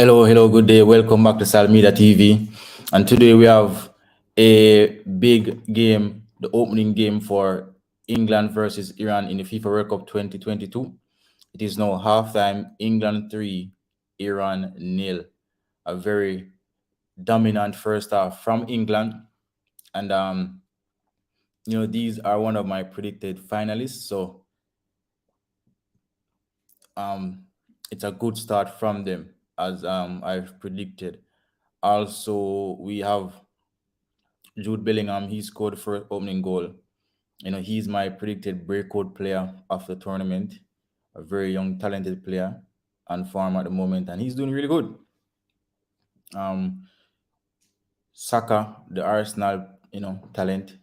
Hello, good day. Welcome back to Salmida TV. And today we have a big game, the opening game for England versus Iran in the FIFA World Cup 2022. It is now halftime, England 3, Iran nil. A very dominant first half from England. And these are one of my predicted finalists. So it's a good start from them, as I've predicted. Also, we have Jude Bellingham. He scored for opening goal. He's my predicted breakout player of the tournament. A very young, talented player on form at the moment, and he's doing really good. Saka, the Arsenal, talent,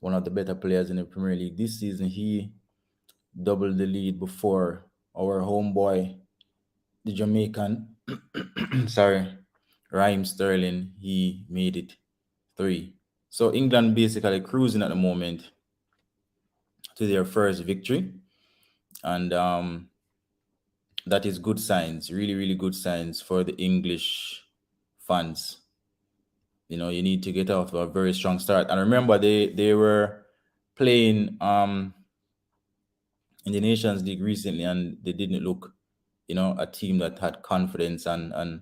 one of the better players in the Premier League this season. He doubled the lead before our homeboy, the Jamaican, sorry, Raheem Sterling. He made it 3. So England basically cruising at the moment to their first victory, and that is good signs, really, really good signs for the English fans. You need to get off to a very strong start. And remember, they were playing in the Nations League recently, and they didn't look, a team that had confidence and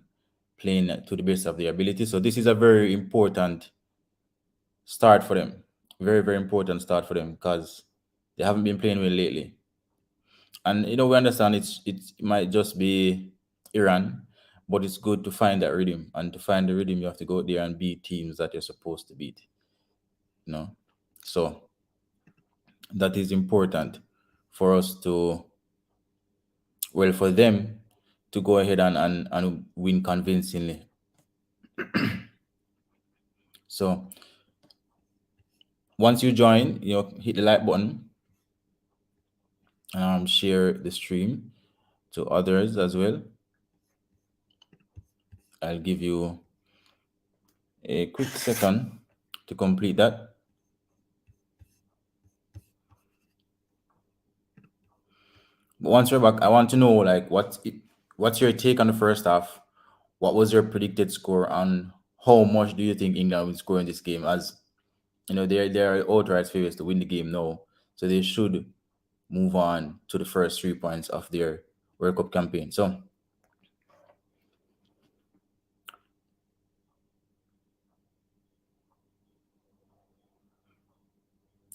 playing to the best of their ability. So this is a very important start for them. Very, very important start for them because they haven't been playing well lately. And we understand it might just be Iran, but it's good to find that rhythm. And to find the rhythm, you have to go there and beat teams that you're supposed to beat. So that is important for us to, well, for them to go ahead and win convincingly. So once you join, hit the like button, share the stream to others as well. I'll give you a quick second to complete that. But once you're back, I want to know, like, what's your take on the first half? What was your predicted score, and how much do you think England will score in this game? As they're outright favorites to win the game now, so they should move on to the first 3 points of their World Cup campaign. So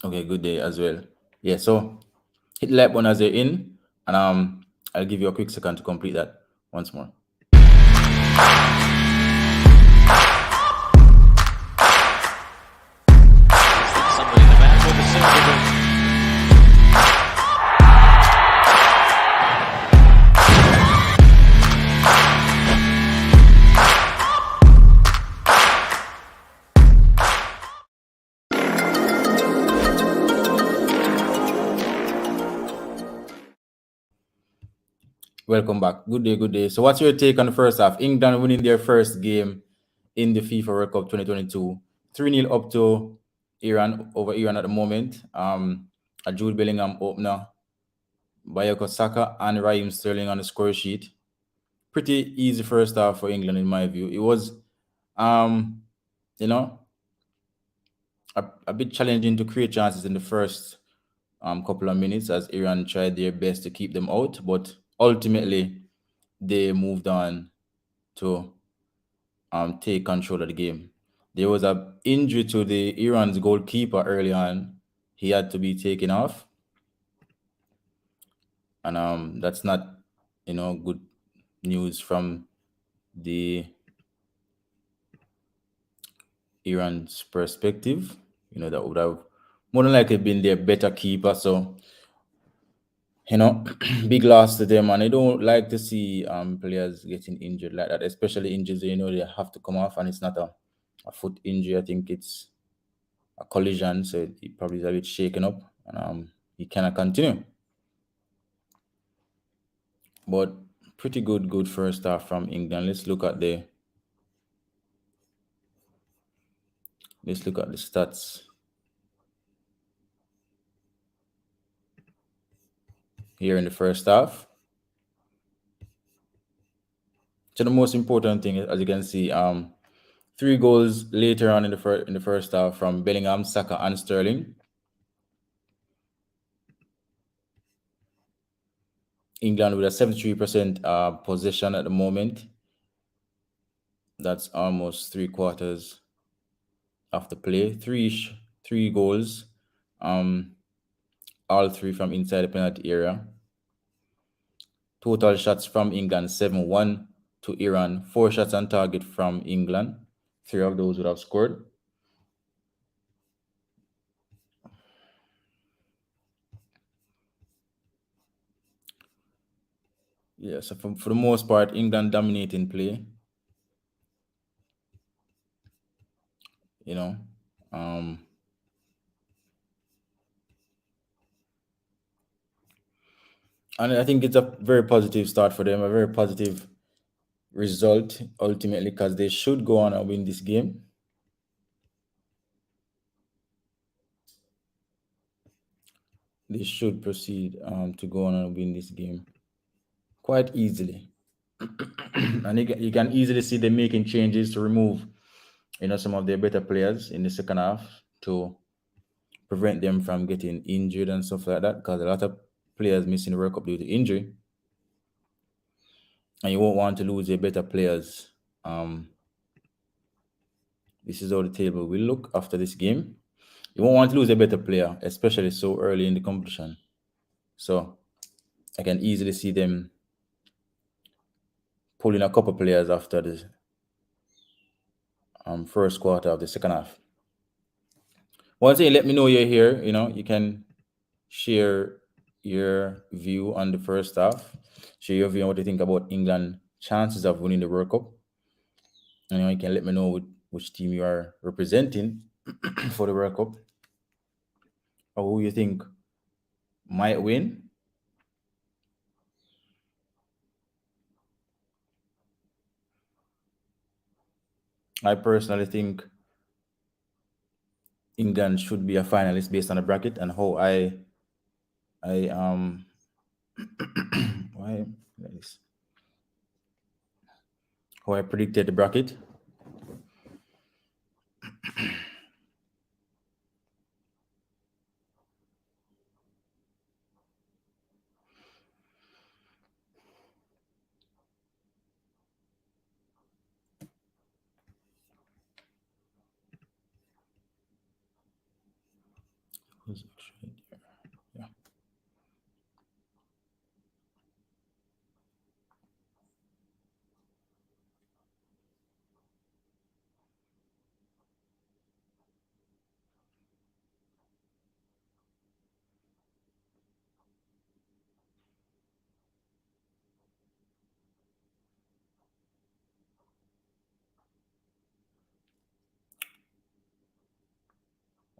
okay, good day as well. Yeah, so hit the like button as you're in, and I'll give you a quick second to complete that once more. Somebody in the back with the silver. Welcome back. Good day, good day. So what's your take on the first half? England winning their first game in the FIFA World Cup 2022. 3-0 up to Iran, over Iran at the moment. A Jude Bellingham opener, Bayako Saka and Raheem Sterling on the score sheet. Pretty easy first half for England in my view. It was a bit challenging to create chances in the first couple of minutes as Iran tried their best to keep them out, but ultimately they moved on to take control of the game. There was an injury to the Iran's goalkeeper early on. He had to be taken off, and that's not good news from the Iran's perspective. That would have more than likely been their better keeper. So big loss to them, and I don't like to see players getting injured like that, especially injuries they have to come off, and it's not a foot injury. I think it's a collision, so he probably is a bit shaken up, and he cannot continue. But pretty good first half from England. Let's look at the stats here in the first half. So the most important thing, as you can see, three goals later on in the first half from Bellingham, Saka, and Sterling. England with a 73% possession at the moment. That's almost 3/4 of the play. Three goals, all three from inside the penalty area. Total shots from England 7-1 to Iran. 4 shots on target from England. 3 of those would have scored. Yeah, so for the most part, England dominating play. You know, um, and I think it's a very positive start for them, a very positive result ultimately, because they should go on and win this game. They should proceed to go on and win this game quite easily. And you can easily see them making changes to remove, some of their better players in the second half to prevent them from getting injured and stuff like that. Because a lot of players missing the World Cup due to injury, and you won't want to lose your better players. This is how the table will look after this game. You won't want to lose a better player, especially so early in the competition. So I can easily see them pulling a couple players after the first quarter of the second half. Once again, let me know you're here. You can share your view on the first half. Share your view on what you think about England chances of winning the World Cup. And you can let me know which team you are representing for the World Cup, or who you think might win. I personally think England should be a finalist based on the bracket and how I why like this, how I predicted the bracket. Who's actually there? Yeah.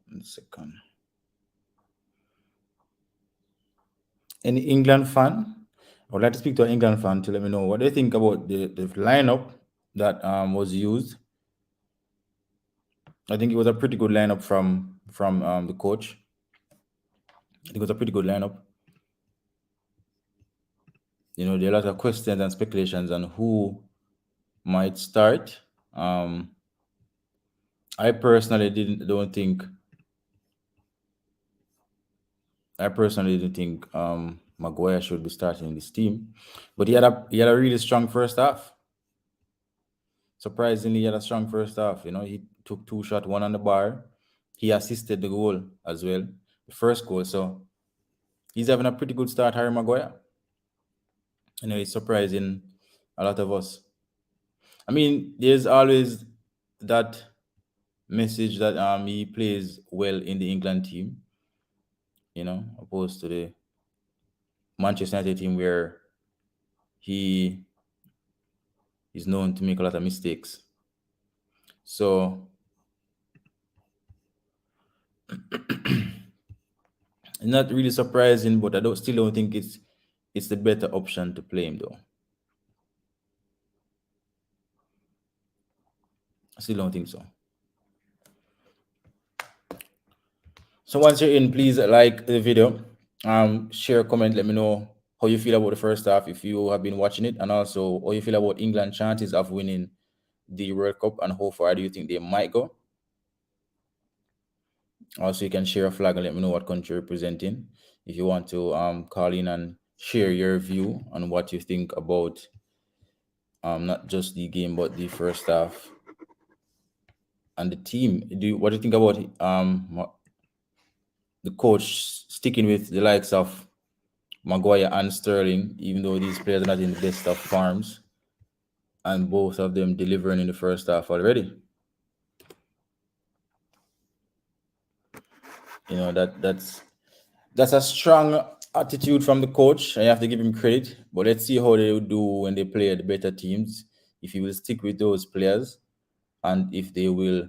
One second. Any England fan? I would like to speak to an England fan to let me know what they think about the lineup that was used. I think it was a pretty good lineup from the coach. I think it was a pretty good lineup. There are a lot of questions and speculations on who might start. I personally didn't think Maguire should be starting in this team, but he had a really strong first half. Surprisingly, he had a strong first half. He took 2 shots, one on the bar. He assisted the goal as well, the first goal. So he's having a pretty good start, Harry Maguire. It's surprising a lot of us. I mean, there's always that message that he plays well in the England team, opposed to the Manchester United team where he is known to make a lot of mistakes. So not really surprising, but I still don't think it's the better option to play him though. I still don't think so. So once you're in, please like the video, share, comment, let me know how you feel about the first half if you have been watching it, and also how you feel about England chances of winning the World Cup and how far do you think they might go. Also, you can share a flag and let me know what country you're representing. If you want to call in and share your view on what you think about not just the game but the first half and the team. What do you think about the coach sticking with the likes of Maguire and Sterling, even though these players are not in the best of forms, and both of them delivering in the first half already? You know that's a strong attitude from the coach, and you have to give him credit. But let's see how they will do when they play the better teams. If he will stick with those players, and if they will,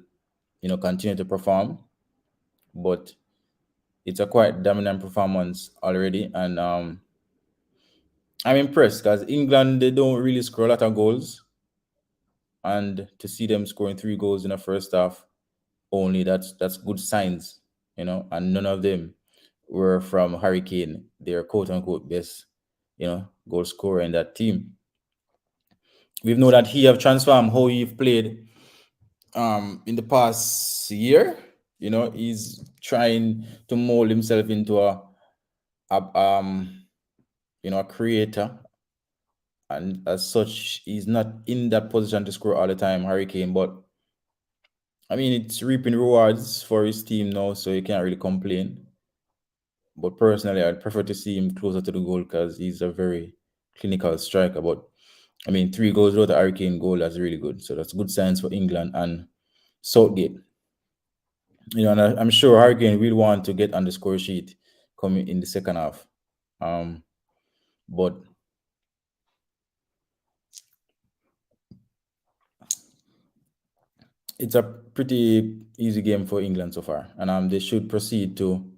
continue to perform. But it's a quite dominant performance already, and I'm impressed because England, they don't really score a lot of goals, and to see them scoring 3 goals in the first half only, that's good signs, and none of them were from Hurricane, their quote unquote best, goal scorer in that team. We've known that he have transformed how he played in the past year. He's trying to mold himself into a creator, and as such, he's not in that position to score all the time, Hurricane. But I mean, it's reaping rewards for his team now, so you can't really complain. But personally, I'd prefer to see him closer to the goal because he's a very clinical striker. But I mean, 3 goals without a Hurricane goal, that's really good. So that's good signs for England and Southgate. And I'm sure Hurricane will want to get on the score sheet coming in the second half. But it's a pretty easy game for England so far, and they should proceed to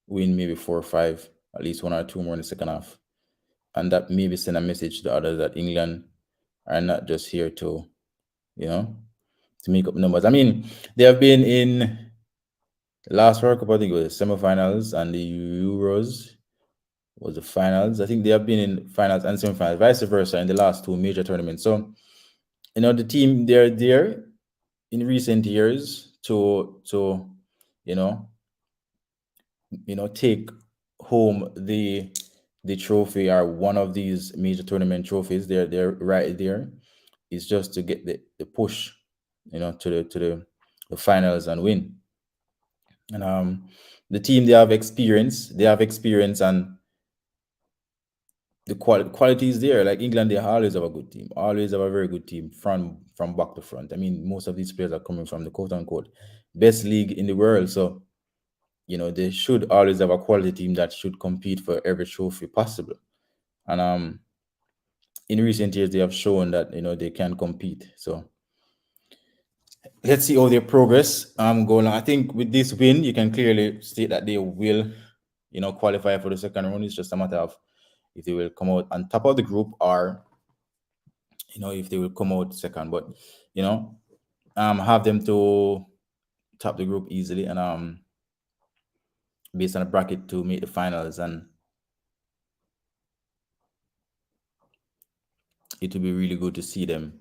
win maybe 4 or 5, at least 1 or 2 more in the second half, and that maybe send a message to the others that England are not just here to make up numbers. I mean, they have been in the last World Cup, I think it was the semifinals, and the Euros was the finals. I think they have been in finals and semifinals, vice versa, in the last 2 major tournaments. So, the team, they're there in recent years to take home the trophy or one of these major tournament trophies. They're right there. It's just to get the push, to the finals and win. And the team, they have experience. And the quality is there. Like England, they always have a good team. Always have a very good team from back to front. I mean, most of these players are coming from the quote unquote best league in the world. So, they should always have a quality team that should compete for every trophy possible. And in recent years, they have shown that they can compete. So let's see how they progress go along. I think with this win, you can clearly state that they will, qualify for the second round. It's just a matter of if they will come out on top of the group or, if they will come out second. But, have them to top the group easily and based on a bracket to make the finals, and it would be really good to see them,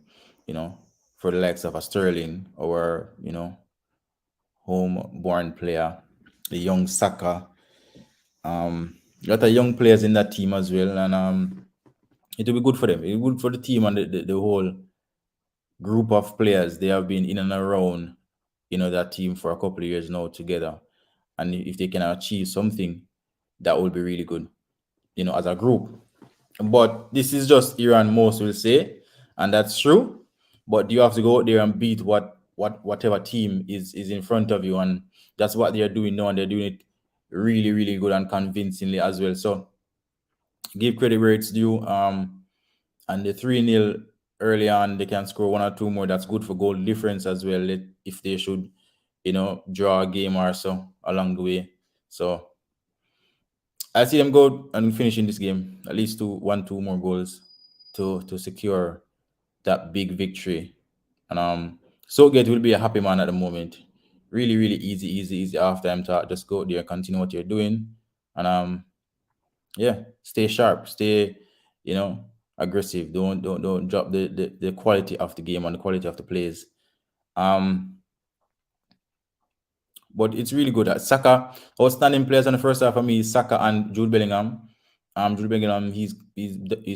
for the likes of a Sterling or, home-born player, the young Saka. A lot of young players in that team as well, and it will be good for them. It will be good for the team and the whole group of players. They have been in and around, that team for a couple of years now together, and if they can achieve something, that would be really good, as a group. But this is just Iran, most will say, and that's true. But you have to go out there and beat whatever team is in front of you, and that's what they are doing now, and they're doing it really, really good and convincingly as well. So give credit where it's due. And the 3-0 early on, they can score 1 or 2 more. That's good for goal difference as well, if they should, draw a game or so along the way. So I see them go and finish in this game at least 2 more goals to secure that big victory. And Southgate will be a happy man at the moment. Really, really easy after him to just go there, continue what you're doing, and Yeah, stay sharp, stay, you know, aggressive. Don't drop the quality of the game and the quality of the plays. Um, but it's really good. Saka, outstanding players in the first half for me is Saka and Jude Bellingham. Jude Bellingham, he's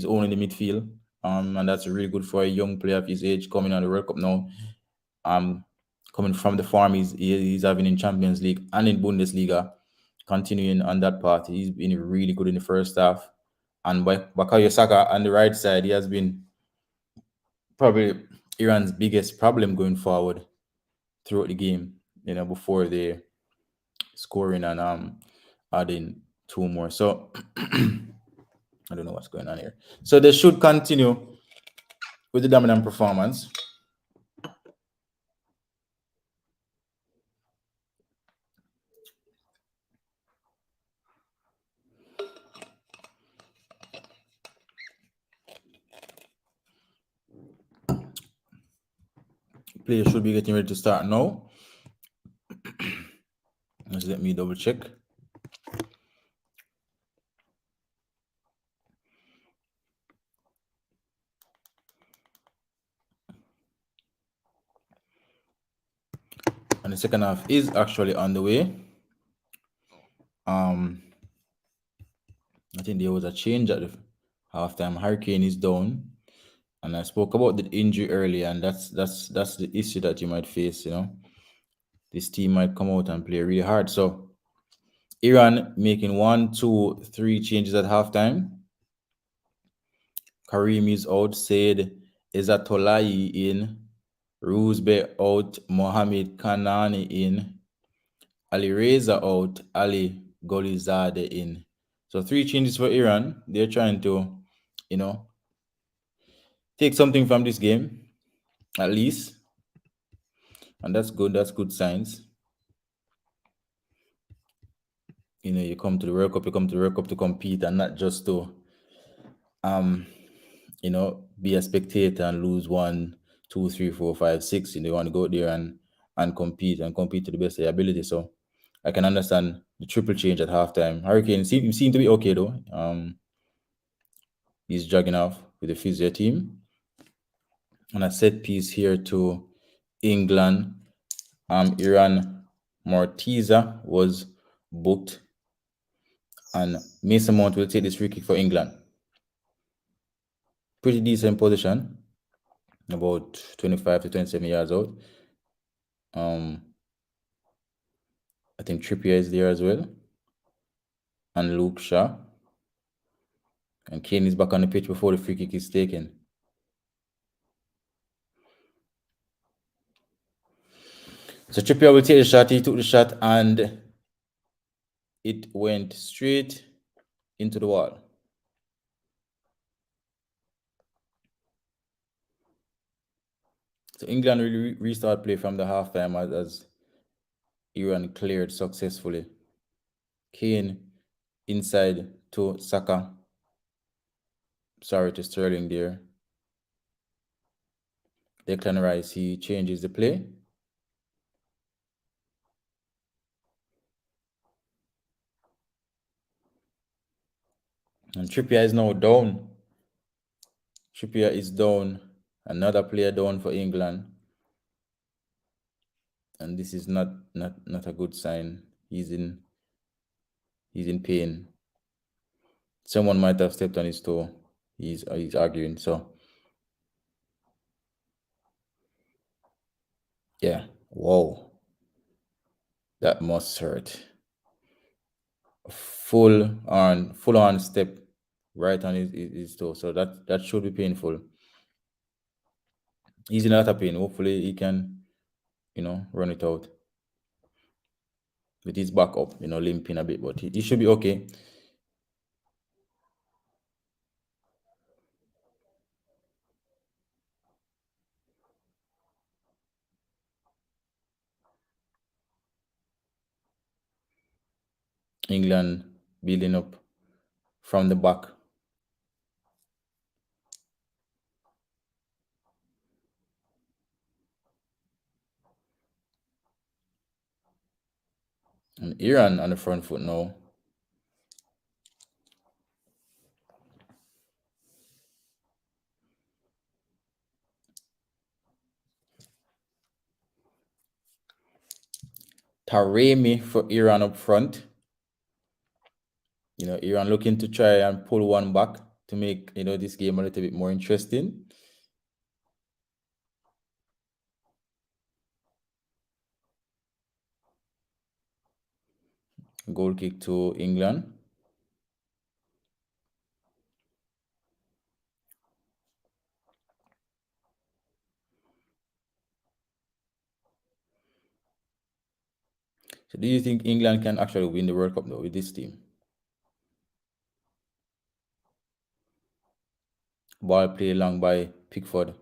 owning the midfield. And that's really good for a young player of his age coming on the World Cup now. Um, Coming from the form he's having in Champions League and in Bundesliga, continuing on that path. He's been really good in the first half. And Bakayo Saka on the right side, he has been probably Iran's biggest problem going forward throughout the game. Before they scoring and adding two more. So I don't know what's going on here. So they should continue with the dominant performance. Players should be getting ready to start now. Let's let me double check. And the second half is actually on the way. I think there was a change at the halftime. Hurricane is down, and I spoke about the injury earlier, and that's the issue that you might face. This team might come out and play really hard. So Iran making 1, 2, 3 changes at halftime. Kareem is out. Said Ezatolahi in. Roosbe out. Mohamed Kanani in. Ali Reza out. Ali Golizade in. So 3 changes for Iran. They're trying to, you know, take something from this game, at least. And that's good. That's good signs. You come to the World Cup, to compete and not just to be a spectator and lose 1, 2, 3, 4, 5, 6. You want to go there and compete to the best of your ability. So I can understand the triple change at halftime. Hurricane seem to be okay though. He's jogging off with the physio team. And a set piece here to England. Iran Mortiza was booked, and Mason Mount will take this free kick for England. Pretty decent position, about 25 to 27 yards out. I think Trippier is there as well, and Luke Shaw. And Kane is back on the pitch before the free kick is taken. So Trippier will take the shot. He took the shot and it went straight into the wall. So England really restart play from the halftime as Iran cleared successfully. Kane inside to Saka. Sorry, to Sterling there. Declan Rice, he changes the play. And Trippier is now down. Trippier is down. Another player down for England. And this is not a good sign. He's in pain. Someone might have stepped on his toe. He's arguing. So yeah. Whoa. That must hurt. Full on step right on his toe. So that should be painful. He's in a lot of pain. Hopefully he can, run it out with his back up, limping a bit, but he should be okay. England building up from the back. And Iran on the front foot now. Taremi for Iran up front. Iran looking to try and pull one back to make, this game a little bit more interesting. Goal kick to England. So do you think England can actually win the World Cup though with this team? Ball played long by Pickford.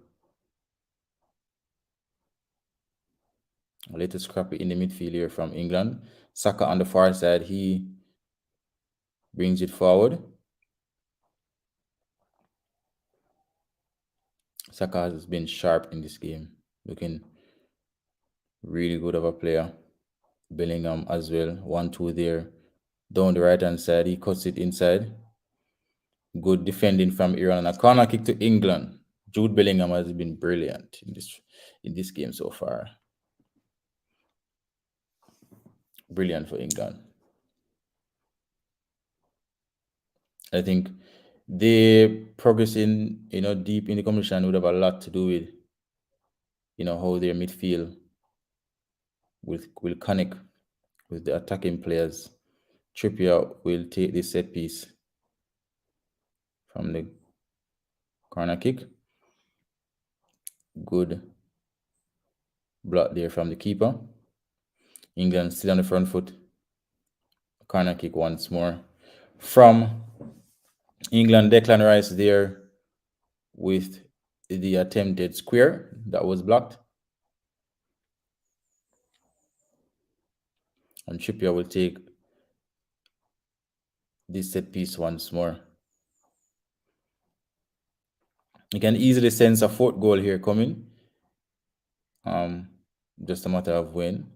A little scrappy in the midfield here from England. Saka on the far side, he brings it forward. Saka has been sharp in this game, looking really good of a player. Bellingham as well, 1-2 there. Down the right hand side, he cuts it inside. Good defending from Iran, and a corner kick to England. Jude Bellingham has been brilliant in this game so far. Brilliant for England. I think they progressing, deep in the competition would have a lot to do with, how their midfield will connect with the attacking players. Trippier will take this set piece from the corner kick. Good block there from the keeper. England still on the front foot. Corner kick once more from England. Declan Rice there with the attempted square that was blocked. And Trippier will take this set piece once more. You can easily sense a fourth goal here coming. Just a matter of when.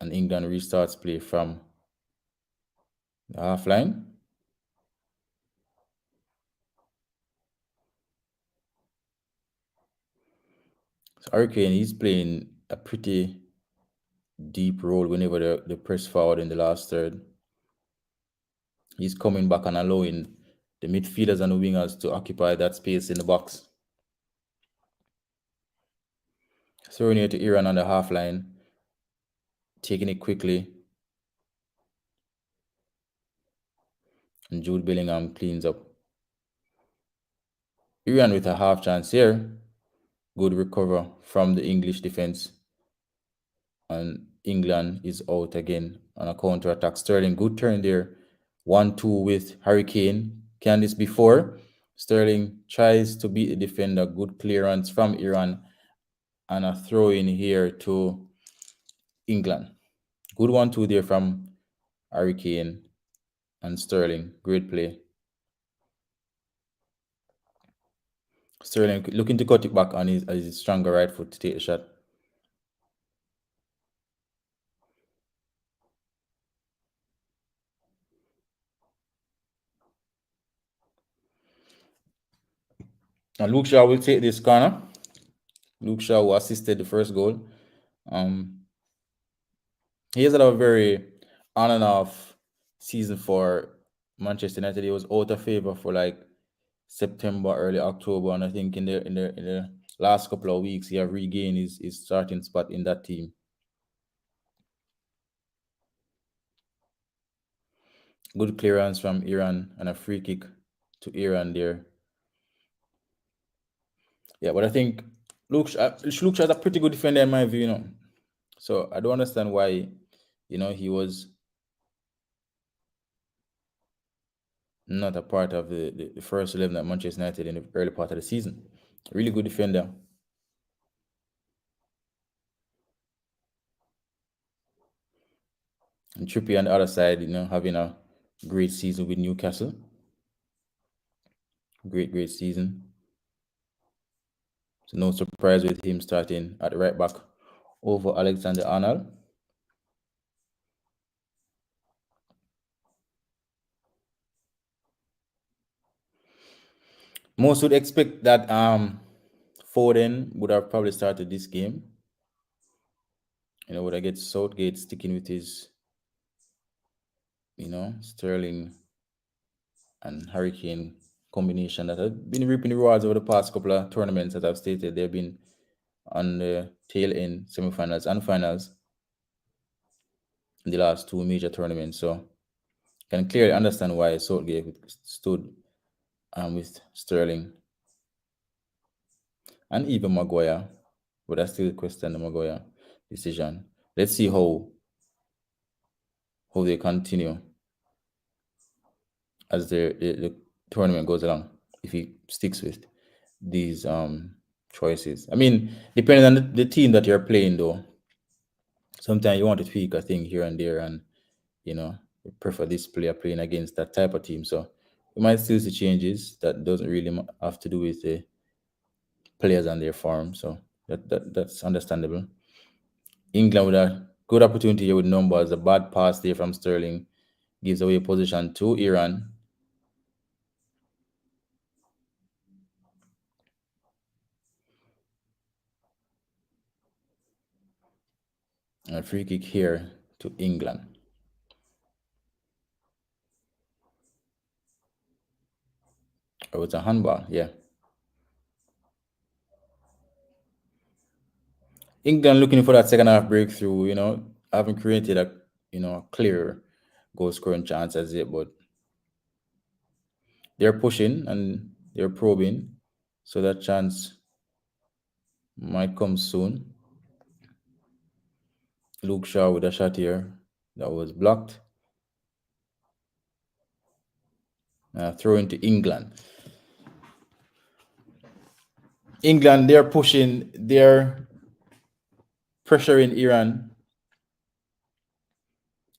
And England restarts play from the half line. So Hurricane, he's playing a pretty deep role whenever they press forward in the last third. He's coming back and allowing the midfielders and the wingers to occupy that space in the box. Throwing it to Iran on the half line, taking it quickly. And Jude Bellingham cleans up. Iran with a half chance here. Good recover from the English defense. And England is out again on a counter attack. Sterling, good turn there. 1-2 with Hurricane. Can this be four? Sterling tries to beat the defender. Good clearance from Iran. And a throw in here to England. Good 1-2 there from Hurricane and Sterling. Great play. Sterling looking to cut it back on his stronger right foot to take the shot. And Luke Shaw will take this corner. Luke Shaw, who assisted the first goal. He has had a very on and off season for Manchester United. He was out of favor for like September, early October, and I think in the last couple of weeks he have regained his starting spot in that team. Good clearance from Iran and a free kick to Iran there. Yeah, but I think Luke Shaw is a pretty good defender in my view, So I don't understand why, he was not a part of the first 11 at Manchester United in the early part of the season. Really good defender. And Trippier on the other side, having a great season with Newcastle. Great season. So no surprise with him starting at the right back over Alexander Arnold. Most would expect that Foden would have probably started this game. Would I get Southgate sticking with his, Sterling and Hurricane combination that have been reaping the rewards over the past couple of tournaments that I've stated. They've been on the tail end, semifinals and finals in the last two major tournaments. So can clearly understand why Southgate stood with Sterling and even Maguire, but I still question the Maguire decision. Let's see how they continue as the tournament goes along, if he sticks with these choices. I mean, depending on the team that you're playing, though, sometimes you want to tweak a thing here and there, and you prefer this player playing against that type of team. So we might still see changes. That doesn't really have to do with the players and their form. So that's understandable. England with a good opportunity here with numbers. A bad pass there from Sterling gives away position to Iran. And a free kick here to England. Oh, it's a handball, yeah. England looking for that second half breakthrough, haven't created a clear goal scoring chance as yet, but they're pushing and they're probing, so that chance might come soon. Luke Shaw with a shot here that was blocked. Throw into England. England, they're pushing, they're pressuring Iran.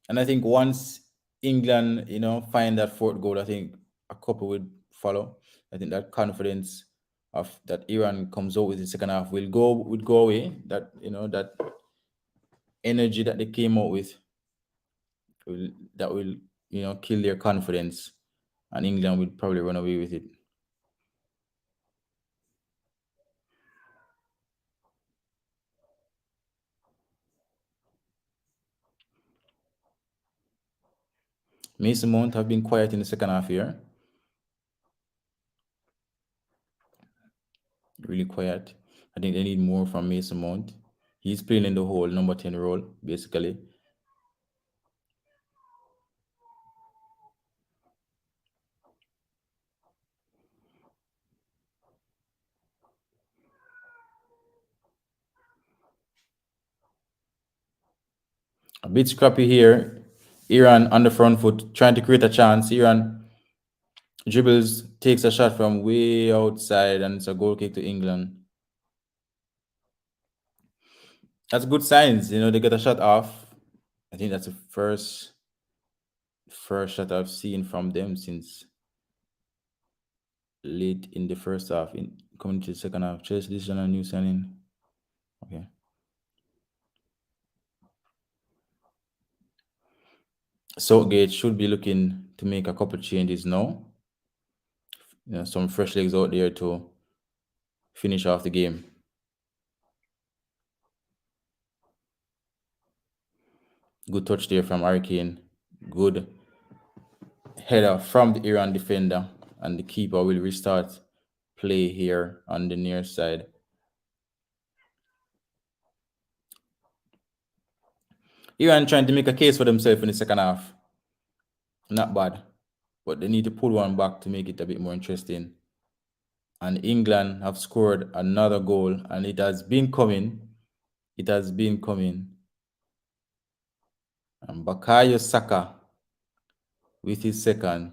And I think once England, find that fourth goal, I think a couple would follow. I think that confidence of that Iran comes out with the second half would go away. That that energy that they came out with will kill their confidence, and England would probably run away with it. Mason Mount have been quiet in the second half here. Really quiet. I think they need more from Mason Mount. He's playing in the whole number 10 role, basically. A bit scrappy here. Iran on the front foot, trying to create a chance. Iran dribbles, takes a shot from way outside, and it's a goal kick to England. That's good signs. They get a shot off. I think that's the first shot I've seen from them since late in the first half, coming to the second half. Chelsea, this is a new signing. Okay. Southgate should be looking to make a couple changes now. Some fresh legs out there to finish off the game. Good touch there from Hurricane. Good header from the Iran defender, and the keeper will restart play here on the near side. Iran trying to make a case for themselves in the second half. Not bad, but they need to pull one back to make it a bit more interesting. And England have scored another goal, and it has been coming. It has been coming. And Bukayo Saka with his second,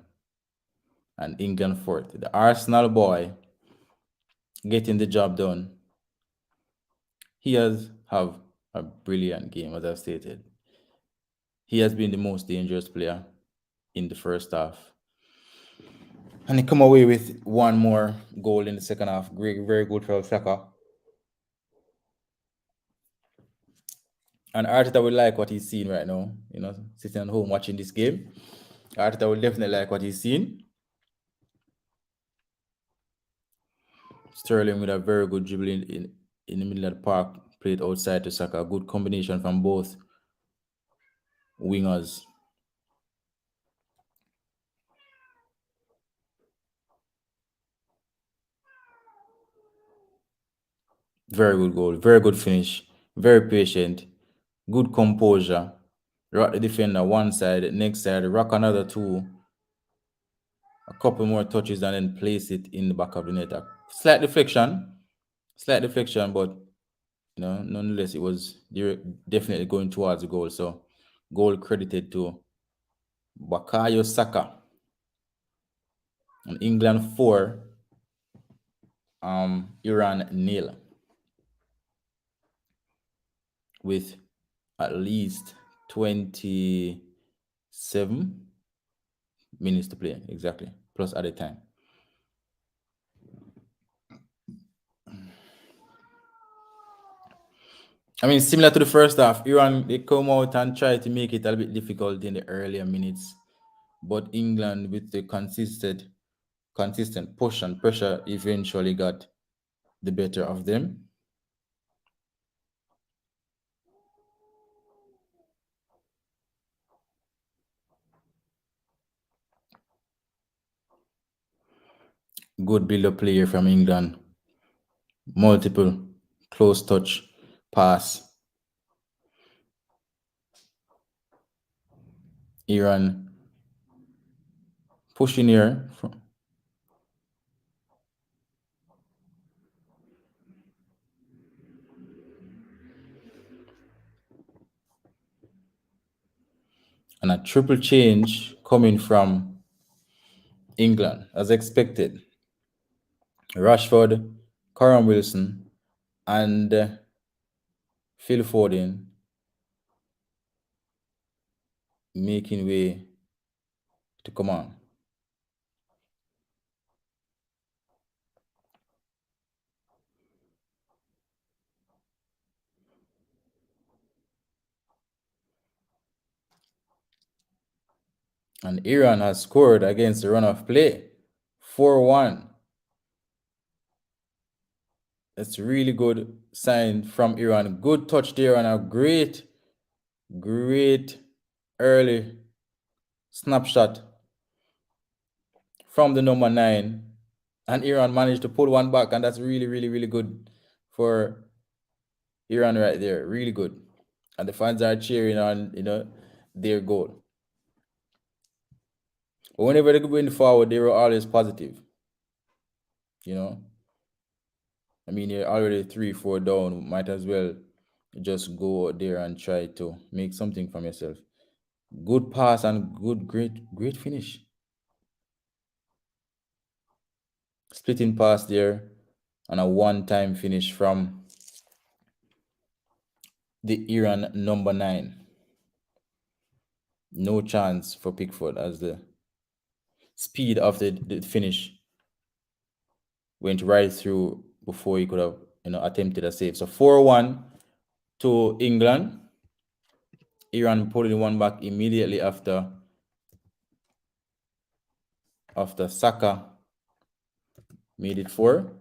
and England fourth. The Arsenal boy getting the job done. He has have a brilliant game, as I've stated. He has been the most dangerous player in the first half. And he come away with one more goal in the second half. Great, very good for Saka. And Arteta will like what he's seeing right now. Sitting at home watching this game. Arteta will definitely like what he's seeing. Sterling with a very good dribbling in the middle of the park, played outside to Saka. A good combination from both wingers. Very good goal, very good finish, very patient, good composure. Rock the defender one side, next side, rock another two, a couple more touches, and then place it in the back of the net. A slight deflection, but nonetheless, it was definitely going towards the goal. So, goal credited to Bakayo Saka. And England 4, Iran nil, with at least 27 minutes to play, exactly, plus at a time. I mean, similar to the first half, Iran, they come out and try to make it a bit difficult in the earlier minutes, but England, with the consistent push and pressure, eventually got the better of them. Good build-up player from England, multiple close touch pass. Iran pushing here. And a triple change coming from England, as expected. Rashford, Karen Wilson, and Phil Foden making way to come on. And Iran has scored against the run of play, 4-1. That's a really good sign from Iran. Good touch there and a great early snapshot from the number 9. And Iran managed to pull one back, and that's really, really, really good for Iran right there. Really good. And the fans are cheering on, their goal. But whenever they win forward, they were always positive. I mean, you're already 3-4 down. Might as well just go out there and try to make something from yourself. Good pass and great finish. Splitting pass there and a one-time finish from the Iran number 9. No chance for Pickford as the speed of the finish went right through before he could have attempted a save. So 4-1 to England. Iran pulling one back immediately after Saka made it 4.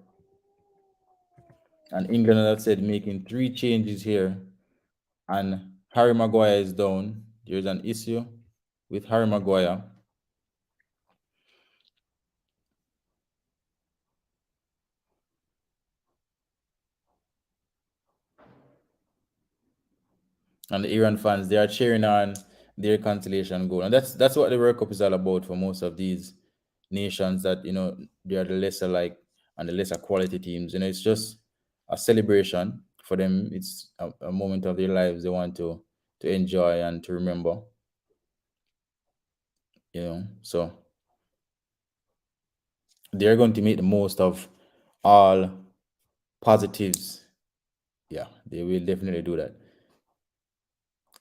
And England, as I said, making 3 changes here. And Harry Maguire is down. There's an issue with Harry Maguire. And the Iran fans, they are cheering on their consolation goal. And that's what the World Cup is all about for most of these nations that, they are the lesser and the lesser quality teams. It's just a celebration for them. It's a moment of their lives they want to enjoy and to remember. So they're going to make the most of all positives. Yeah, they will definitely do that.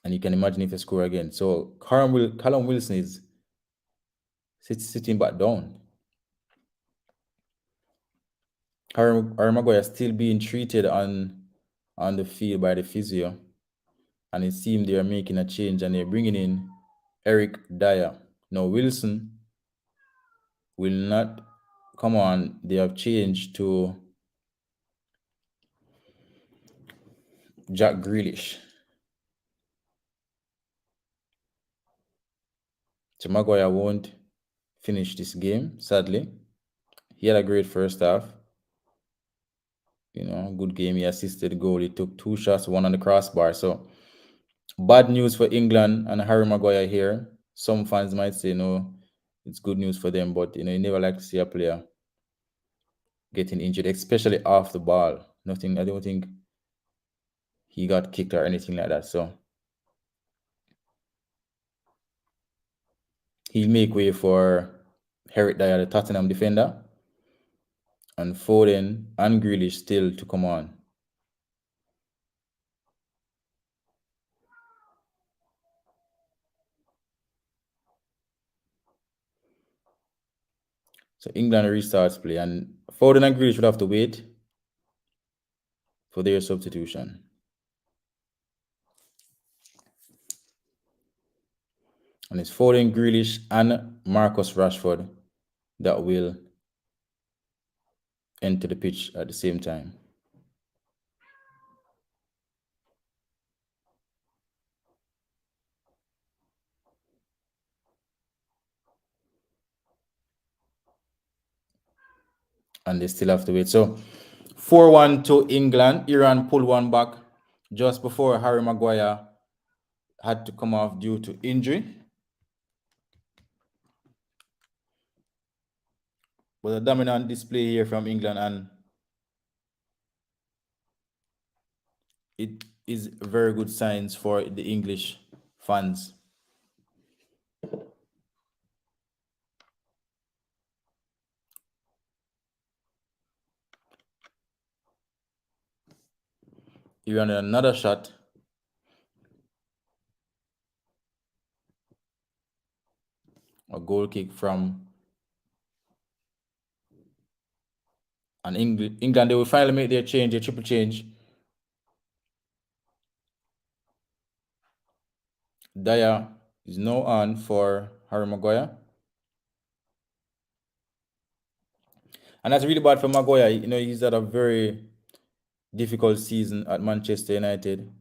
And you can imagine if they score again. So Callum Wilson is sitting back down. Harry Maguire still being treated on the field by the physio. And it seems they are making a change and they're bringing in Eric Dyer. Now, Wilson will not come on. They have changed to Jack Grealish. So Maguire won't finish this game, sadly. He had a great first half. Good game. He assisted the goal. He took 2 shots, one on the crossbar. So bad news for England and Harry Maguire here. Some fans might say no, it's good news for them, but you never like to see a player getting injured, especially off the ball. Nothing. I don't think he got kicked or anything like that. So he'll make way for Eric Dyer, the Tottenham defender, and Foden and Grealish still to come on. So England restarts play, and Foden and Grealish would have to wait for their substitution. And it's Foden, Grealish, and Marcus Rashford that will enter the pitch at the same time. And they still have to wait. So 4-1 to England. Iran pulled one back just before Harry Maguire had to come off due to injury. But a dominant display here from England, and it is very good signs for the English fans. Iran another shot. A goal kick from and England. They will finally make their change, their triple change. Dyer is now on for Harry Maguire. And that's really bad for Maguire. He's had a very difficult season at Manchester United.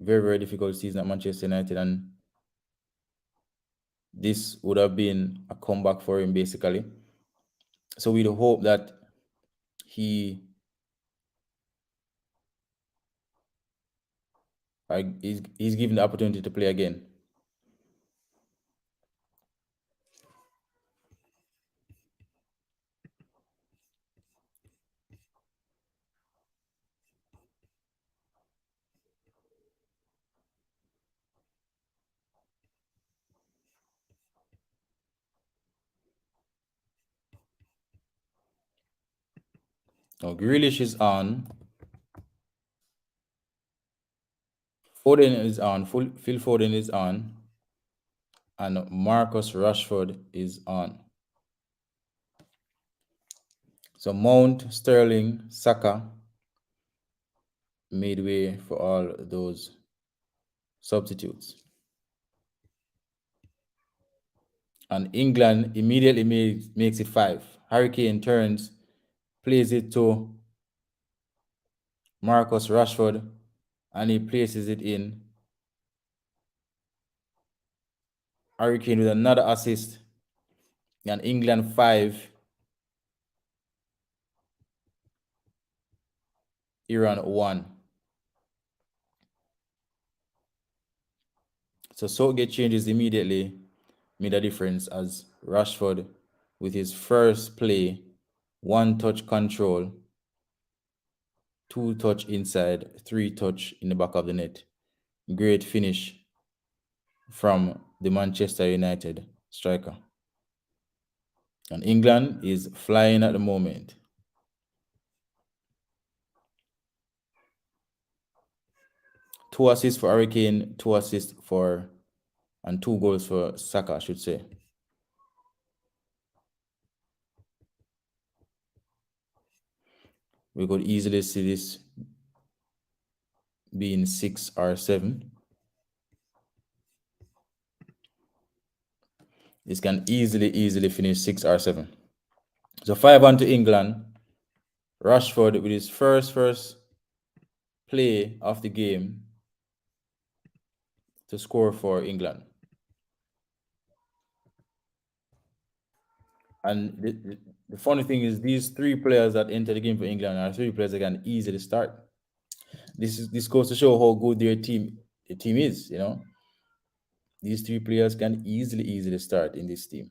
Very, very difficult season at Manchester United. And this would have been a comeback for him, basically. So we'd hope that he's given the opportunity to play again. Now Grealish is on. Foden is on. Phil Foden is on. And Marcus Rashford is on. So Mount, Sterling, Saka made way for all those substitutes. And England immediately makes it 5. Harry Kane turns, plays it to Marcus Rashford, and he places it in. Harry Kane with another assist. And England 5, Iran 1. So Southgate changes immediately, made a difference as Rashford, with his first play, 1-touch control, 2-touch inside, 3-touch in the back of the net. Great finish from the Manchester United striker. And England is flying at the moment. Two assists for Harry Kane, 2 assists and 2 goals for Saka, I should say. We could easily see this being 6 or 7. This can easily finish 6 or 7. So 5-1 to England. Rashford with his first play of the game to score for England. And the funny thing is, these three players that enter the game for England are three players that can easily start. This goes to show how good the team is. These three players can easily start in this team.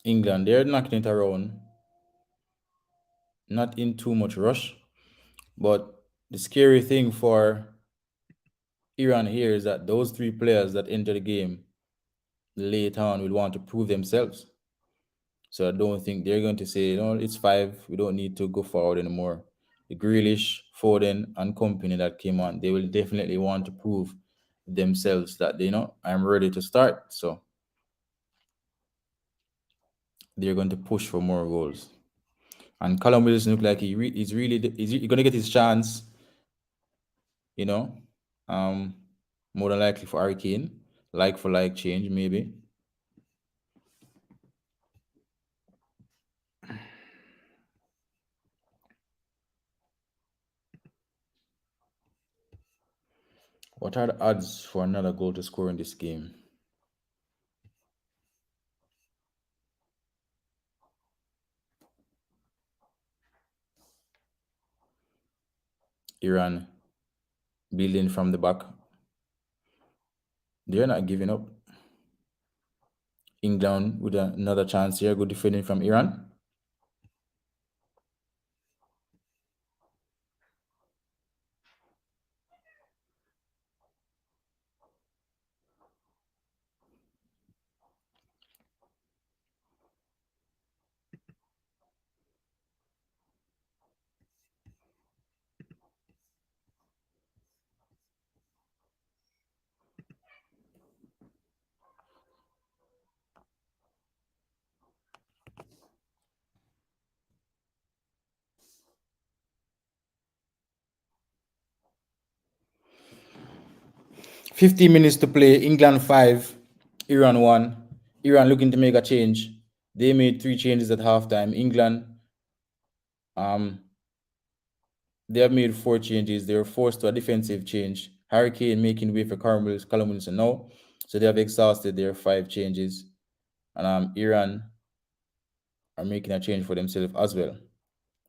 England, they're knocking it around, not in too much rush. But the scary thing for Iran here is that those three players that enter the game late on will want to prove themselves. So I don't think they're going to say, it's five. We don't need to go forward anymore. The Grealish, Foden, and company that came on, they will definitely want to prove themselves that I'm ready to start. So they're going to push for more goals. And Callum Wilson look like he's going to get his chance. You know, more than likely for Hurricane, like for like change maybe. What are the odds for another goal to score in this game? Iran building from the back. They're not giving up. England with another chance here. Good defending from Iran. Fifteen minutes to play. England 5, Iran 1. Iran looking to make a change. They made 3 changes at halftime. England, they have made 4 changes. They were forced to a defensive change. Hurricane making way for Callum Wilson now. So they have exhausted their 5 changes. And Iran are making a change for themselves as well.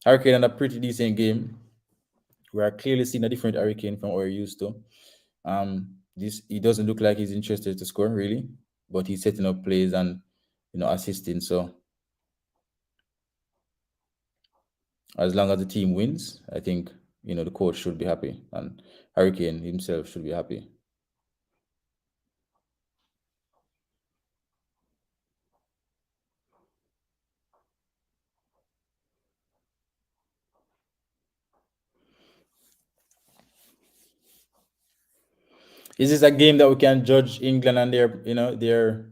Hurricane had a pretty decent game. We are clearly seeing a different Hurricane from what we're used to. He doesn't look like he's interested to score really, but he's setting up plays and assisting. So as long as the team wins, I think the coach should be happy, and Hurricane himself should be happy. Is this a game that we can judge England and their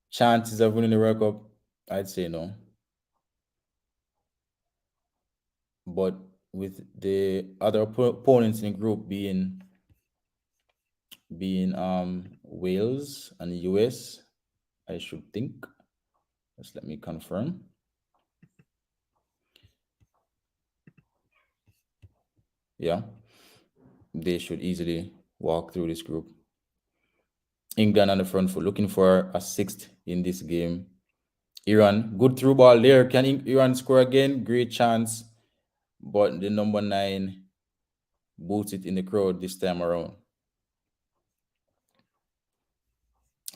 chances of winning the World Cup? I'd say no. But with the other opponents in the group being Wales and the US, I should think. Just let me confirm. Yeah, they should easily walk through this group. England on the front foot, looking for a 6th in this game. Iran, good through ball there. Can Iran score again? Great chance. But the number 9 boots it in the crowd this time around.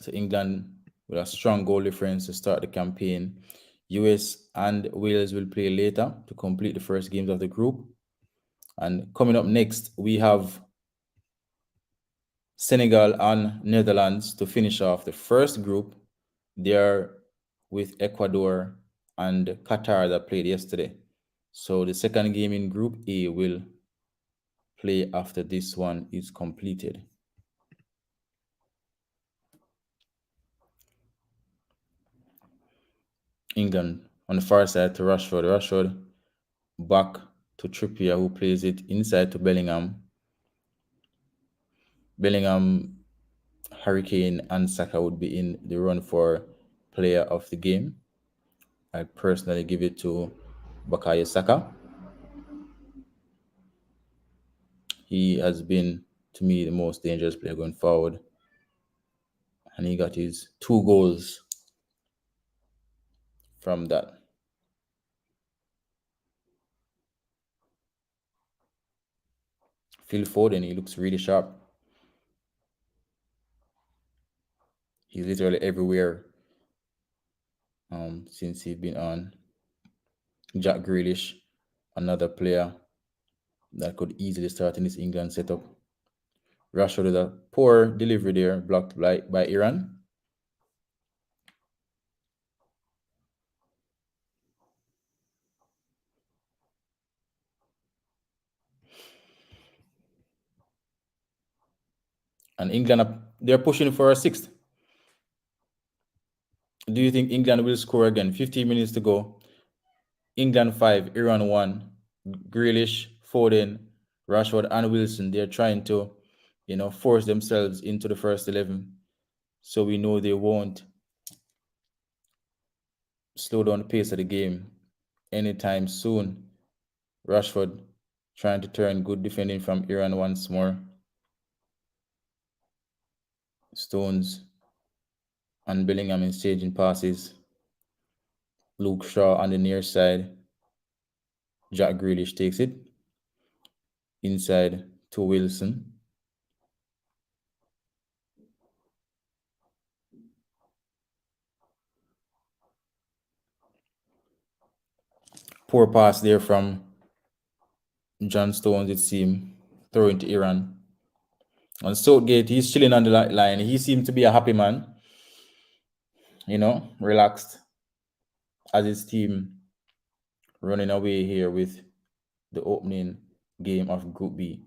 So England with a strong goal difference to start the campaign. US and Wales will play later to complete the first games of the group. And coming up next, we have Senegal and Netherlands to finish off the first group. They are with Ecuador and Qatar that played yesterday. So the second game in Group A will play after this one is completed. England on the far side to Rashford. Rashford back to Trippier, who plays it inside to Bellingham. Bellingham, Hurricane, and Saka would be in the run for player of the game. I personally give it to Bukayo Saka. He has been, to me, the most dangerous player going forward. And he got his 2 goals from that. Phil Foden, he looks really sharp. He's literally everywhere since he's been on. Jack Grealish, another player that could easily start in this England setup. Rashford with a poor delivery there, blocked by Iran. And England, they're pushing for a sixth. Do you think England will score again? 15 minutes to go. England 5, Iran 1. Grealish, Foden, Rashford, and Wilson, they're trying to, force themselves into the first 11. So we know they won't slow down the pace of the game anytime soon. Rashford trying to turn good defending from Iran once more. Stones and Bellingham exchanging passes. Luke Shaw on the near side. Jack Grealish takes it inside to Wilson. Poor pass there from John Stones, it seemed, throwing to Iran. And Southgate, he's chilling on the line. He seemed to be a happy man, relaxed as his team running away here with the opening game of Group B.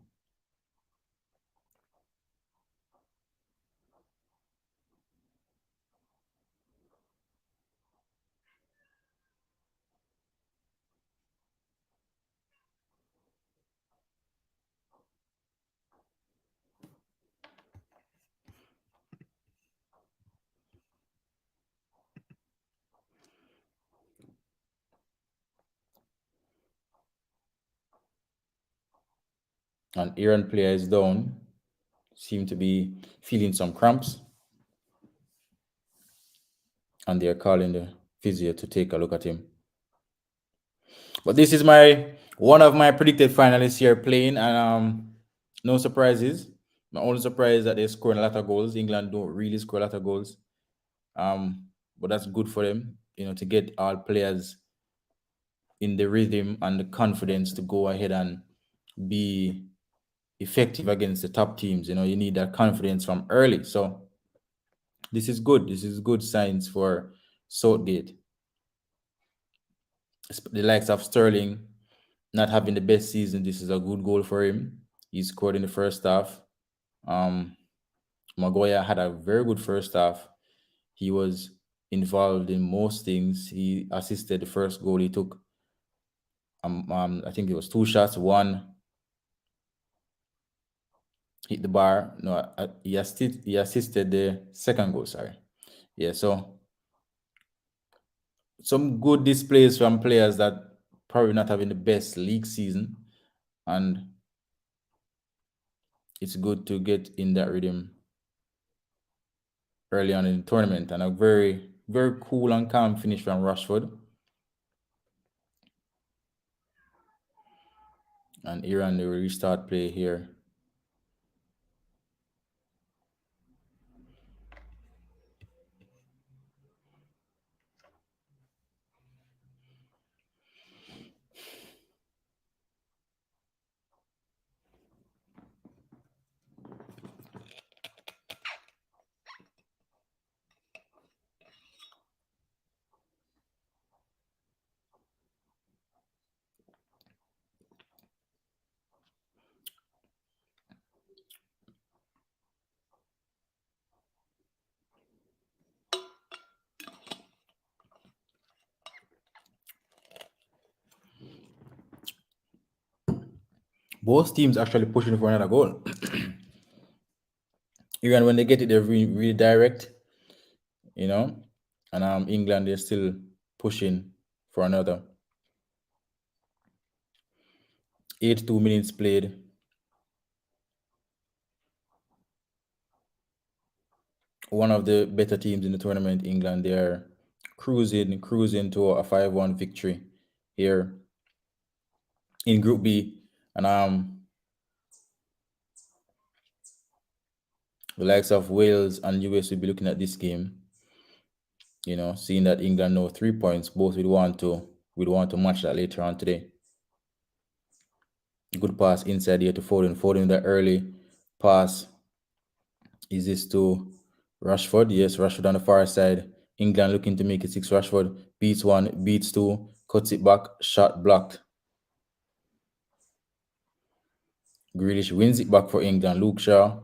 And Iran player is down, seem to be feeling some cramps. And they're calling the physio to take a look at him. But this is one of my predicted finalists here playing, and no surprises. My only surprise is that they're scoring a lot of goals. England don't really score a lot of goals. But that's good for them, to get all players in the rhythm and the confidence to go ahead and be effective against the top teams. You need that confidence from early. So this is good. This is good signs for Southgate. The likes of Sterling not having the best season, this is a good goal for him. He scored in the first half. Maguire had a very good first half. He was involved in most things. He assisted the first goal he took. I think it was 2 shots. One hit the bar. No, he assisted the second goal. Sorry. Yeah. So some good displays from players that probably not having the best league season, and it's good to get in that rhythm early on in the tournament. And a very, very cool and calm finish from Rashford. And Iran, they will restart play here. Both teams actually pushing for another goal. Iran, when they get it, they're really, really direct, you know, and England, they're still pushing for another. 82 minutes played. One of the better teams in the tournament, England, they're cruising to a 5-1 victory here in Group B, and the likes of Wales and US will be looking at this game. You know, seeing that England know 3 points, both would want to match that later on today. Good pass inside here to Foden. Foden, the early pass. Is this to Rashford? Yes, Rashford on the far side. England looking to make it 6. Rashford beats 1, beats 2, cuts it back, shot blocked. Grealish wins it back for England. Luke Shaw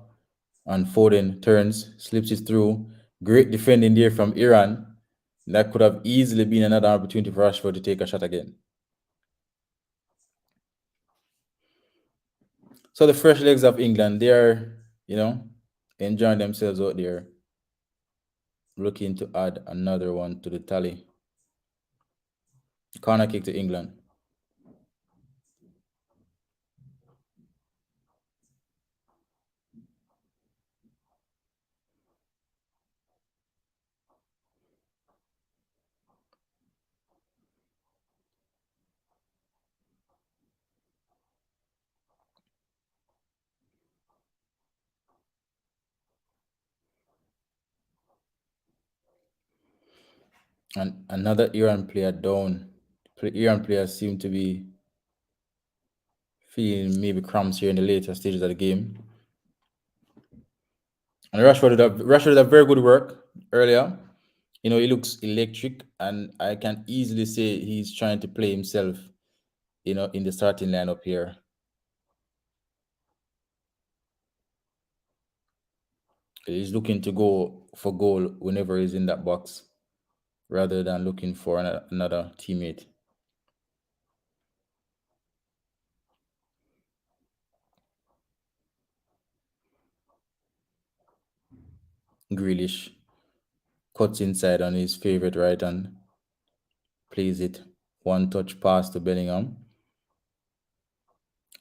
and Foden turns, slips it through. Great defending there from Iran. That could have easily been another opportunity for Rashford to take a shot again. So the fresh legs of England, they're, enjoying themselves out there, looking to add another one to the tally. Corner kick to England. And another Iran player down. Iran players seem to be feeling maybe cramps here in the later stages of the game. And Rashford did a very good work earlier. He looks electric, and I can easily say he's trying to play himself, in the starting lineup here. He's looking to go for goal whenever he's in that box, rather than looking for another teammate. Grealish cuts inside on his favorite right hand, plays it, one touch pass to Bellingham.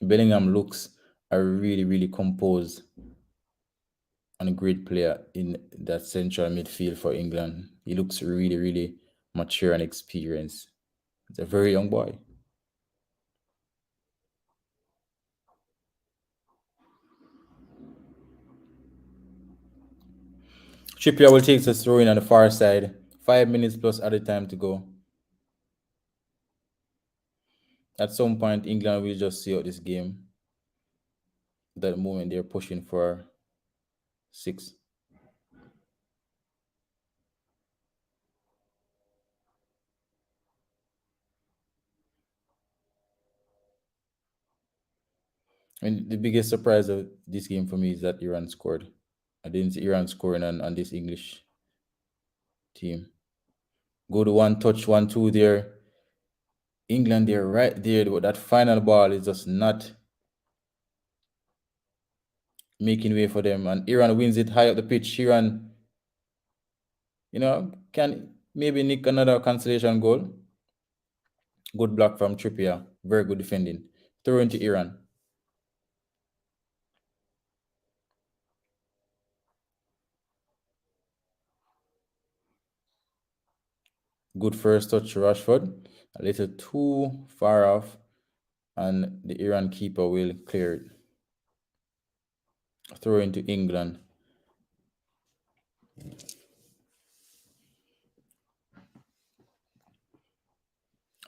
Bellingham looks a really, really composed and a great player in that central midfield for England. He looks really, really mature and experienced. He's a very young boy. Trippier will take the throw in on the far side. 5 minutes plus added time to go. At some point, England will just see out this game. At that moment, they're pushing for 6. I mean, the biggest surprise of this game for me is that Iran scored. I didn't see Iran scoring on this English team. Go to one touch, 1-2 there. England, they're right there, but that final ball is just not making way for them. And Iran wins it high up the pitch. Iran, can maybe nick another consolation goal. Good block from Trippier. Very good defending. Throw into Iran. Good first touch to Rashford. A little too far off, and the Iran keeper will clear it. Throw into England.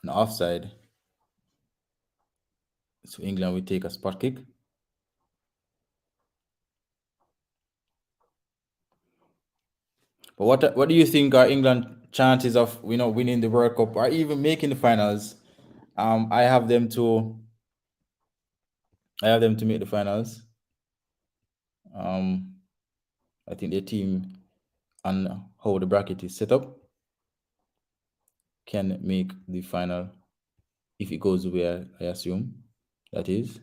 An offside. So England will take a spot kick. But what do you think are England chances of winning the World Cup or even making the finals? I have them to make the finals. I think their team and how the bracket is set up can make the final if it goes the way I assume that is.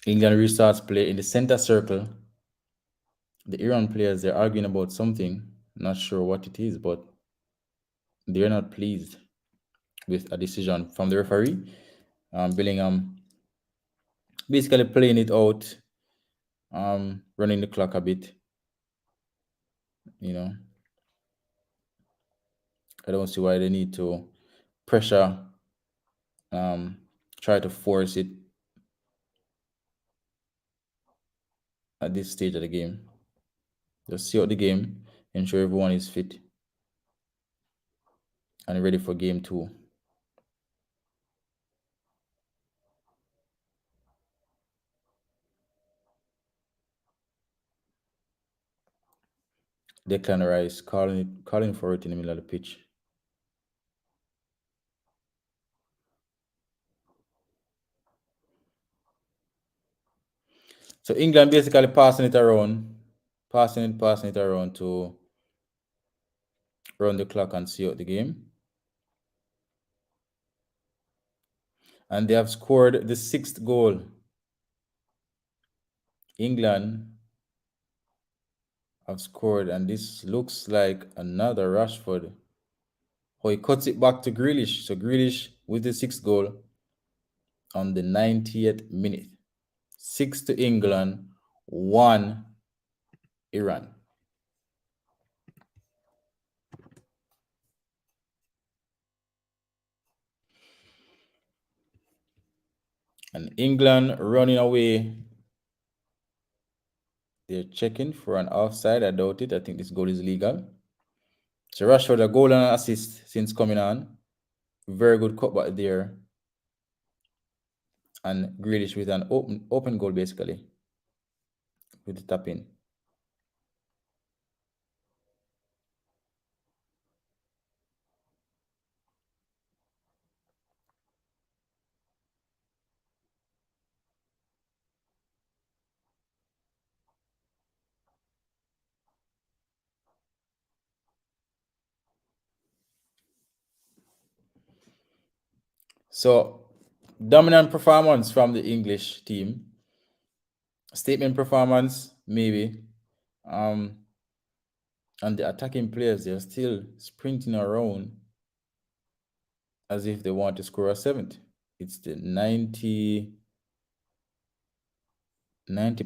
England restarts play in the center circle. The Iran players, they're arguing about something. Not sure what it is, but they're not pleased with a decision from the referee. Bellingham basically playing it out, running the clock a bit. You know, I don't see why they need to pressure, um, try to force it at this stage of the game. Just see out the game, ensure everyone is fit and ready for game two. Declan Rice calling for it in the middle of the pitch. So England basically passing it around to run the clock and see out the game. And they have scored the sixth goal. England have scored, and this looks like another Rashford. Oh, he cuts it back to Grealish. So Grealish with the sixth goal on the 90th minute. 6 to England, 1 Iran. And England running away. They're checking for an offside. I doubt it. I think this goal is legal. So Rashford, a goal and an assist since coming on. Very good cutback there. And Grealish with an open goal basically. With the tap in. So dominant performance from the English team. Statement performance, maybe. And the attacking players, they're still sprinting around as if they want to score a seventh. It's the 90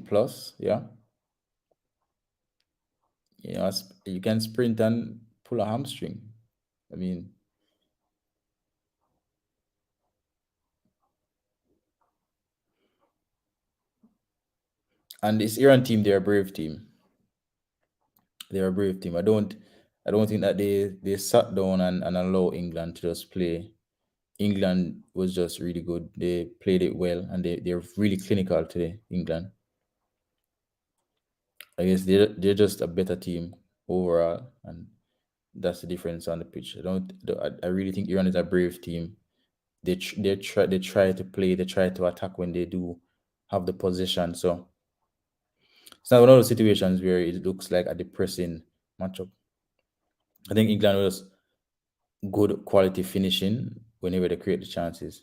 plus, yeah. You know, you can sprint and pull a hamstring. I mean, and this Iran team, they're a brave team. They're a brave team. I don't think that they sat down and allow England to just play. England was just really good. They played it well, and they're really clinical today, England. I guess they're just a better team overall, and that's the difference on the pitch. I really think Iran is a brave team. They try to play, they try to attack when they do have the possession. So it's not one of those situations where it looks like a depressing matchup. I think England was good quality finishing whenever they create the chances.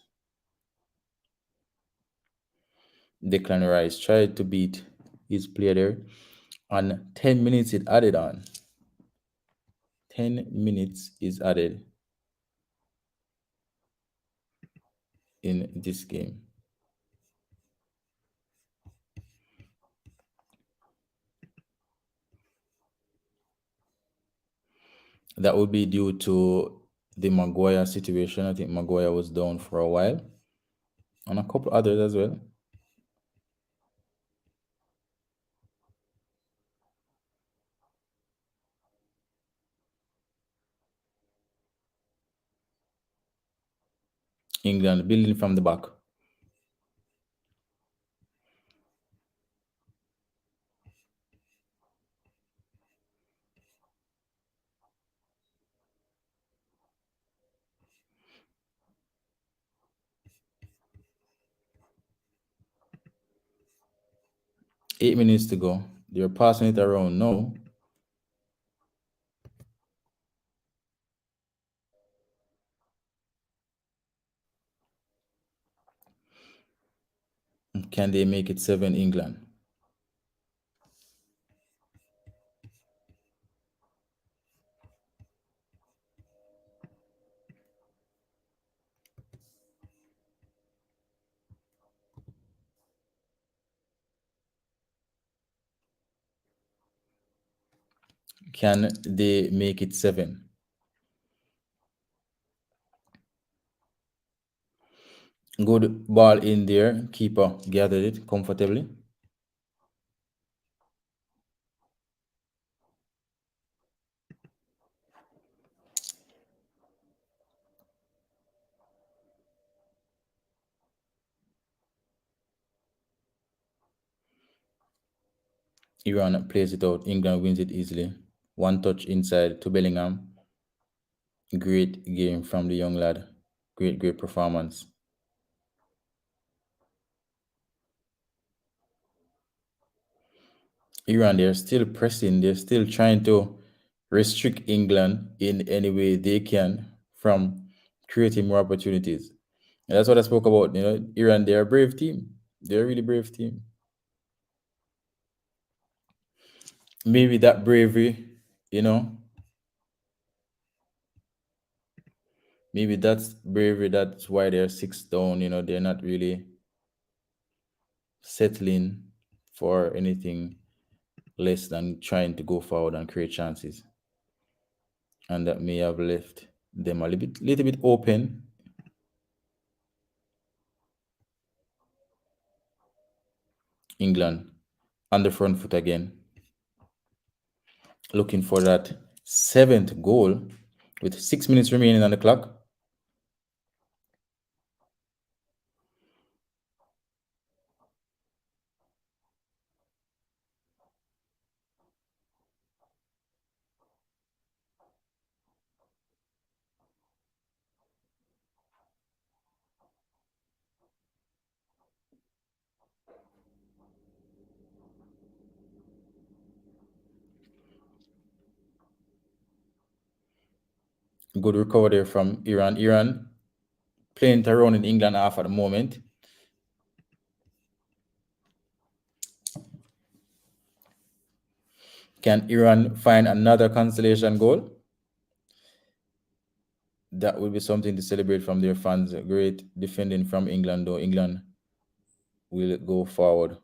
Declan Rice tried to beat his player there, and 10 minutes it added on. 10 minutes is added in this game. That would be due to the Maguire situation. I think Maguire was down for a while, and a couple others as well. England building from the back. Eight minutes to go. They're passing it around now. Can they make it 7, England? Can they make it 7? Good ball in there. Keeper gathered it comfortably. Iran plays it out. England wins it easily. One touch inside to Bellingham. Great game from the young lad. Great performance. Iran, they're still pressing. They're still trying to restrict England in any way they can from creating more opportunities. And that's what I spoke about. Iran, they're a brave team. They're a really brave team. Maybe that bravery, you know, maybe that's bravery. That's why they're 6 down. They're not really settling for anything less than trying to go forward and create chances. And that may have left them a little bit open. England on the front foot again, looking for that 7th goal with 6 minutes remaining on the clock. Good recovery there from Iran. Iran playing it around in England half at the moment. Can Iran find another consolation goal? That will be something to celebrate from their fans. Great defending from England, though. England will go forward.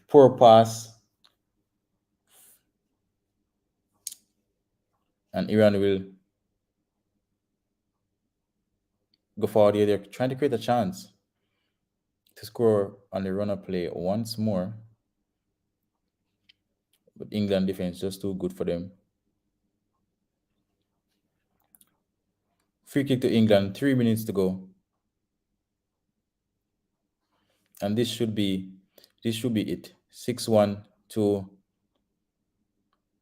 Poor pass. And Iran will go forward here. They're trying to create a chance to score on the runner play once more. But England defense just too good for them. Free kick to England, 3 minutes to go. And this should be it. 6-1 to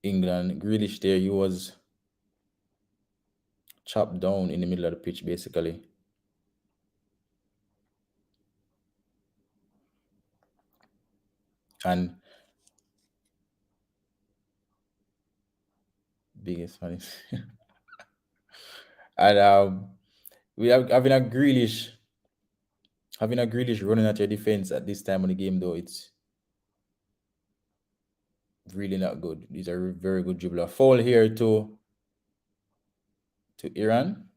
England. Grealish there, he was chopped down in the middle of the pitch, basically. And biggest funny. And we have having a Grealish running at your defense at this time of the game, though, it's really not good. These are very good dribbler. Foul here to Iran.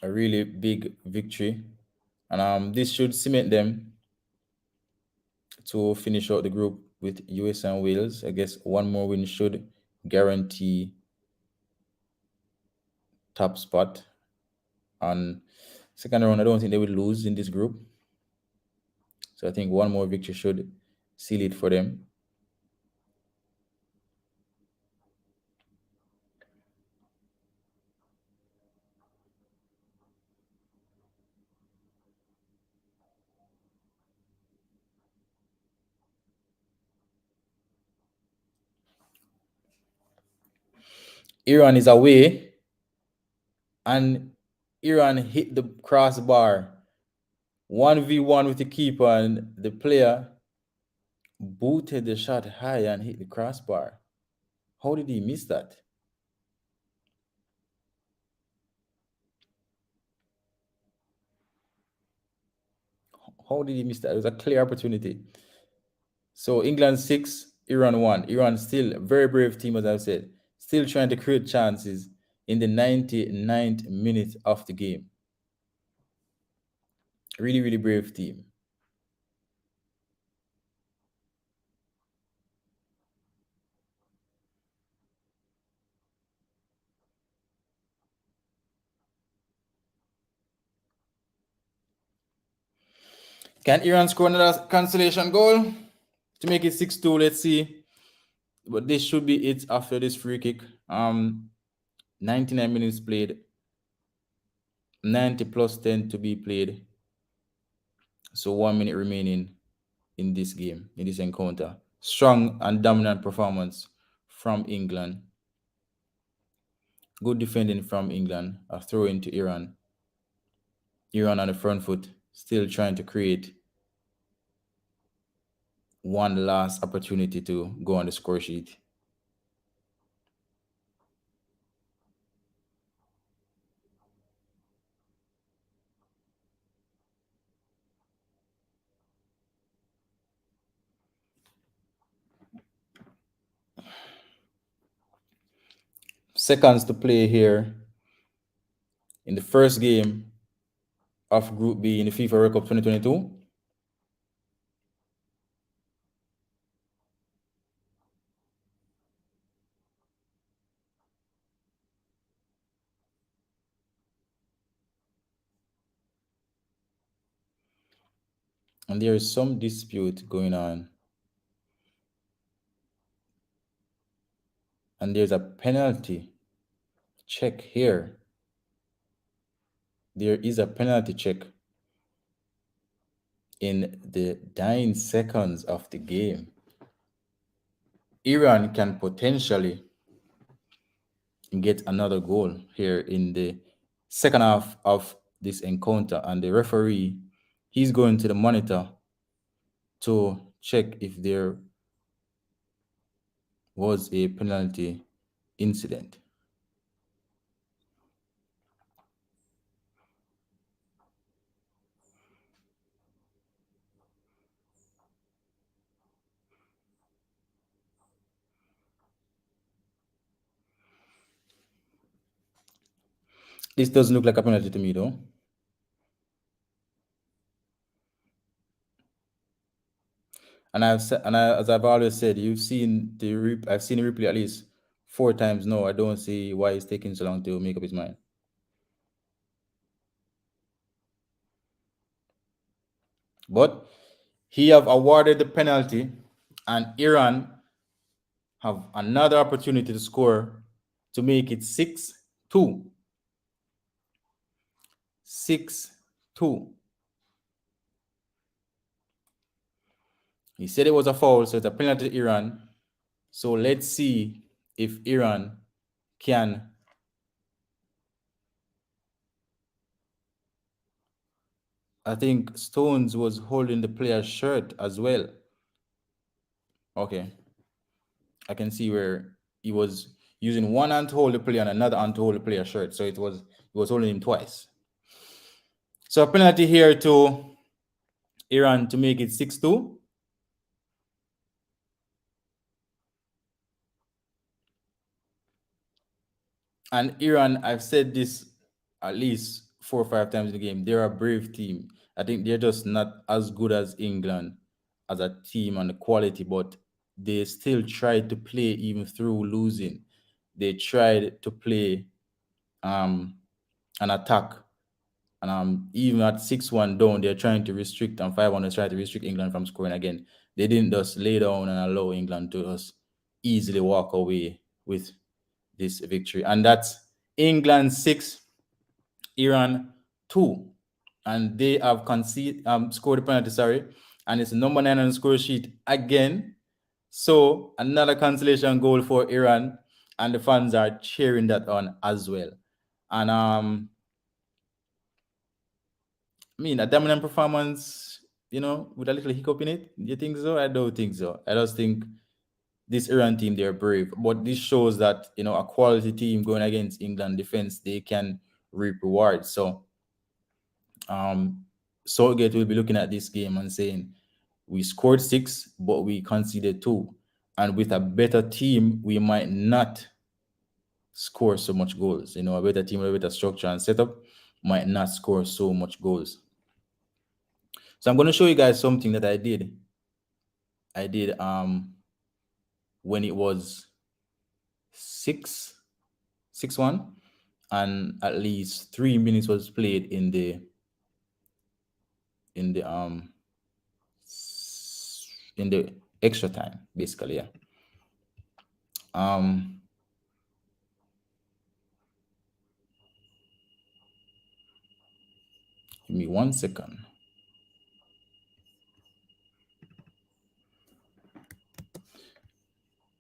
A really big victory. And this should cement them to finish out the group with US and Wales. I guess one more win should guarantee top spot. And second round, I don't think they will lose in this group. So I think one more victory should seal it for them. Iran is away, and Iran hit the crossbar 1v1 with the keeper, and the player booted the shot high and hit the crossbar. How did he miss that? How did he miss that? It was a clear opportunity. So England 6, Iran 1. Iran still a very brave team, as I've said, still trying to create chances in the 99th minute of the game. Really, really brave team. Can Iran score another consolation goal to make it 6-2? Let's see. But this should be it after this free kick. 99 minutes played, 90 plus 10 to be played. So 1 minute remaining in this game, in this encounter. Strong and dominant performance from England. Good defending from England. A throw into Iran. Iran on the front foot, still trying to create one last opportunity to go on the score sheet. Seconds to play here in the first game of Group B in the FIFA World Cup 2022. And there is some dispute going on. And there's a penalty check here. There is a penalty check in the dying seconds of the game. Iran can potentially get another goal here in the second half of this encounter, and the referee, he's going to the monitor to check if there was a penalty incident. This doesn't look like a penalty to me, though. And as I've always said, I've seen the replay at least 4 times now. I don't see why it's taking so long to make up his mind. But he have awarded the penalty, and Iran have another opportunity to score to make it 6-2. 6-2. He said it was a foul, so it's a penalty to Iran. So let's see if Iran can I think Stones was holding the player's shirt as well. Okay. I can see where he was using one hand to hold the player and another hand to hold the player's shirt. So he was holding him twice. So a penalty here to Iran to make it 6-2. And Iran, I've said this at least 4 or 5 times in the game. They're a brave team. I think they're just not as good as England as a team and the quality, but they still tried to play even through losing. They tried to play an attack. And even at 6-1 down, they're trying to restrict, and 5-1 is trying to restrict England from scoring again. They didn't just lay down and allow England to just easily walk away with this victory. And that's England 6, Iran 2. And they have scored a penalty, and it's number 9 on the score sheet again. So another consolation goal for Iran. and the fans are cheering that on as well. And I mean, a dominant performance, with a little hiccup in it. Do you think so? I don't think so. I just think this Iran team, they're brave. But this shows that, a quality team going against England defense, they can reap rewards. So Southgate will be looking at this game and saying, we scored 6, but we conceded 2. And with a better team, we might not score so much goals. A better team, a better structure and setup might not score so much goals. So I'm going to show you guys something that I did. When it was 6-1, and at least 3 minutes was played in the extra time, basically. Yeah. Give me 1 second.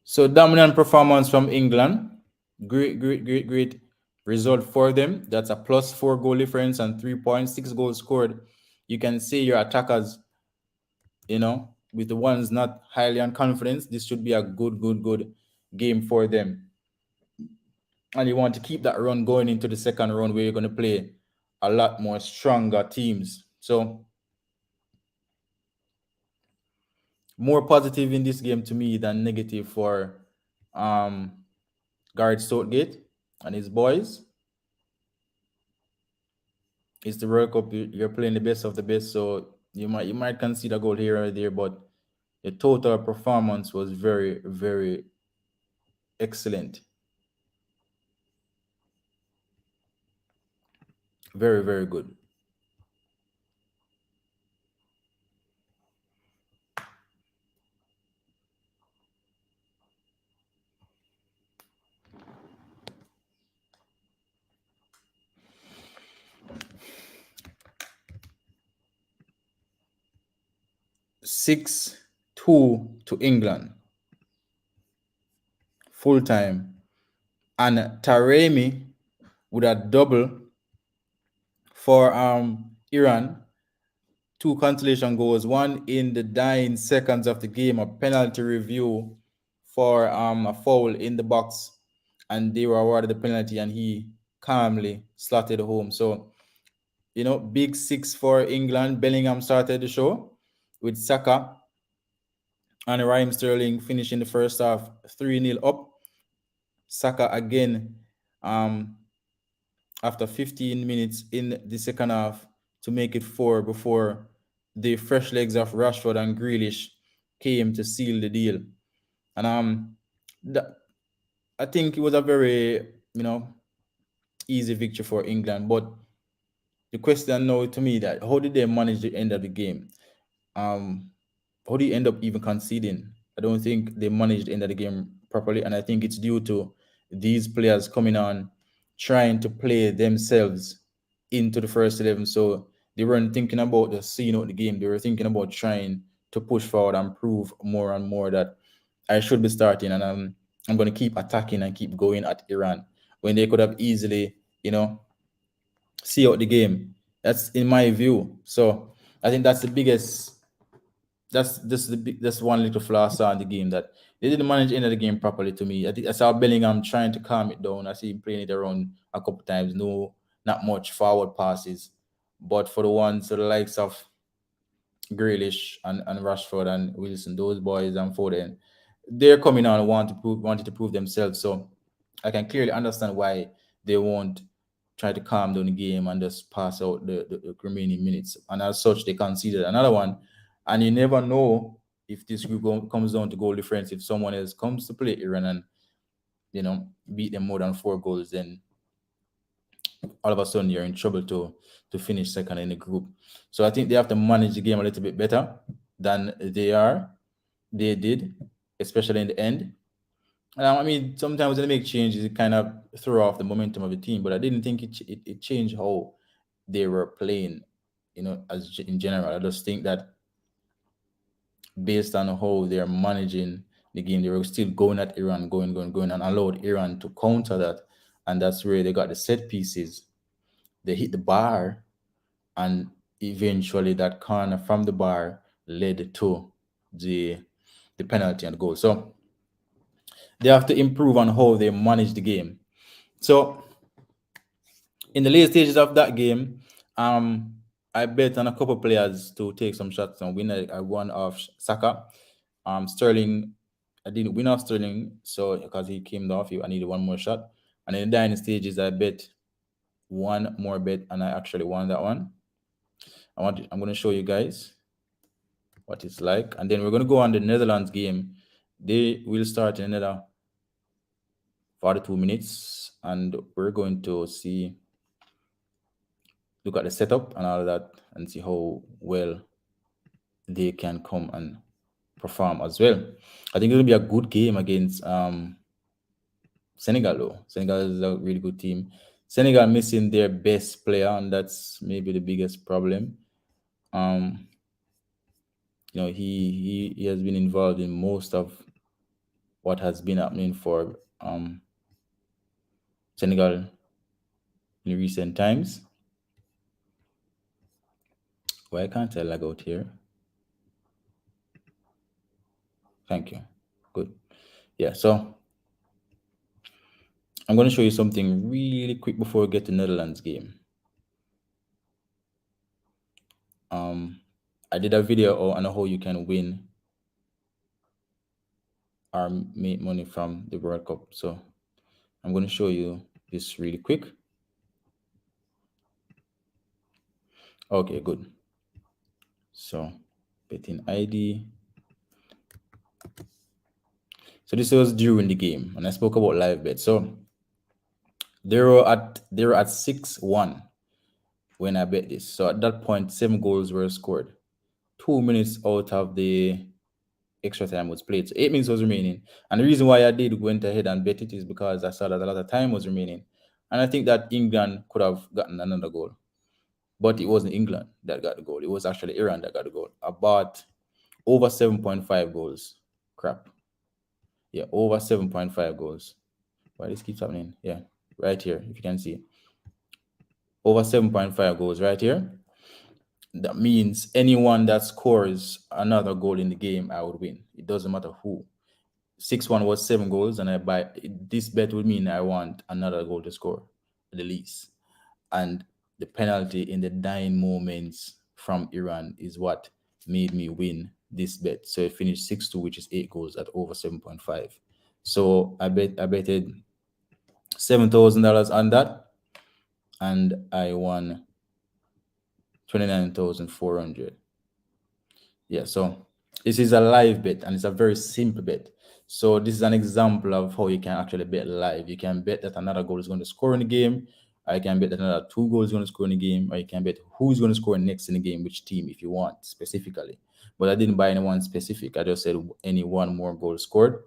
So dominant performance from England. Great result for them. That's a +4 goal difference and 3.6 goals scored. You can see your attackers, with the ones not highly on confidence, this should be a good game for them. And you want to keep that run going into the second round, where you're going to play a lot more stronger teams. So more positive in this game to me than negative for Gareth Southgate and his boys. It's the World Cup. You're playing the best of the best, so you might concede a goal here or there, but the total performance was very, very excellent. Very, very good. Six 2 to England. Full time. And Taremi with a double for Iran. 2 consolation goals, one in the dying seconds of the game, a penalty review for a foul in the box, and they were awarded the penalty, and he calmly slotted home. So, big 6 for England. Bellingham started the show with Saka and Raheem Sterling finishing the first half 3-0 up. Saka again, after 15 minutes in the second half, to make it 4 before the fresh legs of Rashford and Grealish came to seal the deal. And I think it was a very, easy victory for England. But the question now to me that how did they manage the end of the game? How do you end up even conceding? I don't think they managed the end of the game properly, and I think it's due to these players coming on, trying to play themselves into the first 11. So they weren't thinking about the seeing out the game. They were thinking about trying to push forward and prove more and more that I should be starting, and I'm going to keep attacking and keep going at Iran when they could have easily, see out the game. That's in my view. So I think that's the biggest. That's one little flaw I saw in the game, that they didn't manage the end of the game properly. To me, I think I saw Bellingham trying to calm it down. I see him playing it around a couple times. No, not much forward passes, but for the ones, so the likes of Grealish and Rashford and Wilson, those boys and Foden, they're coming on and wanted to prove themselves. So I can clearly understand why they won't try to calm down the game and just pass out the remaining minutes. And as such, they conceded another one. And you never know if this group comes down to goal difference. If someone else comes to play Iran and, beat them more than 4 goals, then all of a sudden you're in trouble to finish second in the group. So I think they have to manage the game a little bit better than they did, especially in the end. I mean, sometimes when they make changes, it kind of throw off the momentum of the team, but I didn't think it changed how they were playing, as in general. I just think that based on how they're managing the game. They were still going at Iran, going, and allowed Iran to counter that. And that's where they got the set pieces. They hit the bar, and eventually that corner from the bar led to the penalty and goal. So they have to improve on how they manage the game. So in the late stages of that game, I bet on a couple players to take some shots and win. I won off Saka. Sterling, I didn't win off Sterling, so because he came off, I needed one more shot. And in the dying stages, I bet one more bet, and I actually won that one. I'm going to show you guys what it's like, and then we're going to go on the Netherlands game. They will start in another 42 minutes, and we're going to look at the setup and all of that, and see how well they can come and perform as well. I think it'll be a good game against Senegal, though. Senegal is a really good team. Senegal missing their best player, and that's maybe the biggest problem. He has been involved in most of what has been happening for Senegal in recent times. Why can't I log out here? Thank you. Good. Yeah, so I'm going to show you something really quick before we get to Netherlands game. I did a video on how you can win or make money from the World Cup. So I'm going to show you this really quick. Okay, good. So betting ID. So this was during the game, and I spoke about live bet. So they were at 6-1 when I bet this. So at that point, 7 goals were scored. 2 minutes out of the extra time was played. So 8 minutes was remaining. And the reason why I went ahead and bet it is because I saw that a lot of time was remaining. And I think that England could have gotten another goal. But it wasn't England that got the goal. It was actually Iran that got the goal. About over 7.5 goals. Crap. Yeah, over 7.5 goals. Why this keeps happening? Yeah, right here, if you can see. Over 7.5 goals right here. That means anyone that scores another goal in the game, I would win. It doesn't matter who. 6-1 was 7 goals, and this bet would mean I want another goal to score at the least. And the penalty in the dying moments from Iran is what made me win this bet. So it finished 6-2, which is 8 goals at over 7.5. So I betted $7,000 on that, and I won 29,400. Yeah, so this is a live bet, and it's a very simple bet. So this is an example of how you can actually bet live. You can bet that another goal is going to score in the game. I can bet that another 2 goals is going to score in the game, or you can bet who's going to score next in the game, which team, if you want specifically. But I didn't buy anyone specific. I just said any one more goal scored.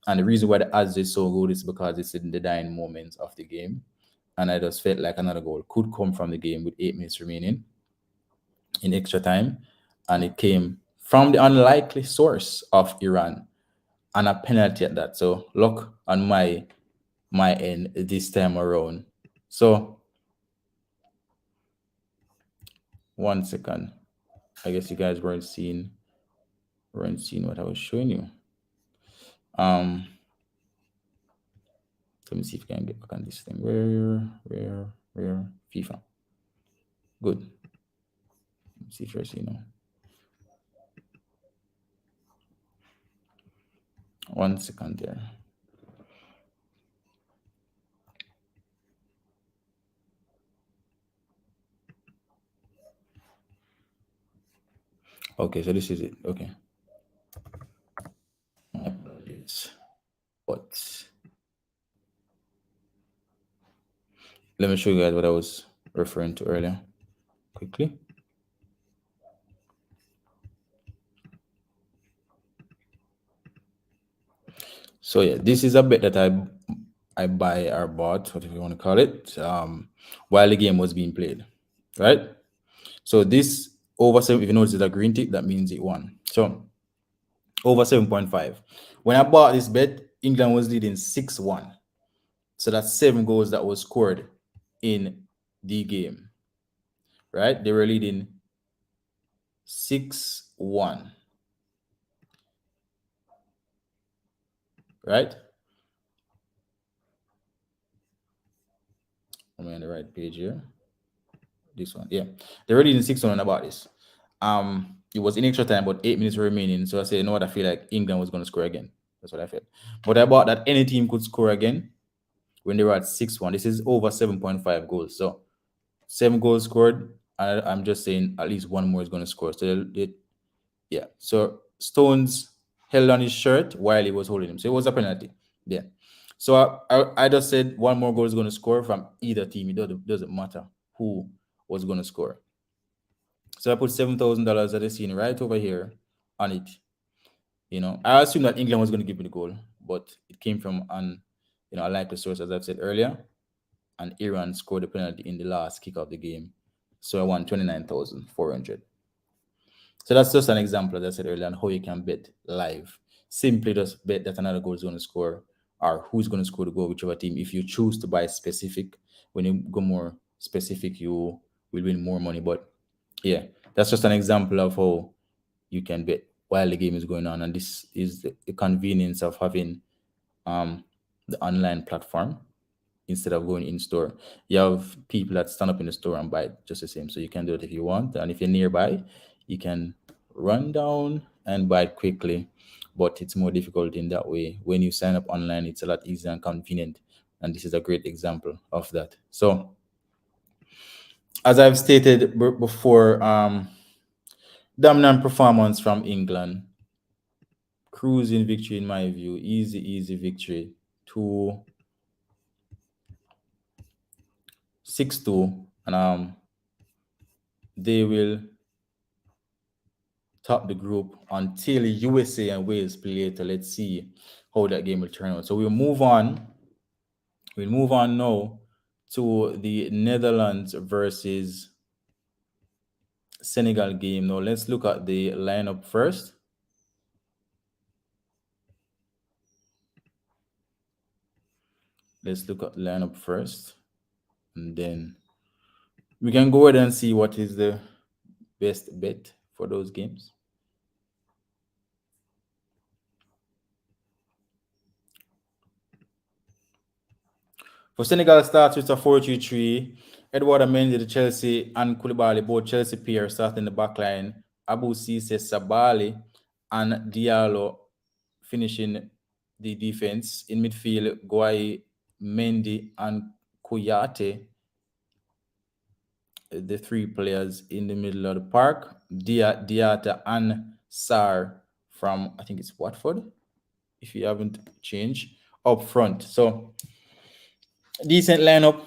And the reason why the odds is so good is because it's in the dying moments of the game. And I just felt like another goal could come from the game with 8 minutes remaining in extra time. And it came from the unlikely source of Iran, and a penalty at that. So luck on my end this time around. So 1 second. I guess you guys weren't seeing what I was showing you. Let me see if I can get back on this thing. Where FIFA. Good. Let me see if you're seeing now. 1 second there. Okay, so this is it. Okay. But let me show you guys what I was referring to earlier quickly. So yeah, this is a bet that I buy or bought, whatever you want to call it, while the game was being played, right? So this over 7, if you notice, it's a green tick, that means it won. So over 7.5. When I bought this bet, England was leading 6-1. So that's 7 goals that was scored in the game, right? They were leading 6-1, right? Am I on the right page here? This one, yeah. They were leading 6-1 about this. It was in extra time, but 8 minutes remaining. So I said, you know what? I feel like England was going to score again. That's what I felt. But I bought that any team could score again when they were at 6-1. This is over 7.5 goals. So 7 goals scored. And I'm just saying at least one more is going to score. So yeah. So Stones held on his shirt while he was holding him. So it was a penalty. Yeah. So I just said one more goal is going to score from either team. It doesn't matter who was going to score. So I put $7,000 that I seen right over here on it. I assumed that England was going to give me the goal, but it came from a likely source, as I've said earlier, and Iran scored the penalty in the last kick of the game. So I won 29,400. So that's just an example, as I said earlier, on how you can bet live. Simply just bet that another goal is going to score or who's going to score the goal, whichever team. If you choose to buy specific, when you go more specific, you will win more money. But yeah, that's just an example of how you can bet while the game is going on. And this is the convenience of having the online platform instead of going in store. You have people that stand up in the store and buy it just the same. So you can do it if you want. And if you're nearby, you can run down and buy it quickly. But it's more difficult in that way. When you sign up online, it's a lot easier and convenient. And this is a great example of that. So, as I've stated before, dominant performance from England. Cruising victory, in my view. Easy victory. 6-2. And they will top the group until USA and Wales play later. Let's see how that game will turn out. So we'll move on. We'll move on now to the Netherlands versus Senegal game. Now let's look at the lineup first. Let's look at the lineup first, and then we can go ahead and see what is the best bet for those games. For Senegal starts with a 4-3-3. Edward Mendy, the Chelsea, and Koulibaly, both Chelsea players start in the back line. Abu Cisse, Sabali, and Diallo finishing the defense. In midfield, Guai, Mendy, and Kouyaté, the three players in the middle of the park. Diata and Sar from, I think it's Watford, if you haven't changed, up front. So decent lineup.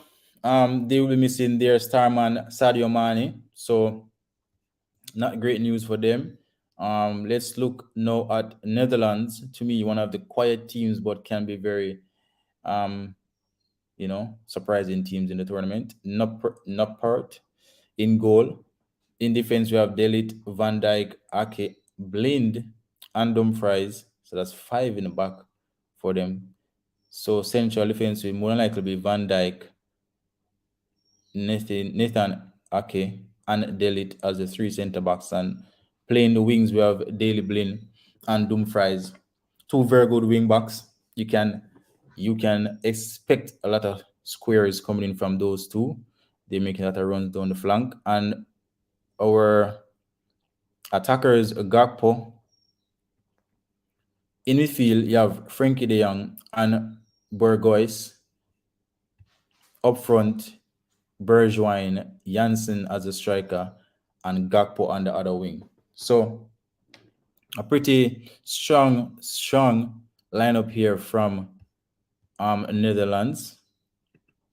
They will be missing their starman Sadio Mane, so not great news for them. Let's look now at Netherlands. To me, one of the quiet teams, but can be very, surprising teams in the tournament. Noppert in goal. In defense, we have Delit, Van Dijk, Ake, Blind, and Dumfries. So that's 5 in the back for them. So central defense will more likely be Van Dijk, Nathan Ake, and Delit as the 3 centre backs. And playing the wings, we have Daily Blin and Dumfries. 2 very good wing backs. You can expect a lot of squares coming in from those two. They make a lot of runs down the flank. And our attackers, Gakpo. In midfield, you have Frankie de Jong and Burgoyne. Up front, Bergwijn, Janssen as a striker, and Gakpo on the other wing. So a pretty strong lineup here from Netherlands.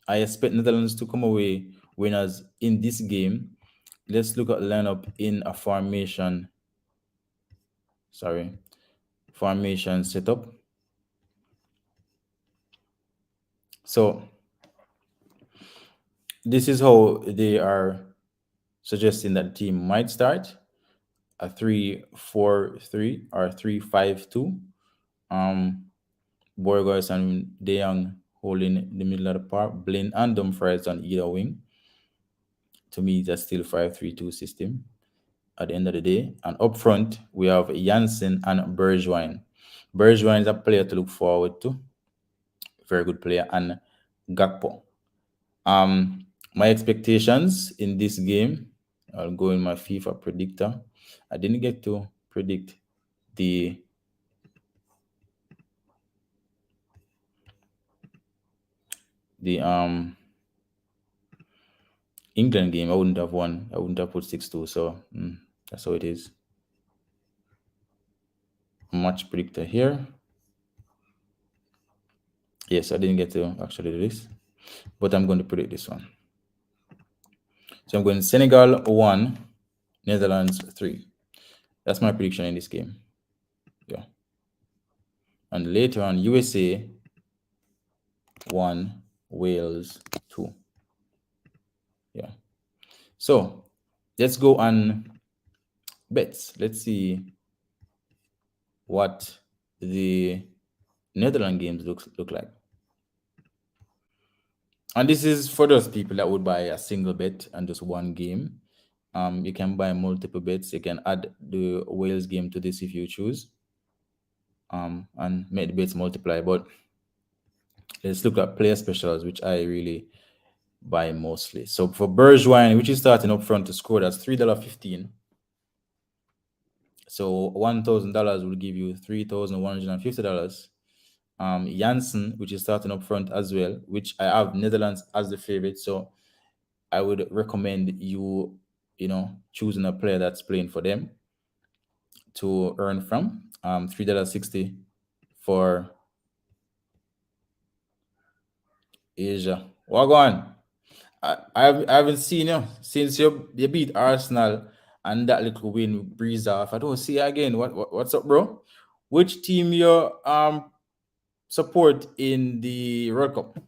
I expect Netherlands to come away winners in this game. Let's look at the lineup in a formation setup. So this is how they are suggesting that the team might start. a 3-4-3 or 3-5-2. Um, Borges and De Jong holding the middle of the park. Blaine and Dumfries on either wing. To me, that's still 5-3-2 system at the end of the day. And up front, we have Janssen and Bergwijn. Bergwijn is a player to look forward to. Very good player. And Gakpo. My expectations in this game, I'll go in my FIFA predictor. I didn't get to predict the England game. I wouldn't have won. I wouldn't have put 6-2. So that's how it is. Match predictor here. Yes, I didn't get to actually do this, but I'm going to predict this one. So I'm going Senegal 1, Netherlands 3. That's my prediction in this game. Yeah. And later on, USA 1, Wales 2. Yeah. So let's go on bets. Let's see what the Netherlands games look like. And this is for those people that would buy a single bet and just one game. You can buy multiple bets. You can add the Wales game to this if you choose. And make the bets multiply. But let's look at player specials, which I really buy mostly. So for Bergwijn, which is starting up front to score, that's $3.15. So $1,000 will give you $3,150. Janssen, which is starting up front as well, which I have Netherlands as the favorite. So I would recommend you choosing a player that's playing for them to earn from. $3.60 for Asia. Wagwan. I haven't seen you since you beat Arsenal and that little win breeze off. I don't see you again. What's up, bro? Which team you support in the World Cup?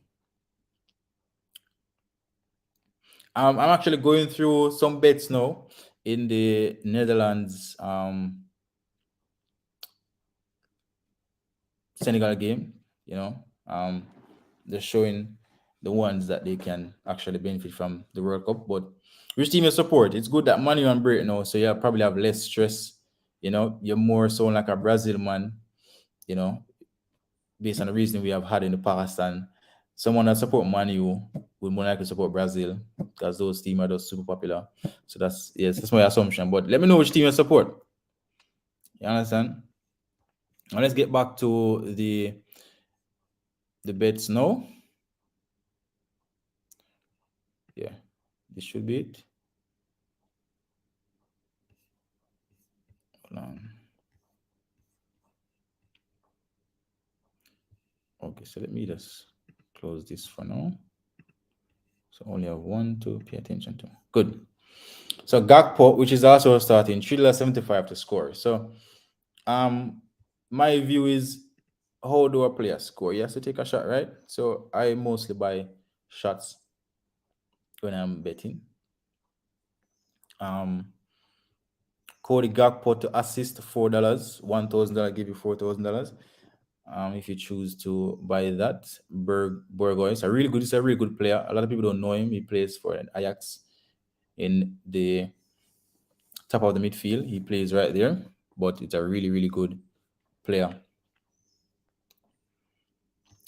I'm actually going through some bets now in the Netherlands Senegal game. They're showing the ones that they can actually benefit from the World Cup. But which team you support? It's good that money on break now, so you probably have less stress. You're more so like a Brazil man. Based on the reason we have had in the past, and someone that support Man U would more likely support Brazil because those teams are just super popular. So that's my assumption. But let me know which team you support. You understand? Now let's get back to the bets now. Yeah, this should be it. Hold on. Okay, so let me just close this for now. So only have one to pay attention to. Good. So Gakpo, which is also starting, $3.75 to score. So my view is, how do a player score? He has to take a shot, right? So I mostly buy shots when I'm betting. Cody Gakpo to assist $4, $1,000 give you $4,000. If you choose to buy that. Borgoy is a really good player. A lot of people don't know him. He plays for Ajax in the top of the midfield. He plays right there, but it's a really good player.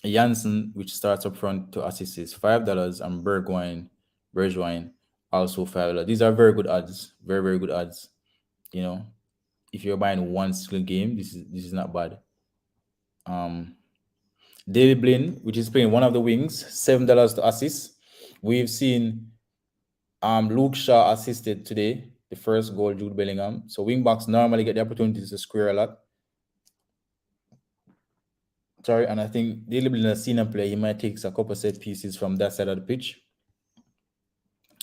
Janssen, which starts up front to assist, is $5, and Bergwijn also $5. These are very good odds. Very good odds. If you're buying one single game, this is not bad. David Blaine, which is playing one of the wings, $7 to assist. We've seen Luke Shaw assisted today, the first goal, Jude Bellingham. So wingbacks normally get the opportunities to square a lot. Sorry, and I think David Blaine, a senior player, he might take a couple set pieces from that side of the pitch.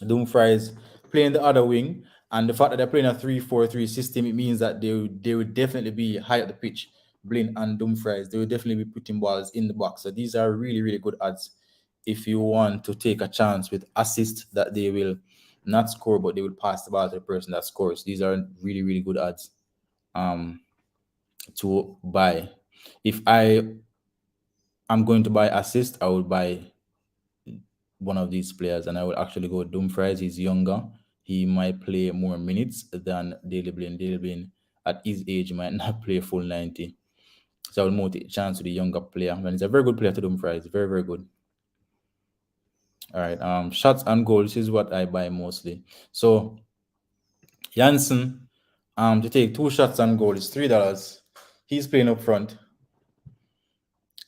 Dumfries playing the other wing, and the fact that they're playing a 3-4-3 system, it means that they would definitely be high at the pitch. Blaine and Dumfries, they will definitely be putting balls in the box. So these are really good odds if you want to take a chance with assists that they will not score, but they will pass the ball to the person that scores. These are really, really good odds um, to buy. If I'm going to buy assist, I would buy one of these players, and I would actually go with Dumfries. He's younger. He might play more minutes than Daily Blind. Daily Blind, at his age, might not play full 90. So I would more take a chance with the younger player. And he's a very good player to Dumfries. Very, very good. All right. Shots and goals is what I buy mostly. So Janssen, to take 2 shots and goal is $3. He's playing up front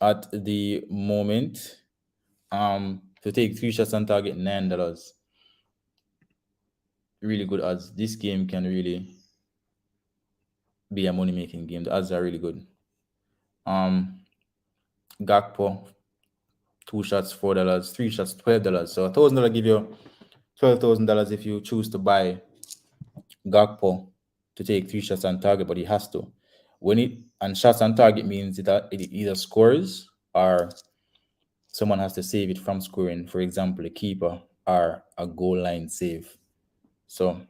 at the moment. To take 3 shots on target, $9. Really good odds. This game can really be a money making game. The odds are really good. Gakpo, 2 shots, $4, 3 shots, $12. So $1,000 give you $12,000 if you choose to buy Gakpo to take 3 shots on target, but he has to. And shots on target means that it either scores or someone has to save it from scoring. For example, a keeper or a goal line save. So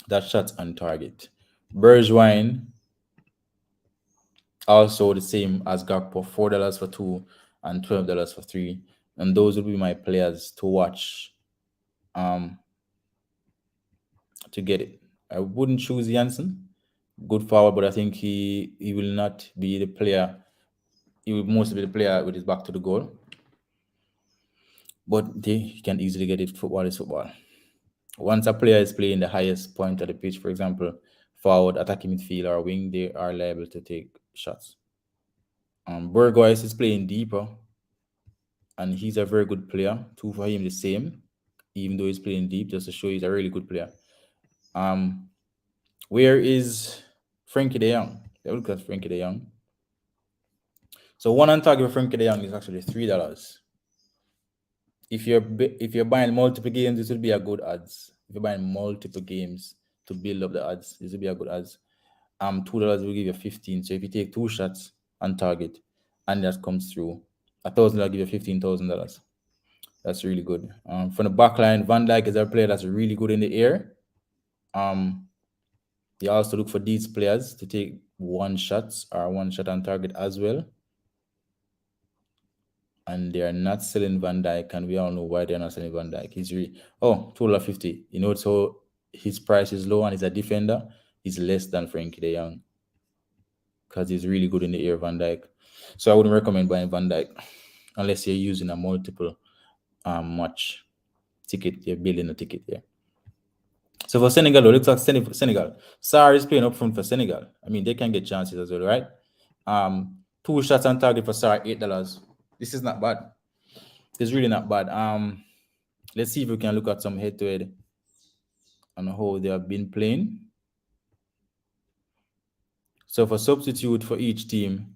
that's shots on target. Bergwijn, also the same as Gakpo, $4 for 2 and $12 for 3. And those will be my players to watch to get it. I wouldn't choose Janssen, good forward, but I think he will not be the player. He will mostly be the player with his back to the goal. But he can easily get it. Football is football. Once a player is playing the highest point of the pitch, for example, forward, attacking midfield, or wing, they are liable to take shots. Berghuis is playing deeper, and he's a very good player. 2 for him, the same, even though he's playing deep, just to show he's a really good player. Where is Frankie de Jong? Look at Frankie de Jong. So 1 on target for Frankie de Jong is actually $3. If you're buying multiple games, this will be a good odds. If you're buying multiple games to build up the odds, this will be a good odds. $2 will give you 15. So if you take 2 shots on target and that comes through, $1,000 will give you $15,000. That's really good. From the back line, Van Dijk is a player that's really good in the air. You also look for these players to take 1 shots or 1 shot on target as well. And they are not selling Van Dijk, and we all know why they're not selling Van Dijk. He's really $2.50. You know, so his price is low and he's a defender. He's less than Frankie de Jong because he's really good in the air, Van Dijk. So I wouldn't recommend buying Van Dijk unless you're using a multiple match ticket. You're building a ticket there. So for Senegal, it looks like Senegal. Sarr is playing up front for Senegal. I mean, they can get chances as well, right? 2 shots on target for Sarr, $8. This is not bad. It's really not bad. Let's see if we can look at some head-to-head on how they have been playing. So for substitute for each team,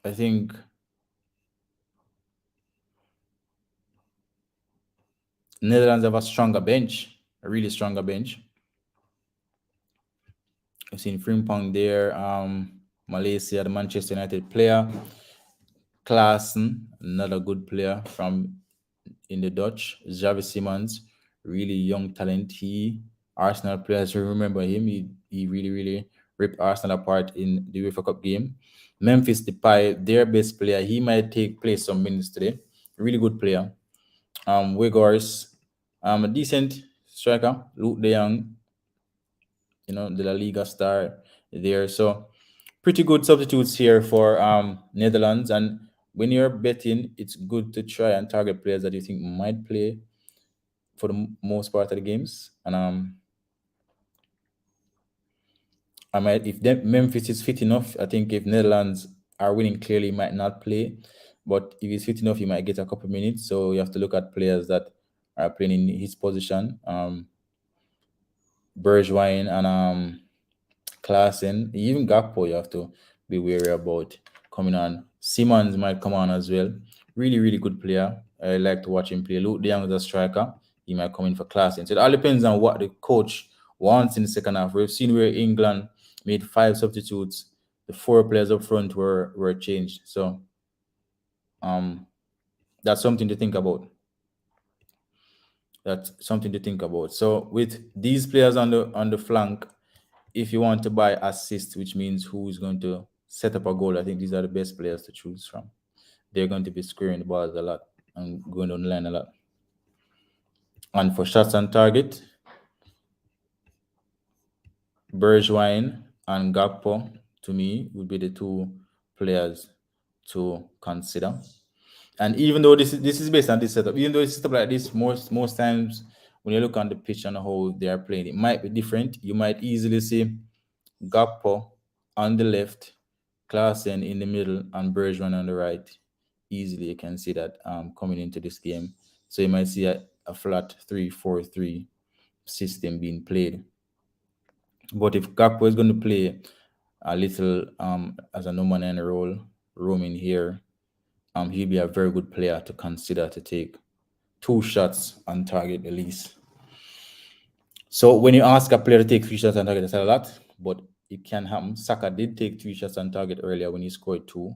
I think Netherlands have a stronger bench, a really stronger bench. I've seen Frimpong there. Malaysia, the Manchester United player. Klaassen, another good player from in the Dutch. Xavi Simons, really young talent. Arsenal players remember him. He really, really ripped Arsenal apart in the UEFA Cup game. Memphis Depay, their best player. He might take place some minutes today. Really good player. Weghorst, a decent striker. Luke de Jong, the La Liga star there. So pretty good substitutes here for Netherlands. And when you're betting, it's good to try and target players that you think might play for the most part of the games. And if Memphis is fit enough, I think if Netherlands are winning clearly, might not play. But if he's fit enough, he might get a couple minutes. So you have to look at players that are playing in his position. Bergwijn and Klaassen, even Gakpo, you have to be wary about coming on. Simons might come on as well. Really, really good player. I like to watch him play. Luke de Jong is a striker. He might come in for Klaassen. So it all depends on what the coach wants in the second half. We've seen where England made 5 substitutes. The 4 players up front were changed. So that's something to think about. That's something to think about. So with these players on the flank, if you want to buy assist, which means who's going to set up a goal, I think these are the best players to choose from. They're going to be scoring the balls a lot and going on the line a lot. And for shots on target, Bergwijn and Gakpo, to me, would be the 2 players to consider. And even though this is based on this setup, even though it's set up like this, most times when you look on the pitch and how they are playing, it might be different. You might easily see Gakpo on the left, Klaassen in the middle, and Bergwijn on the right. Easily, you can see that coming into this game. So you might see a flat 3-4-3 system being played. But if Gakpo is going to play a little as a number 9 role, roaming here, he'll be a very good player to consider to take 2 shots on target at least. So when you ask a player to take 3 shots on target, that's a lot, but it can happen. Saka did take 3 shots on target earlier when he scored 2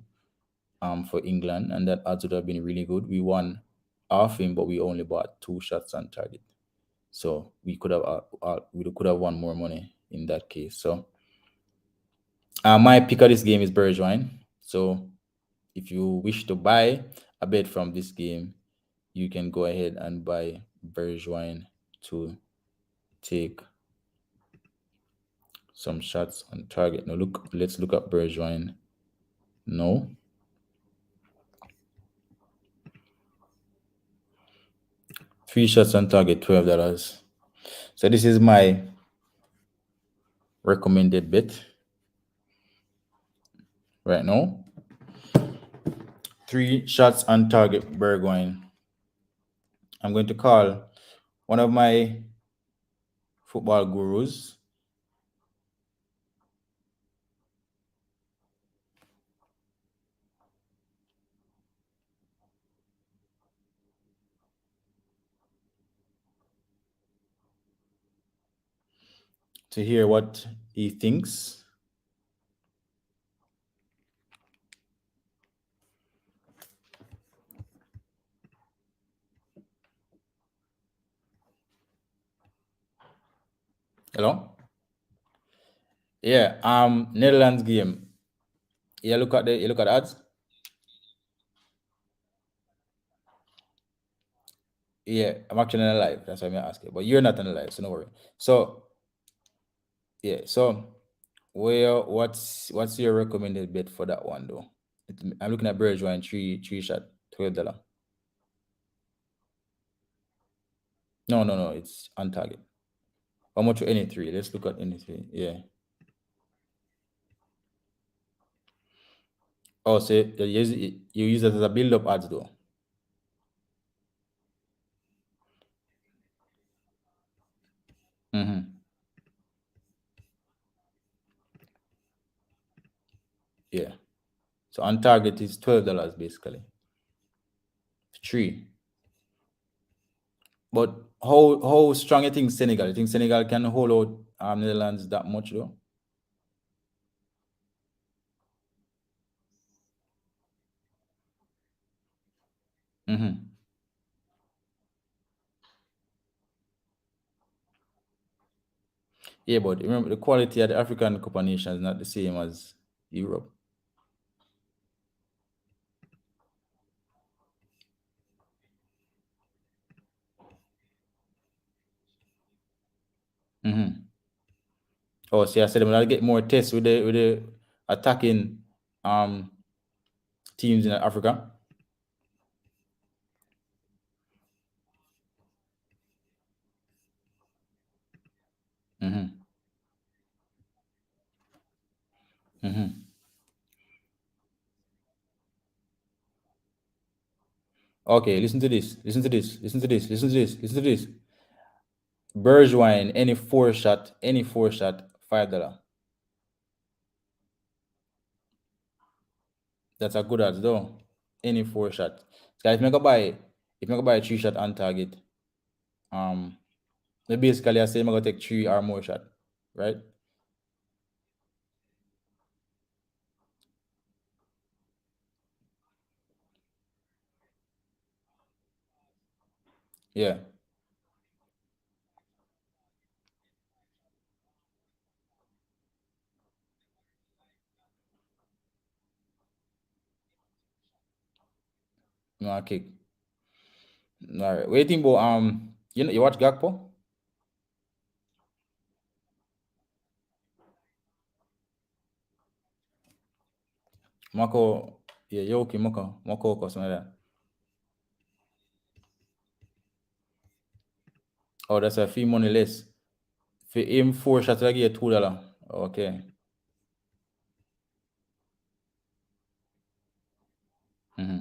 for England, and that odds would have been really good. We won off him, but we only bought 2 shots on target. So we could have won more money in that case. So my pick of this game is Bergwijn. So if you wish to buy a bet from this game, you can go ahead and buy Bergwijn to take some shots on target. Now let's look at Bergwijn. No. Three shots on target, $12. So this is my recommended bet right now. 3 shots on target, Bergwijn. I'm going to call one of my football gurus, to hear what he thinks. Hello? Yeah, Netherlands game. You look at the odds. Yeah, I'm actually on live. That's why I'm asking. But you're not on live, so no worry. So yeah, so what's your recommended bet for that one though? I'm looking at Bergwijn 3 shot, $12. No, it's on target. How much for any 3? Let's look at any 3. Yeah. Oh, so you use it as a build-up odds though. Yeah. So on target is $12 basically. 3. But how strong you think Senegal? You think Senegal can hold out Netherlands that much though? Yeah, but remember the quality of the African Cup of Nations is not the same as Europe. Oh, see, I said I'm gonna get more tests with the attacking teams in Africa. Okay, listen to this. Bergwijn, any 4 shot, $5. That's a good odds though. Any 4 shot. So if I go buy a 3 shot on target, basically I say I'm gonna take 3 or more shot, right? Yeah. No kick. All right. Waiting, but you watch Gakpo? Mako, yeah, Yoki Mako, or something like that. Oh, that's a fee money less. For him 4 shots, I get $2. Okay. Mm-hmm.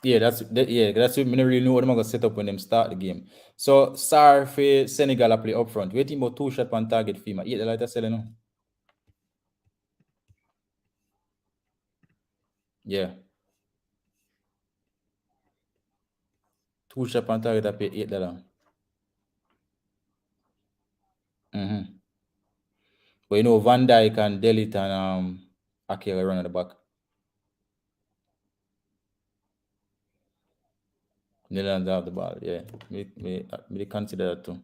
Yeah, that's what I don't really know what I'm gonna set up when them start the game. So Sar for Senegal I play up front. Waiting about 2 shot on target FEMA. Yeah, the light selling now. Yeah. 2 shot on target I pay $8. Mm-hmm. But you know Van Dijk and Delete and Akira run at the back. Netherlands have the ball, yeah. Me consider that too.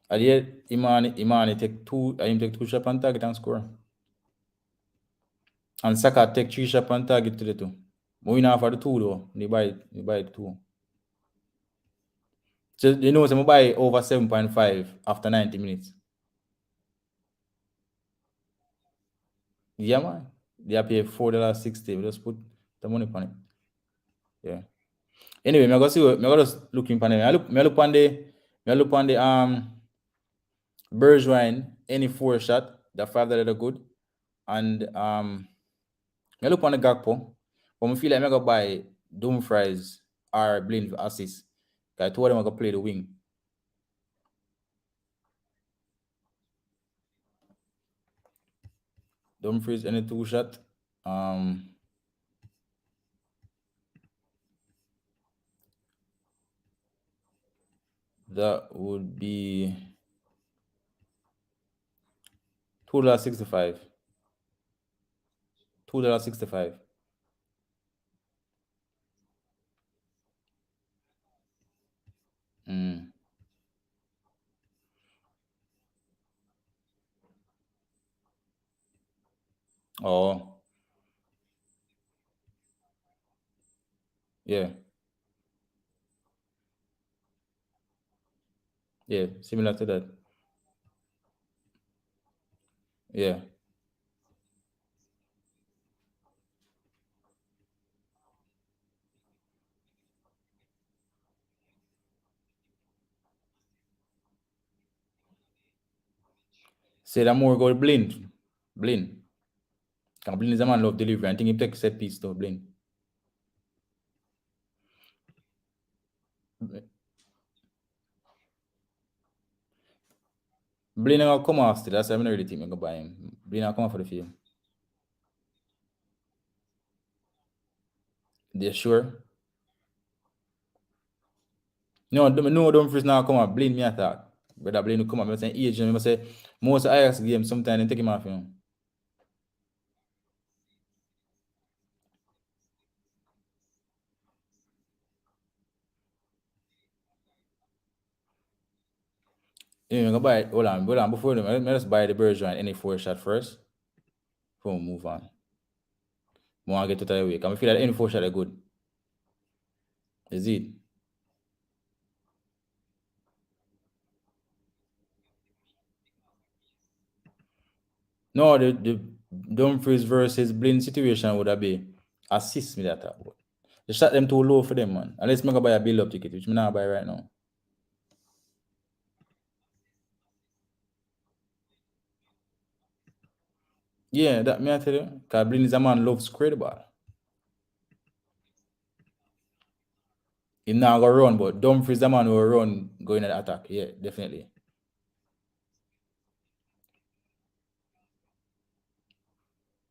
And yet Imani take 2 shot on target and score. And Saka take 3 shot on target to the two. But we not for the two though. They buy two. So you know, so buy over 7.5 after 90 minutes. Yeah, man. They pay $4.60. We just put the money on it. Yeah. Anyway, me go just looking on it. I look on the Bergwijn any 4 shot, the $5 are good. And I look on the Gakpo. But I feel like I'm gonna buy Dumfries or Blind for assist. I told them I'm gonna play the wing. Dumfries any 2 shot. That would be $2.65. $2.65. Oh, yeah. Yeah, similar to that. Yeah. Say that more go Blind. Blind. Can Blind is a man love delivery. I think he take set piece to Blind. Blind will come off still. That's why I don't really think I'm gonna buy him. Blind will come off for the field. They sure? No, Dumfries now come off. Blind me attack. But that Blind will come off. I'm saying age. I say most Ajax games sometimes they take him off, you know. Anyway, I'm gonna buy hold on. Before them, let me just buy the Bergeron any 4 shot first. Before we move on. I want to get to the way. Can we feel that any 4 shot are good? Is it? No, the Dumfries versus Blind situation would have be assist me that. They shot them too low for them, man. Unless I go buy a build up ticket, which I not buy right now. Yeah, that me I tell you. Because Blind is a man loves square the ball. He now go run, but Dumfries the man who will run going at the attack. Yeah, definitely.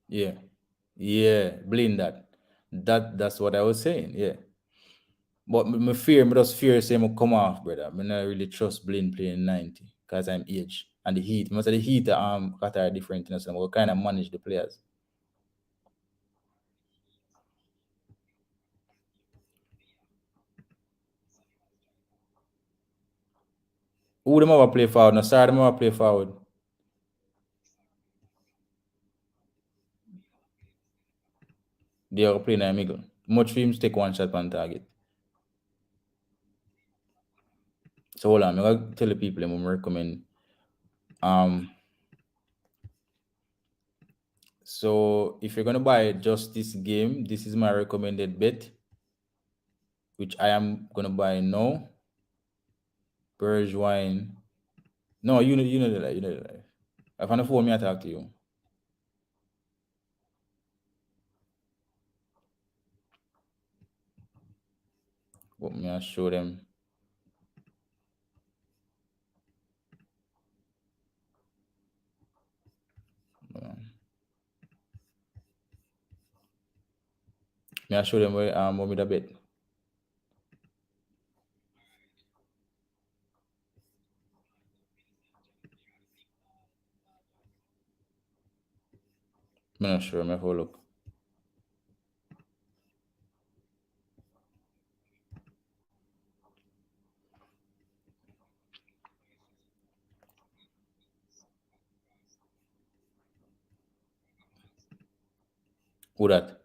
Yeah. Yeah, Blind that. That's what I was saying, yeah. But me just fear say him come off, brother. I not really trust Blind playing 90 because I'm age. and the Heat. Most of the Heat Qatar are different, so we kind of manage the players. Who them ever play forward? No, sorry, them ever play forward. They are playing in the middle. Much films take one shot on target. So hold on, I'm gonna tell the people I'm gonna recommend. Um, so if you're gonna buy just this game, this is my recommended bet, which I am gonna buy now. Burge wine. No, you know the life, you know the life. If on the phone, me I talk to you. But me I show them. Me I show them where what me the bet. Me not sure. Me have a look. Who that?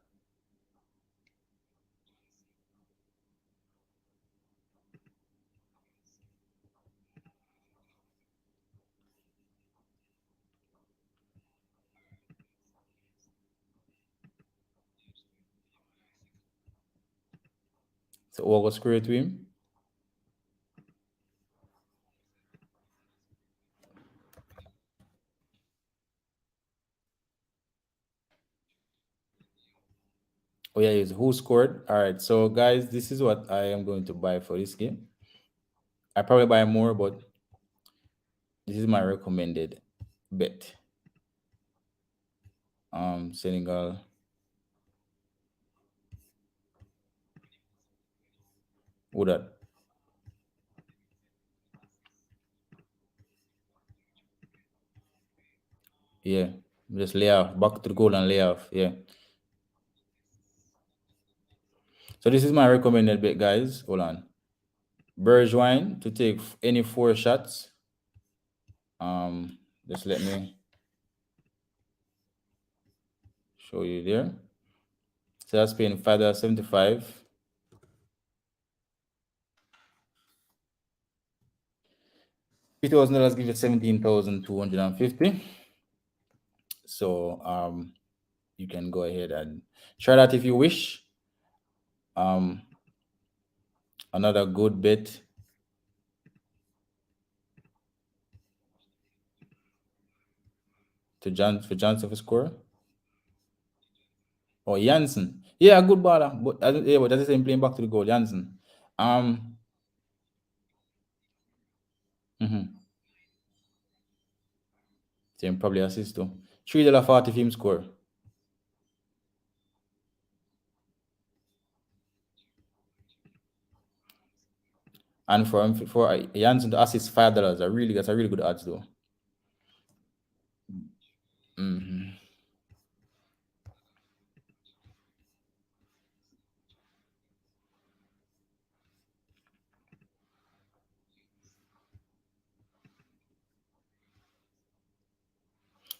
So what was square to him? Oh yeah, is who scored? All right. So guys, this is what I am going to buy for this game. I probably buy more, but this is my recommended bet. Senegal. Who that? Yeah. Just lay off. Back to the goal and lay off. Yeah. So this is my recommended bet, guys. Hold on. Bergwijn to take any 4 shots. Just let me show you there. So that's paying $5.75. $50,000 gives you 17,250. So you can go ahead and try that if you wish. Another good bet. For Johnson for score. Oh, Janssen. Yeah, good baller. But yeah, but that's the same playing back to the goal. Janssen. Mm-hmm. Same probably assist too. $3.40 him score. And for Janssen to assist $5, that's a really good odds though. Mm-hmm.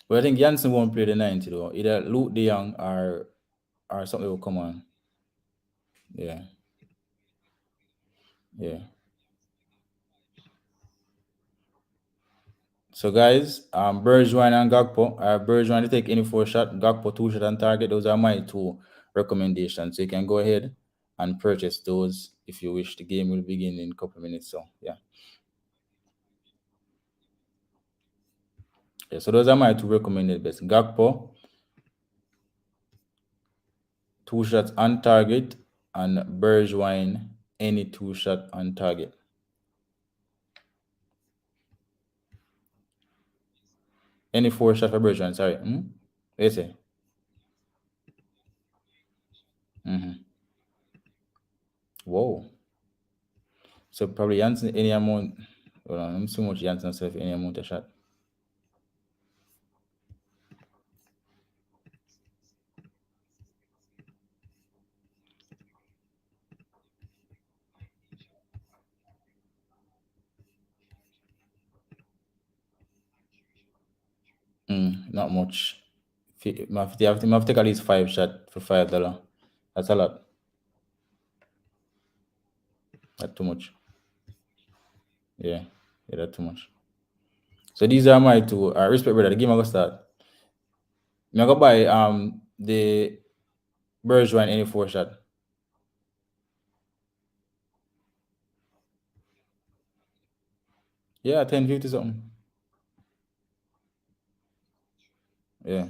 But I think Janssen won't play the 90 though. Either Luke De Jong or something will come on. Yeah. Yeah. So guys, Bergwijn and Gakpo. Bergwijn to take any 4 shot, Gakpo 2 shot on target. Those are my 2 recommendations. So you can go ahead and purchase those if you wish. The game will begin in a couple of minutes. So yeah. Yeah, so those are my 2 recommended bets. Gakpo, 2 shots on target, and Bergwijn, any 2 shot on target. Any 4 shot for Bergwijn, sorry. What you say? Whoa. So probably Janssen any amount. Hold on, let me see how much Janssen self any amount of shot. not much. You have to take at least 5 shot for $5. That's a lot. That's too much. Yeah, yeah, that's too much. So these are my two. Respect, brother. The game I go start. Me I go buy the Bergeron any 4 shot. Yeah, 10.50 something. Yeah.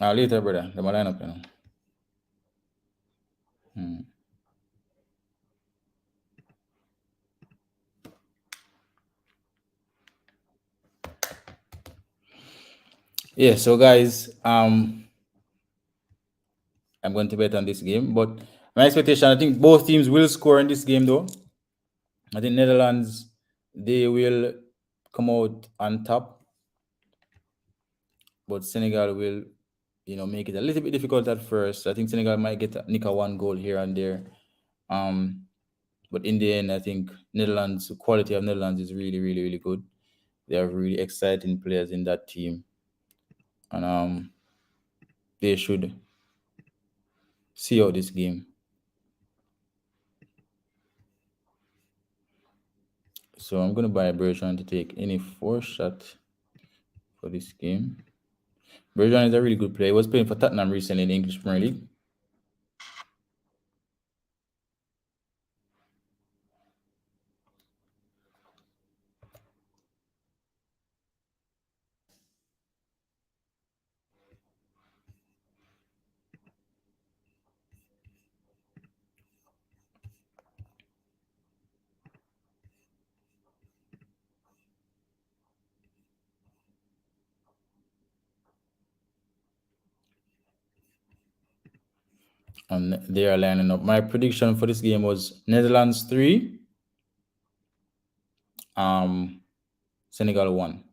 Later, brother. The line up, Hmm. Yeah. So guys, I'm going to bet on this game, but my expectation, I think both teams will score in this game, though. I think Netherlands, they will come out on top, but Senegal will, make it a little bit difficult at first. I think Senegal might nick a 1 goal here and there. But in the end, I think the quality of Netherlands is really, really, really good. They have really exciting players in that team, and they should see out this game. So I'm gonna buy a Bergeron to take any 4 shot for this game. Bergeron is a really good player. He was playing for Tottenham recently in the English Premier League. And they are lining up. My prediction for this game was Netherlands 3, Senegal 1.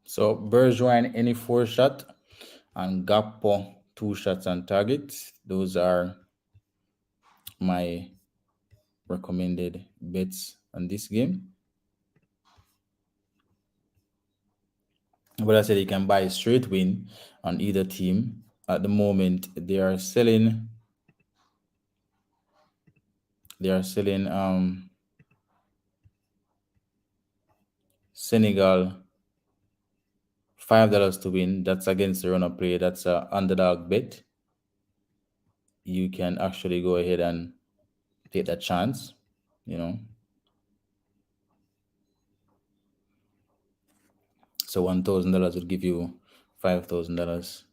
So Bergeron any 4 shot and Gakpo 2 shots on target. Those are my recommended bets on this game. But I said you can buy a straight win on either team. At the moment, they are selling Senegal $5 to win. That's against the runner play. That's a underdog bet. You can actually go ahead and take that chance, you know. So $1,000 would give you $5,000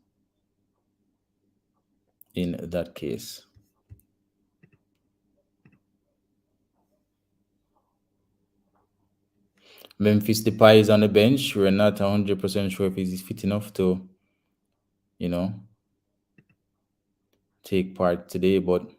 in that case. Memphis Depay is on the bench. We're not 100% sure if he's fit enough to, you know, take part today, but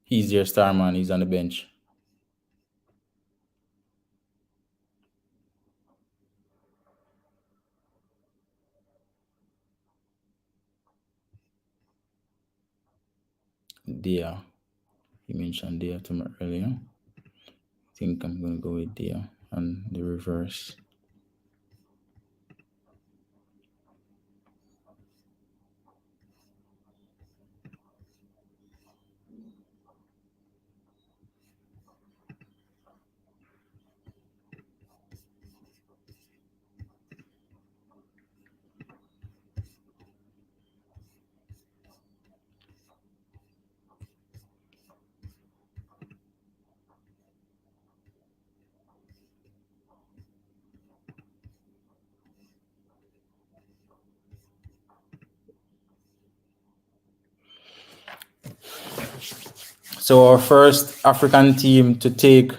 he's your star man. He's on the bench. Dia. He mentioned Dia to me earlier. I think I'm going to go with Dia and the reverse. So our first African team to take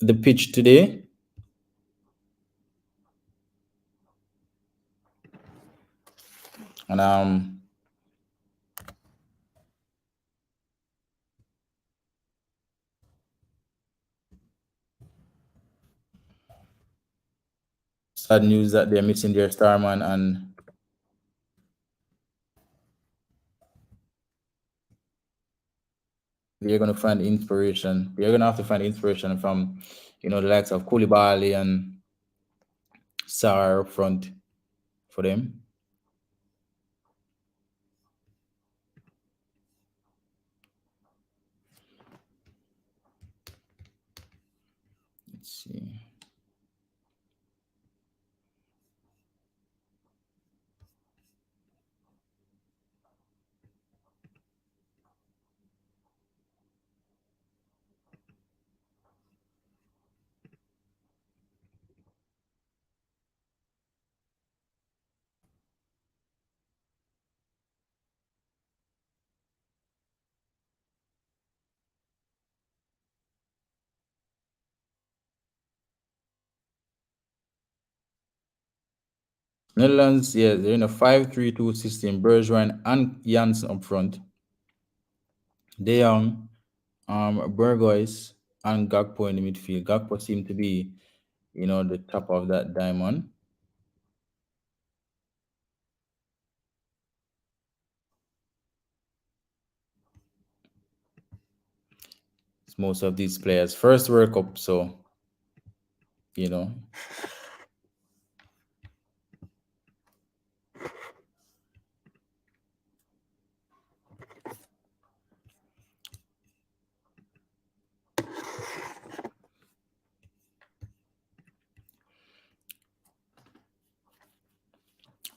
the pitch today. And sad news that they're missing their star man, and they're gonna find inspiration. They're gonna have to find inspiration from, the likes of Koulibaly and Sarr up front for them. Let's see. Netherlands, yeah, they're in a 5-3-2 system. Bergwijn and Janssen up front. De Jong, Berghuis, and Gakpo in the midfield. Gakpo seemed to be, the top of that diamond. It's most of these players' first World Cup, so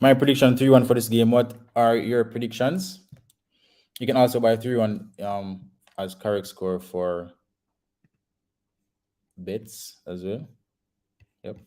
my prediction 3-1 for this game. What are your predictions? You can also buy 3-1 as correct score for bets as well. Yep.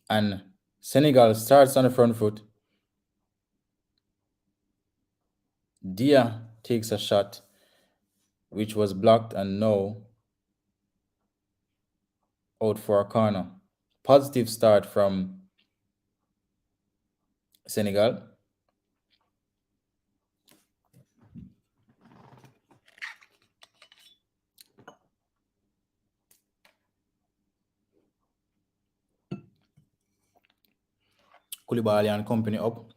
And Senegal starts on the front foot. Dia takes a shot which was blocked and now out for a corner. Positive start from Senegal. Koulibaly and company up.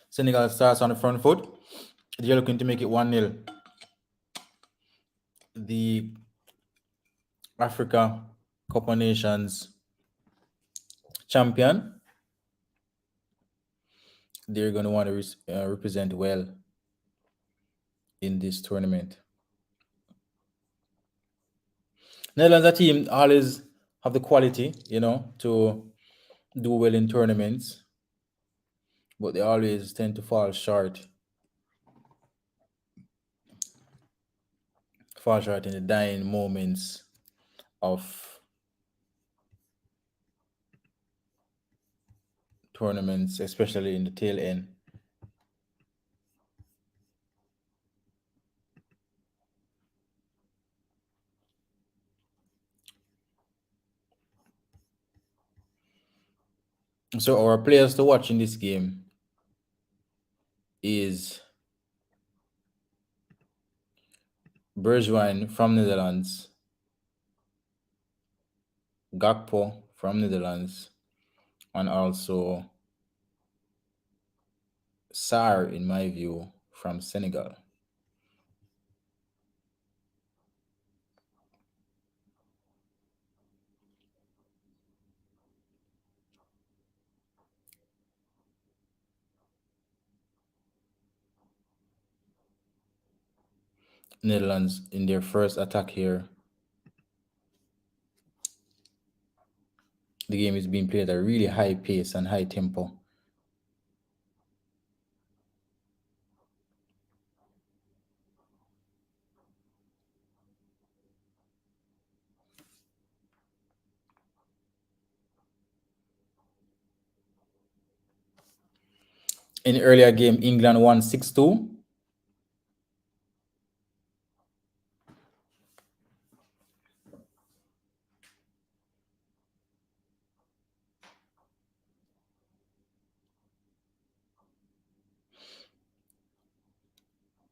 Senegal starts on the front foot. They're looking to make it 1-0. The Africa Cup of Nations champion, they're going to want to represent well in this tournament. Netherlands, a team always have the quality, to do well in tournaments, but they always tend to fall short in the dying moments of tournaments, especially in the tail end. So our players to watch in this game is Bergwijn from Netherlands, Gakpo from Netherlands, and also Sarr, in my view, from Senegal. Netherlands in their first attack here. The game is being played at a really high pace and high tempo. In the earlier game, England won 6-2.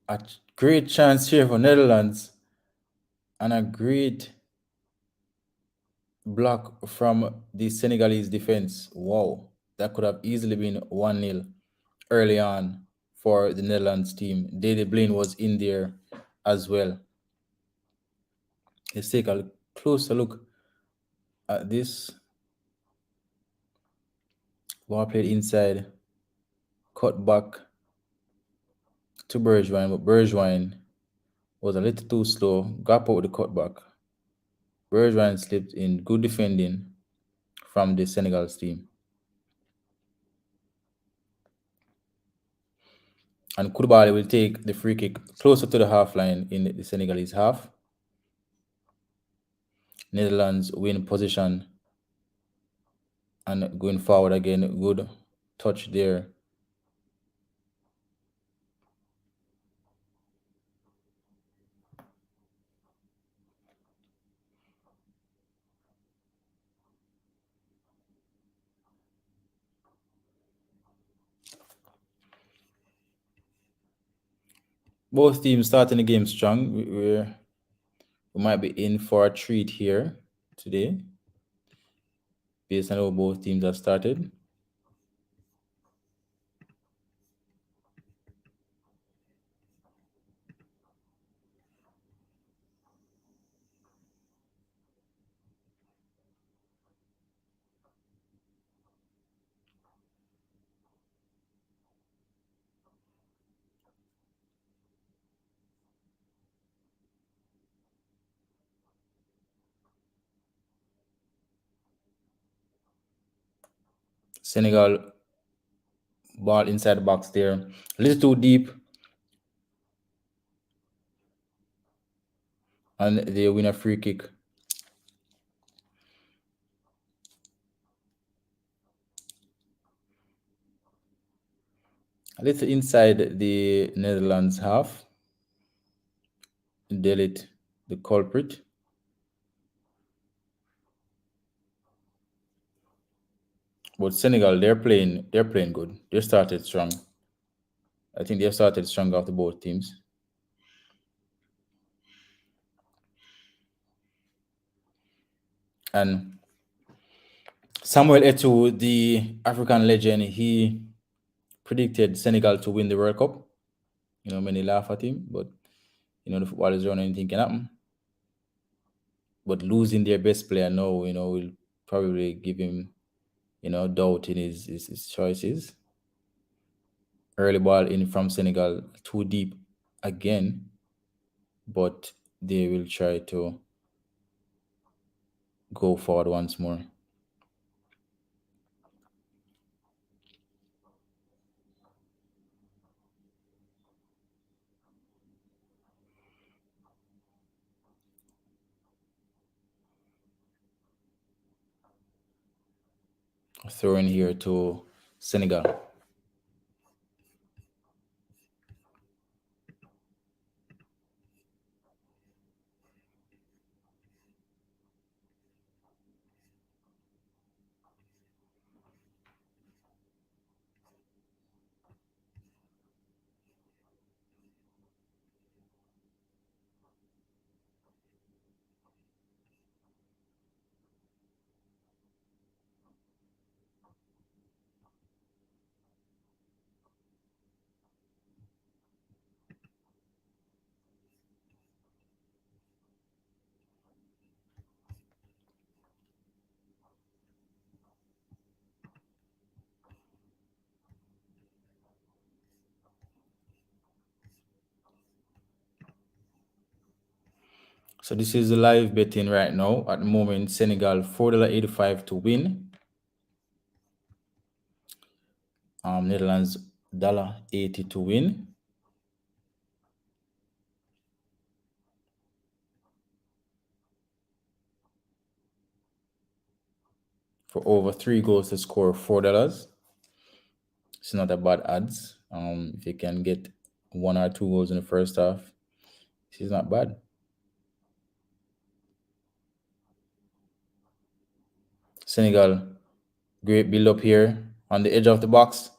A great chance here for Netherlands and a great block from the Senegalese defense. Wow, that could have easily been 1-0 early on for the Netherlands team. Dede Blaine was in there as well. Let's take a closer look at this. Ball played inside, cut back to Bergwijn, but Bergwijn was a little too slow. Got out with the cutback. Bergwijn slipped in. Good defending from the Senegal's team. And Koulibaly will take the free kick closer to the half line in the Senegalese half. Netherlands win position and going forward again. Good touch there. Both teams starting the game strong. We might be in for a treat here today, based on how both teams have started. Senegal ball inside the box there. A little too deep. And they win a free kick. A little inside the Netherlands half. Delete the culprit. But Senegal, they're playing good. They started strong. I think they started strong after both teams. And Samuel Eto'o, the African legend, he predicted Senegal to win the World Cup. Many laugh at him, but the football is running, anything can happen. But losing their best player now, will probably give him, doubt in his choices. Early ball in from Senegal, too deep again, but they will try to go forward once more. Throw in here to Senegal. So this is the live betting right now. At the moment, Senegal $4.85 to win. Netherlands $1.80 to win. For over 3 goals to score $4. It's not a bad odds. If you can get 1 or 2 goals in the first half, this is not bad. Senegal, great build up here on the edge of the box,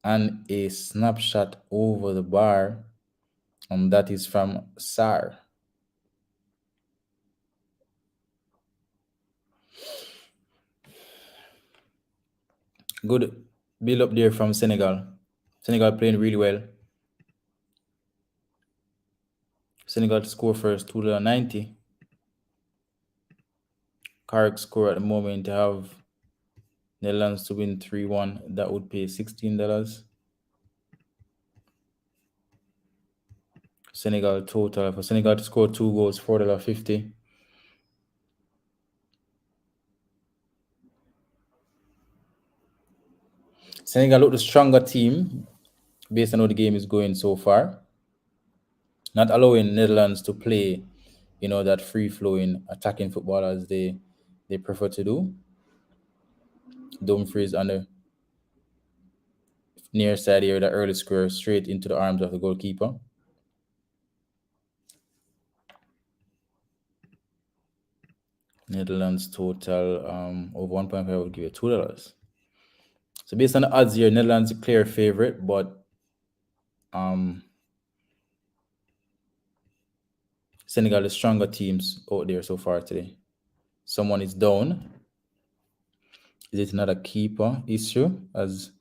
and a snapshot over the bar, and that is from Sar. Good build up there from Senegal. Senegal playing really well. Senegal to score first, $2.90. Carrick score at the moment to have Netherlands to win 3-1. That would pay $16. Senegal total. For Senegal to score 2 goals, $4.50. Senegal look the stronger team based on how the game is going so far. Not allowing Netherlands to play, that free-flowing attacking football as they prefer to do. Dumfries on the near side here, the early square straight into the arms of the goalkeeper. Netherlands total over 1.5 would give you $2. So based on the odds here, Netherlands a clear favorite, but Senegal the stronger teams out there so far today. Someone is down. Is it not a keeper issue as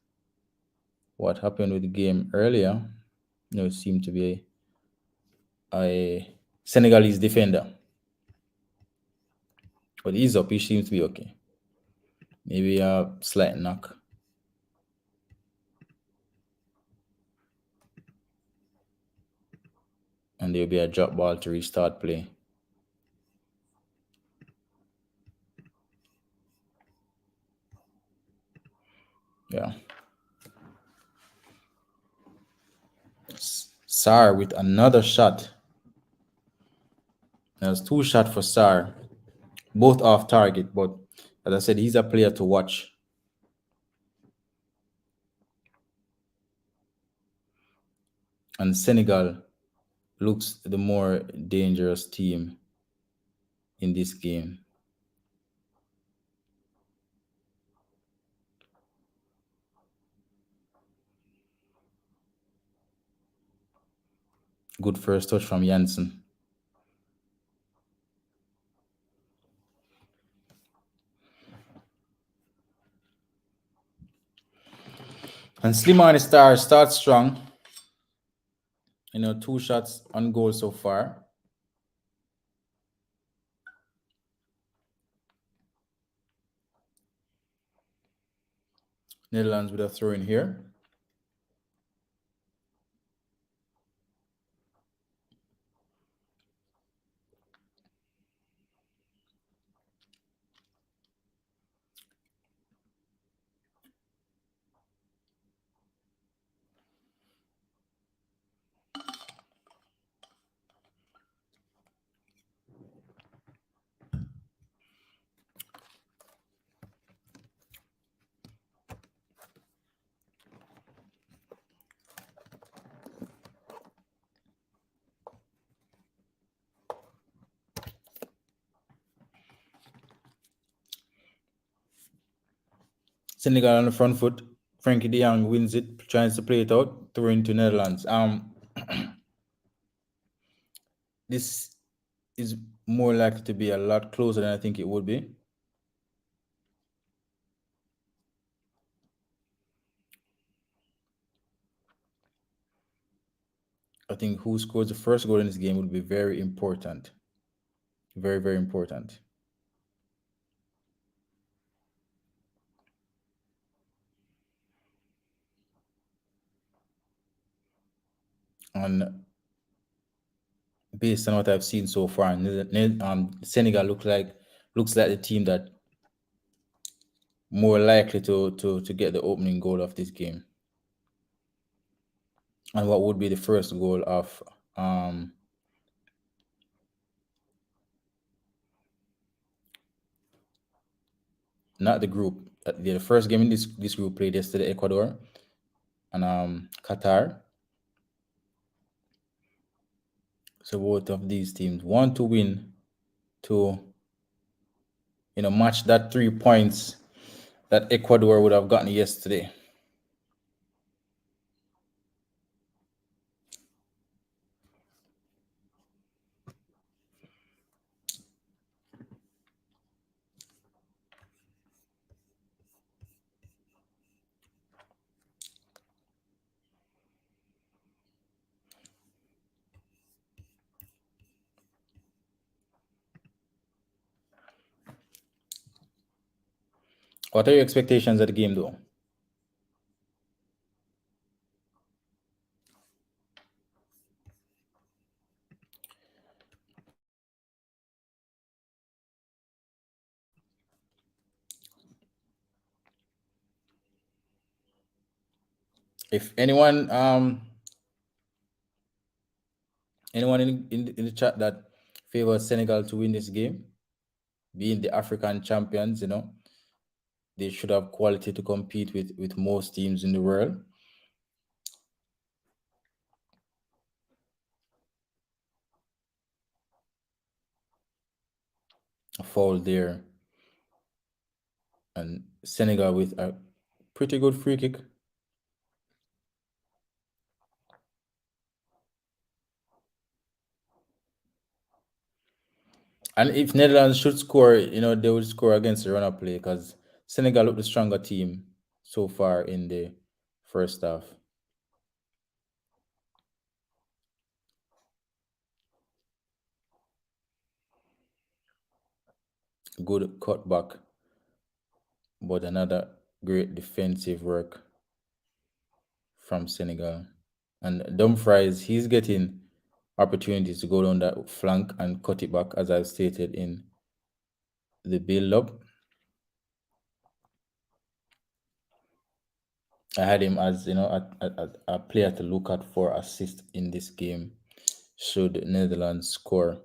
what happened with the game earlier? It seemed to be a Senegalese defender. But he's up. He seems to be okay. Maybe a slight knock. And there'll be a drop ball to restart play. Yeah. Sar with another shot. There's two shots for Sar, both off target, but as I said, he's a player to watch. And Senegal looks the more dangerous team in this game. Good first touch from Janssen. And Slimani starts strong. 2 shots on goal so far. Netherlands with a throw in here. Senegal on the front foot. Frankie de Jong wins it, tries to play it out, throw into Netherlands. This is more likely to be a lot closer than I think it would be. I think who scores the first goal in this game would be very important. Very, very important. And based on what I've seen so far, Senegal looks like the team that more likely to get the opening goal of this game. And what would be the first goal of not the group. The first game in this group played yesterday, Ecuador and Qatar. So both of these teams want to win to match that 3 points that Ecuador would have gotten yesterday. What are your expectations of the game, though? If anyone in the chat that favors Senegal to win this game, being the African champions, they should have quality to compete with most teams in the world. A foul there. And Senegal with a pretty good free kick. And if Netherlands should score, they would score against the run-up play because Senegal looked the stronger team so far in the first half. Good cutback, but another great defensive work from Senegal. And Dumfries, he's getting opportunities to go down that flank and cut it back, as I've stated in the build-up. I had him as a player to look at for assist in this game. Should Netherlands score?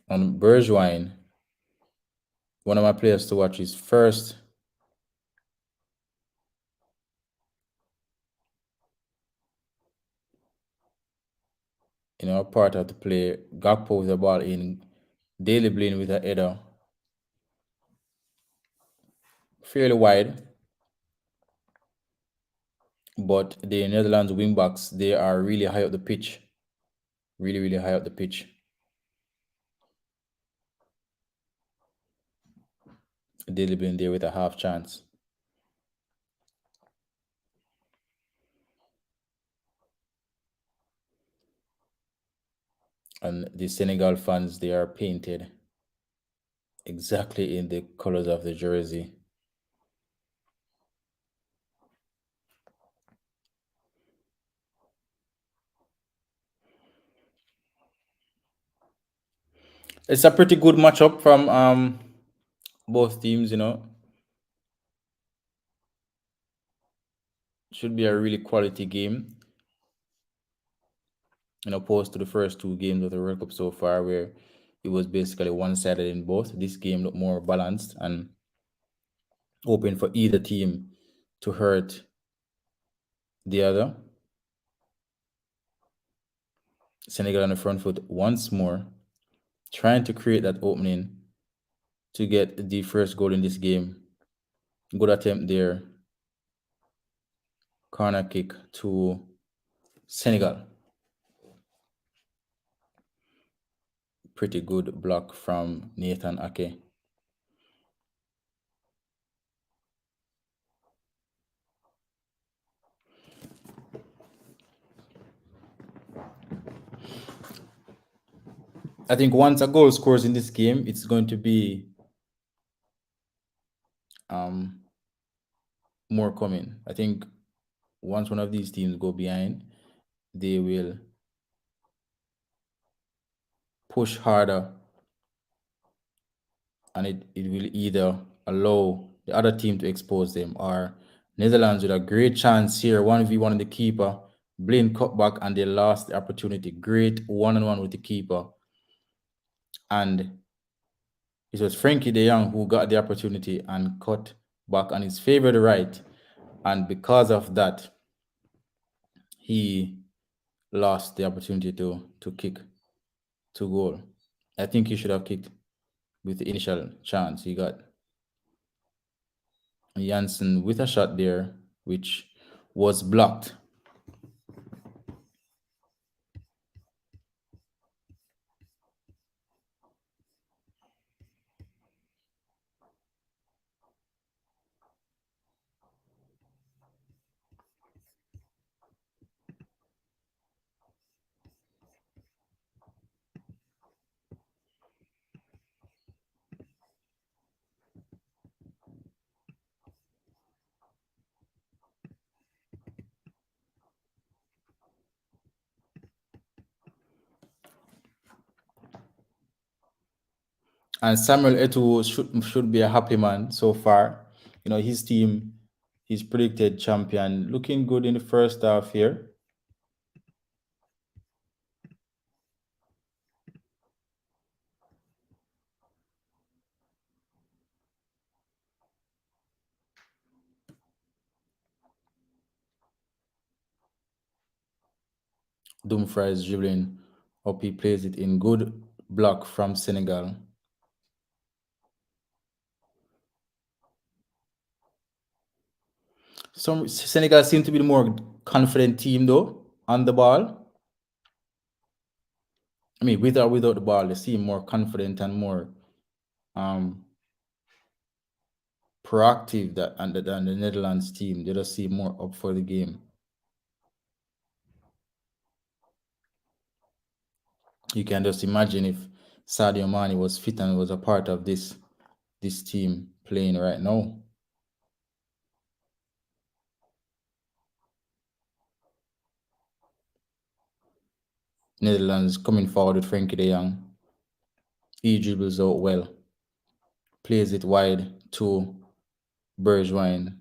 On Bergwijn, one of my players to watch is first. Part of the play. Gakpo with the ball in. Daily Blind with a header. Fairly wide. But the Netherlands wingbacks, they are really high up the pitch. Really, really high up the pitch. Daily Blind there with a half chance. And the Senegal fans, they are painted exactly in the colors of the jersey. It's a pretty good matchup from both teams. Should be a really quality game. Opposed to the first two games of the World Cup so far, where it was basically one-sided in both. This game looked more balanced and open for either team to hurt the other. Senegal on the front foot once more, trying to create that opening to get the first goal in this game. Good attempt there. Corner kick to Senegal. Pretty good block from Nathan Ake. I think once a goal scores in this game, it's going to be more coming. I think once one of these teams go behind, they will push harder, and it will either allow the other team to expose them, or Netherlands with a great chance here, 1v1 in the keeper. Blaine cut back and they lost the opportunity. Great one-on-one with the keeper. And it was Frankie de Jong who got the opportunity and cut back on his favored right. And because of that, he lost the opportunity to kick to goal. I think he should have kicked with the initial chance he got. Janssen with a shot there, which was blocked. And Samuel Eto'o should be a happy man so far. His team, he's predicted champion, looking good in the first half here. Dumfries dribbling up, he plays it in. Good block from Senegal. Some Senegal seem to be the more confident team though on the ball. I mean, with or without the ball, they seem more confident and more proactive than the Netherlands team. They just seem more up for the game. You can just imagine if Sadio Mane was fit and was a part of this team playing right now. Netherlands coming forward with Frankie de Jong. He dribbles out well, plays it wide to Bergwijn.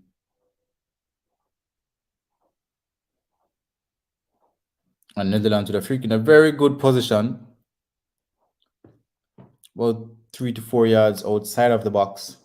And Netherlands with a free kick in a very good position, about 3 to 4 yards outside of the box.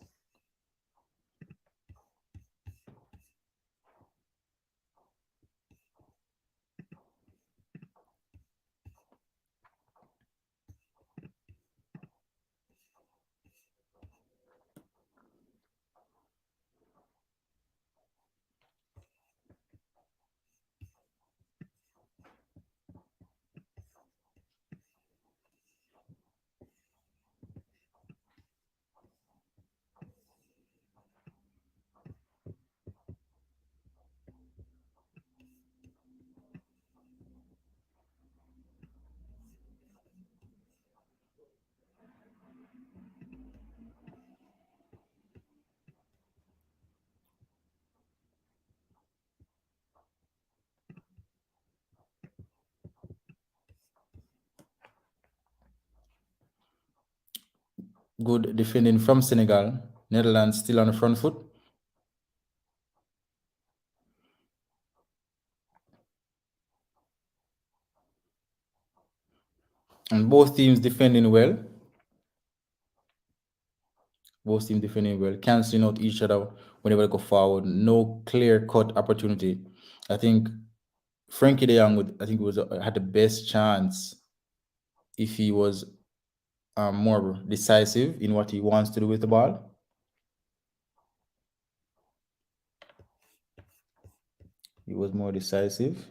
Good defending from Senegal. Netherlands still on the front foot. And both teams defending well. Both teams defending well, canceling out each other whenever they go forward. No clear-cut opportunity. I think Frankie De Jong had the best chance if he was more decisive in what he wants to do with the ball. He was more decisive.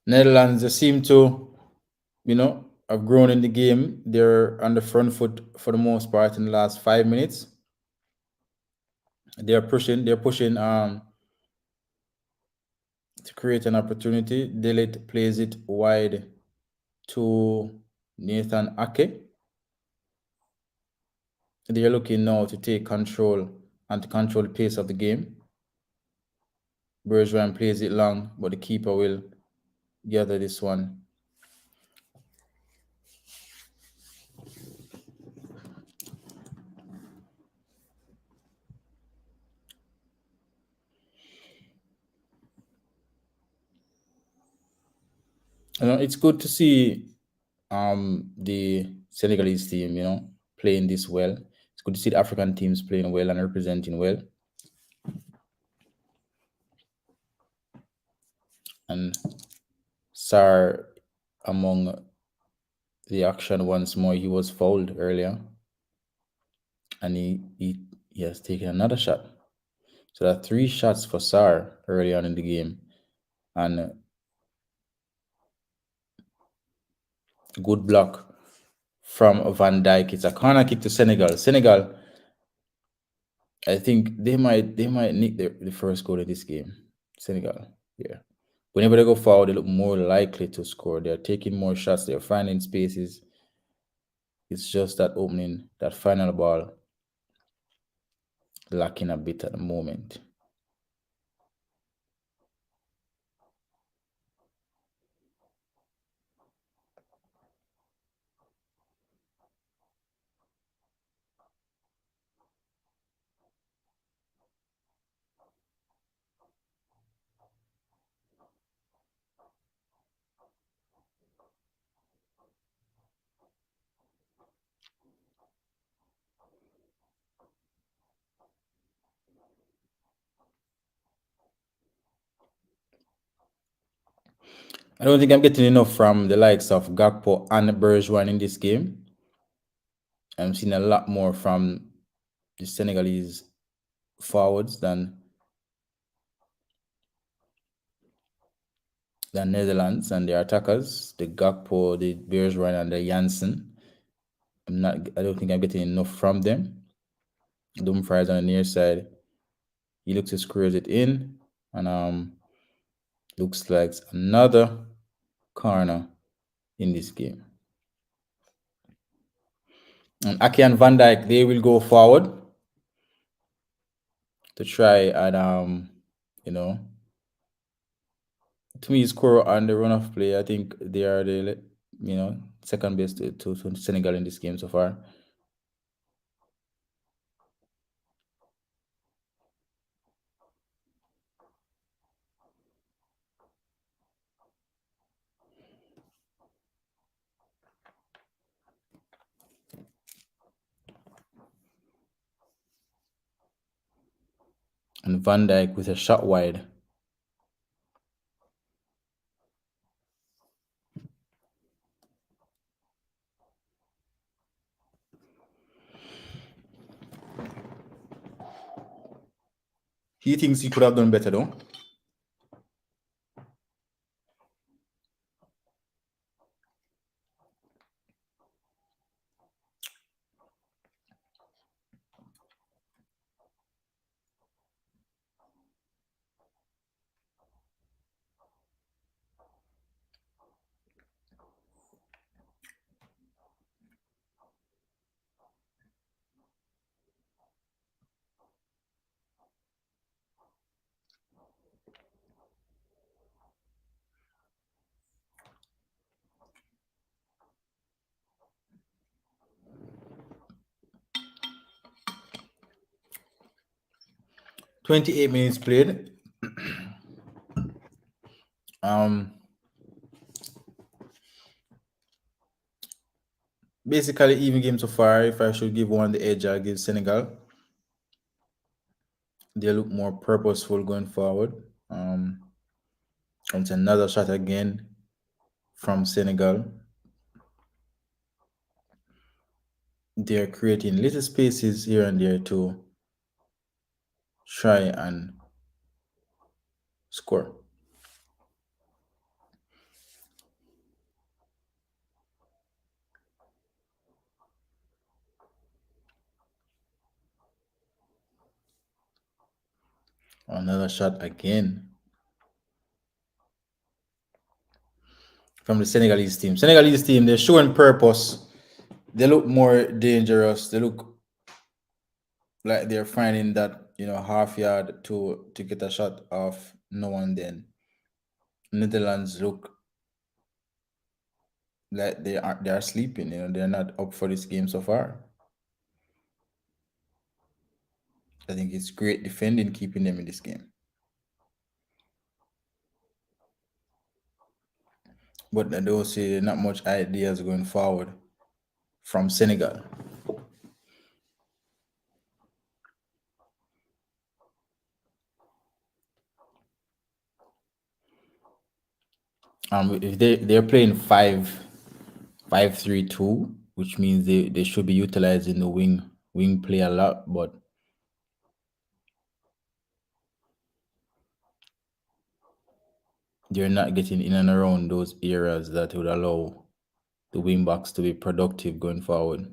Netherlands seem to, have grown in the game. They're on the front foot for the most part in the last 5 minutes. They're pushing to create an opportunity. Delit plays it wide to Nathan Ake. They're looking now to take control and to control the pace of the game. Bergwijn plays it long, but the keeper will gather this one. It's good to see the Senegalese team, playing this well. It's good to see the African teams playing well and representing well. And Sarr among the action once more. He was fouled earlier, and he has taken another shot. So there are 3 shots for Sarr early on in the game, and good block from Van Dijk. It's a corner kick to Senegal. Senegal, I think they might nick the first goal of this game. Senegal, yeah. Whenever they go forward, they look more likely to score. They're taking more shots. They're finding spaces. It's just that opening, that final ball, lacking a bit at the moment. I don't think I'm getting enough from the likes of Gakpo and Bergwijn in this game. I'm seeing a lot more from the Senegalese forwards than the Netherlands and their attackers, the Gakpo, the Beersrein, and the Janssen. I don't think I'm getting enough from them. Dumfries on the near side. He looks to squares it in, and looks like another corner in this game. And Aki and Van Dijk, they will go forward to try and to me score on the run of play. I think they are the second best to Senegal in this game so far. And Van Dijk with a shot wide. He thinks he could have done better though. "28 minutes played. Basically even game so far. If I should give one the edge, I'll give Senegal. They look more purposeful going forward. It's another shot again from Senegal. They're creating little spaces here and there to try and score. Another shot again from the Senegalese team. Senegalese team, they're showing purpose. They look more dangerous. They look like they're finding that half yard to get a shot off no one. Then Netherlands look like they are sleeping. They're not up for this game so far. I think it's great defending keeping them in this game. But I don't see not much ideas going forward from Senegal. If they're playing 5-3-2, which means they should be utilizing the wing play a lot, but they're not getting in and around those areas that would allow the wing backs to be productive going forward.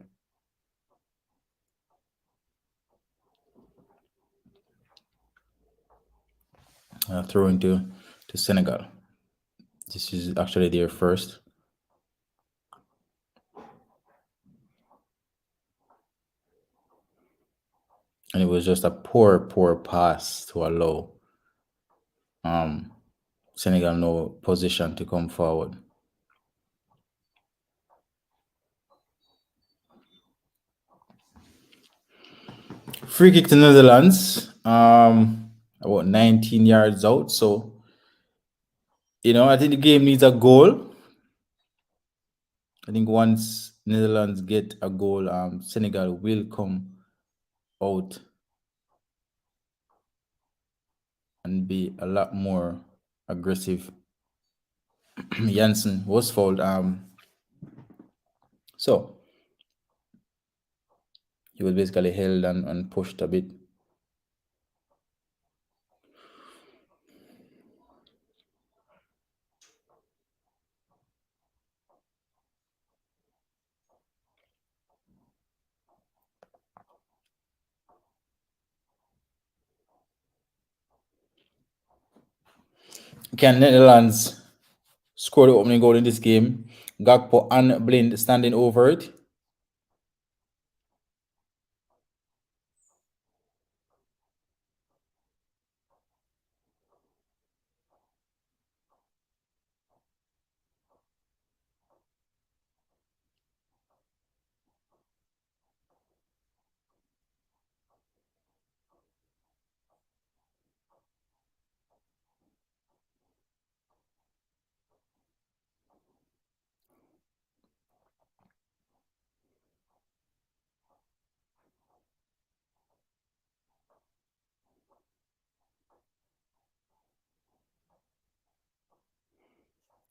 Throwing to Senegal. This is actually their first. And it was just a poor pass to allow Senegal no position to come forward. Free kick to Netherlands, about 19 yards out. So, I think the game needs a goal. I think once Netherlands get a goal, Senegal will come out and be a lot more aggressive. Janssen was fouled. So he was basically held and pushed a bit. Can Netherlands score the opening goal in this game? Gakpo and Blind standing over it.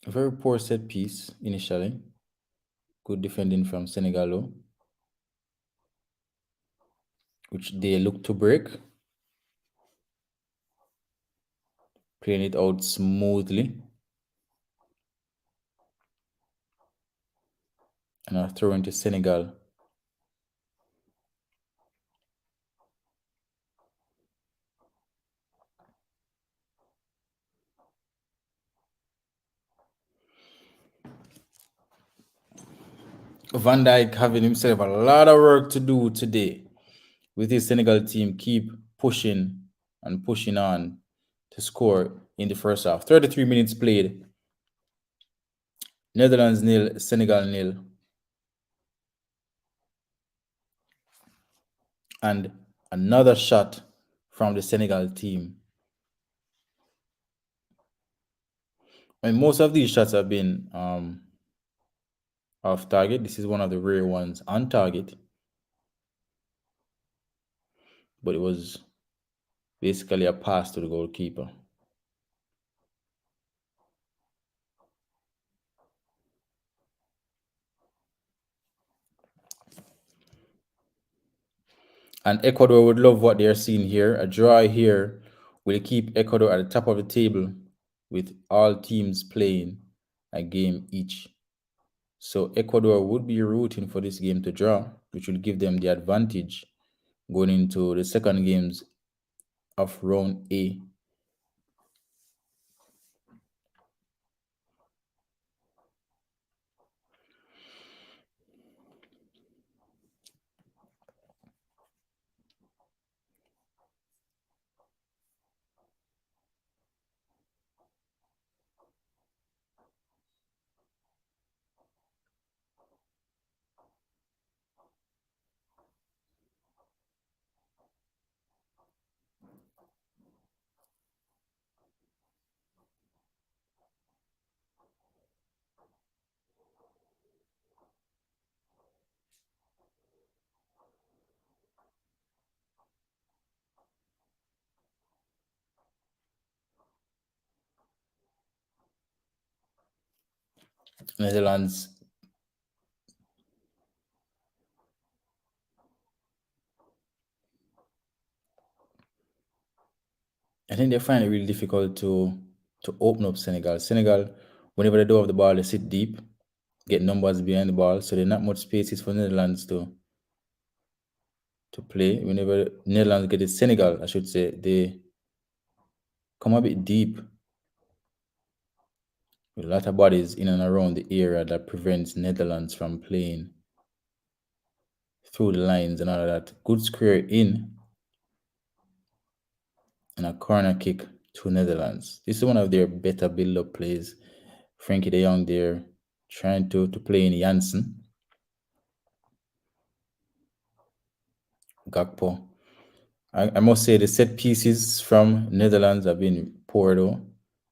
A very poor set piece initially. Good defending from Senegal, which they look to break. Playing it out smoothly. And a throw into Senegal. Van Dijk having himself a lot of work to do today with his Senegal team. Keep pushing and pushing on to score in the first half. 33 minutes played. Netherlands nil, Senegal nil. And another shot from the Senegal team. And most of these shots have been off target. This is one of the rare ones on target. But it was basically a pass to the goalkeeper. And Ecuador would love what they're seeing here. A draw here will keep Ecuador at the top of the table with all teams playing a game each. So Ecuador would be rooting for this game to draw, which will give them the advantage going into the second games of round A. Netherlands. I think they find it really difficult to open up Senegal. Senegal, whenever they do have the ball, they sit deep, get numbers behind the ball, so there's not much spaces for Netherlands to play. Whenever Netherlands get it, Senegal, I should say, they come a bit deep with a lot of bodies in and around the area that prevents Netherlands from playing through the lines and all of that. Good square in and a corner kick to Netherlands. This is one of their better build-up plays. Frankie de Jong there trying to play in Janssen. Gakpo. I must say the set pieces from Netherlands have been poor though.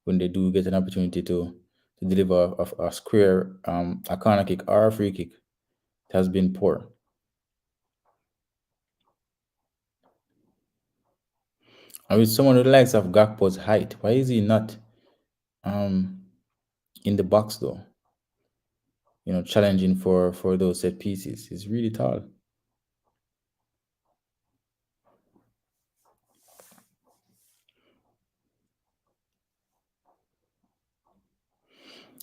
When they do get an opportunity to deliver a square, a corner kick or a free kick, it has been poor. And with someone who likes of Gakpo's height, why is he not in the box though? You know, challenging for those set pieces. He's really tall.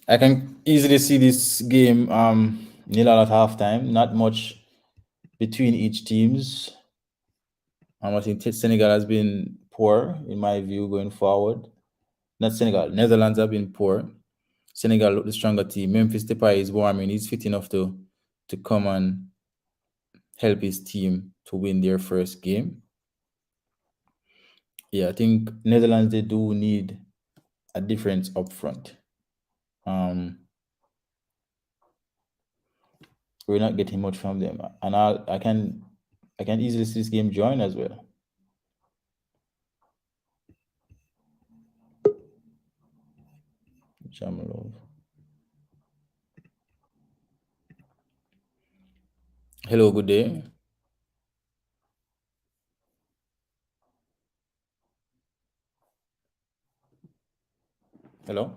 I can easily see this game nil at halftime. Not much between each teams. I think Senegal has been poor in my view going forward. Not Senegal. Netherlands have been poor. Senegal look the stronger team. Memphis Depay is warming. He's fit enough to come and help his team to win their first game. Yeah, I think Netherlands they do need a difference up front. Um, we're not getting much from them, and I can easily see this game join as well. Jamalov. Hello, good day. Hello,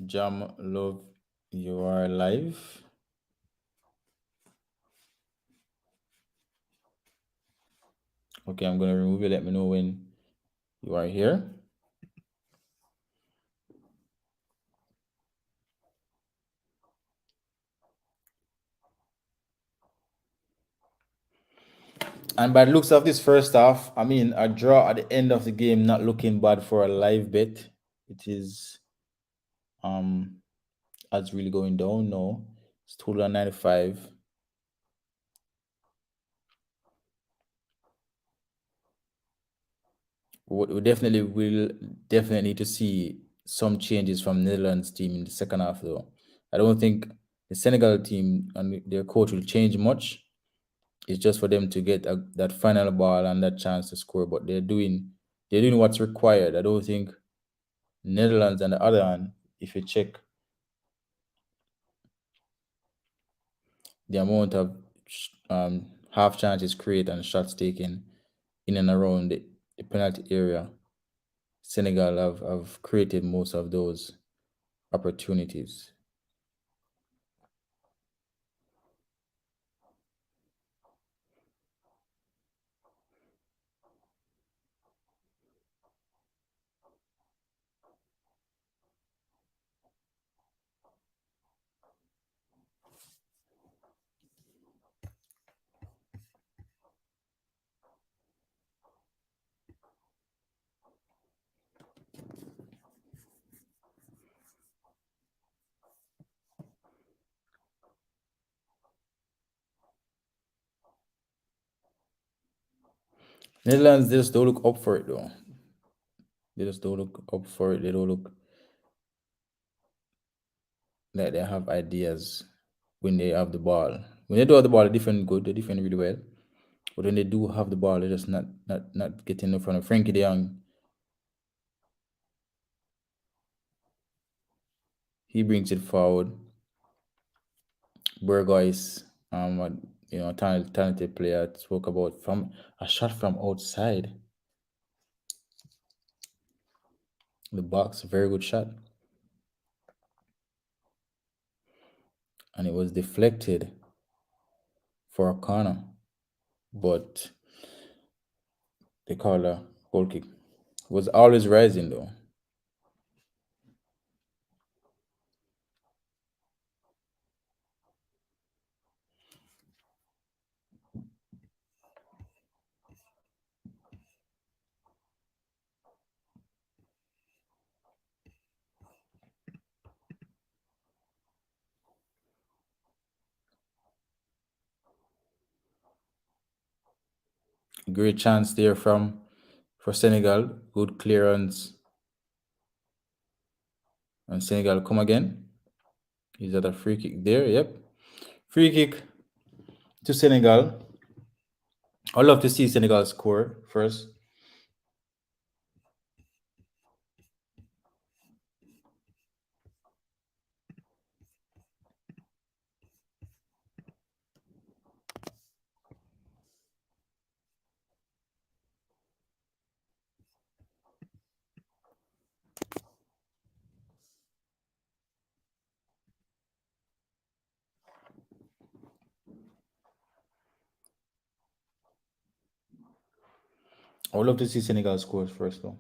Jam Love, you are live. Okay, I'm gonna remove you. Let me know when you are here. And by the looks of this first half, I mean a draw at the end of the game, not looking bad for a live bet. It is that's really going down now. It's 295. We definitely will definitely need to see some changes from Netherlands team in the second half though. I don't think the Senegal team and their coach will change much. It's just for them to get that final ball and that chance to score. But they're doing what's required. I don't think Netherlands on the other hand, if you check the amount of half chances created and shots taken in and around the penalty area, Senegal have created most of those opportunities. Netherlands they just don't look up for it though. They just don't look up for it. They don't look like they have ideas when they have the ball. When they do have the ball, they defend good. They defend really well. But when they do have the ball, they're just not getting in front of Frankie De Jong. He brings it forward. Burgoyce, talented player. Spoke about from a shot from outside the box, a very good shot, and it was deflected for a corner, but they call a goal kick. It was always rising though. Great chance there from for Senegal. Good clearance, and Senegal come again. Is that a free kick there? Yep, free kick to Senegal. I'd love to see Senegal score first. I would love to see Senegal scores first though.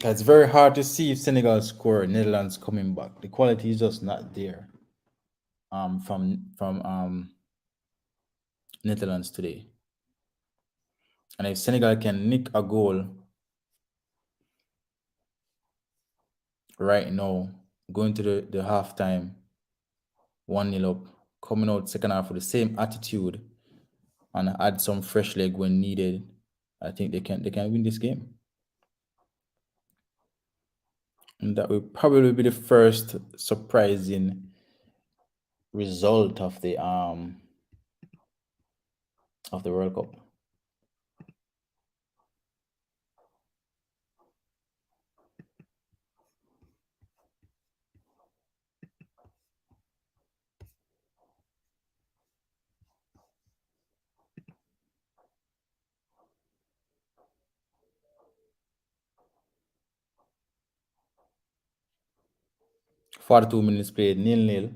It's very hard to see if Senegal score Netherlands coming back. The quality is just not there. From Netherlands today, and if Senegal can nick a goal right now, going to the halftime 1-0 up, coming out second half with the same attitude and add some fresh leg when needed, I think they can win this game. And that will probably be the first surprising result of the World Cup. For 2 minutes played, 0-0.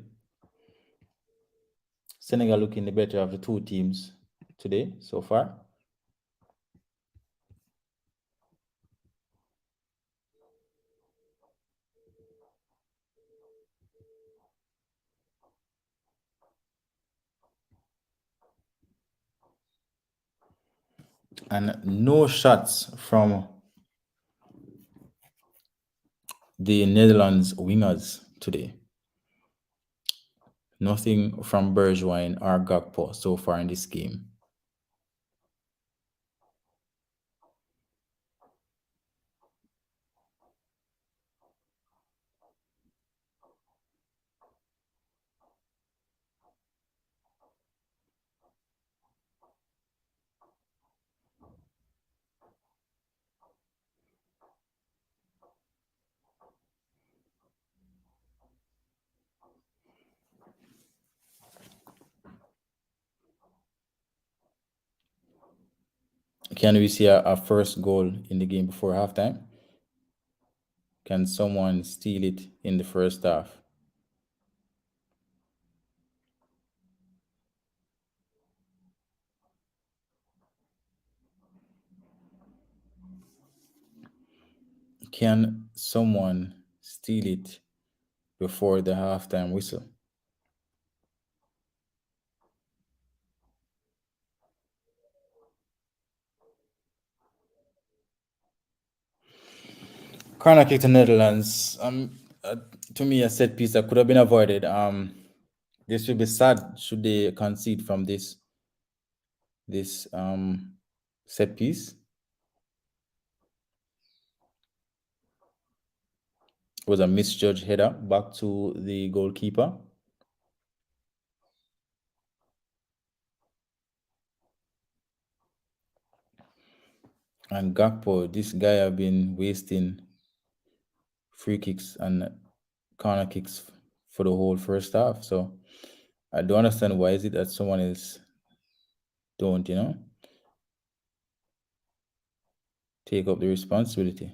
Senegal looking the better of the two teams today so far. And no shots from the Netherlands wingers today. Nothing from Bergwijn or Gakpo so far in this game. Can we see a first goal in the game before halftime? Can someone steal it in the first half? Can someone steal it before the halftime whistle? Corner kick to Netherlands. To me, a set piece that could have been avoided. This will be sad should they concede from this set piece. It was a misjudged header back to the goalkeeper. And Gakpo, this guy have been wasting free kicks and corner kicks for the whole first half. So I don't understand why is it that someone else don't, take up the responsibility.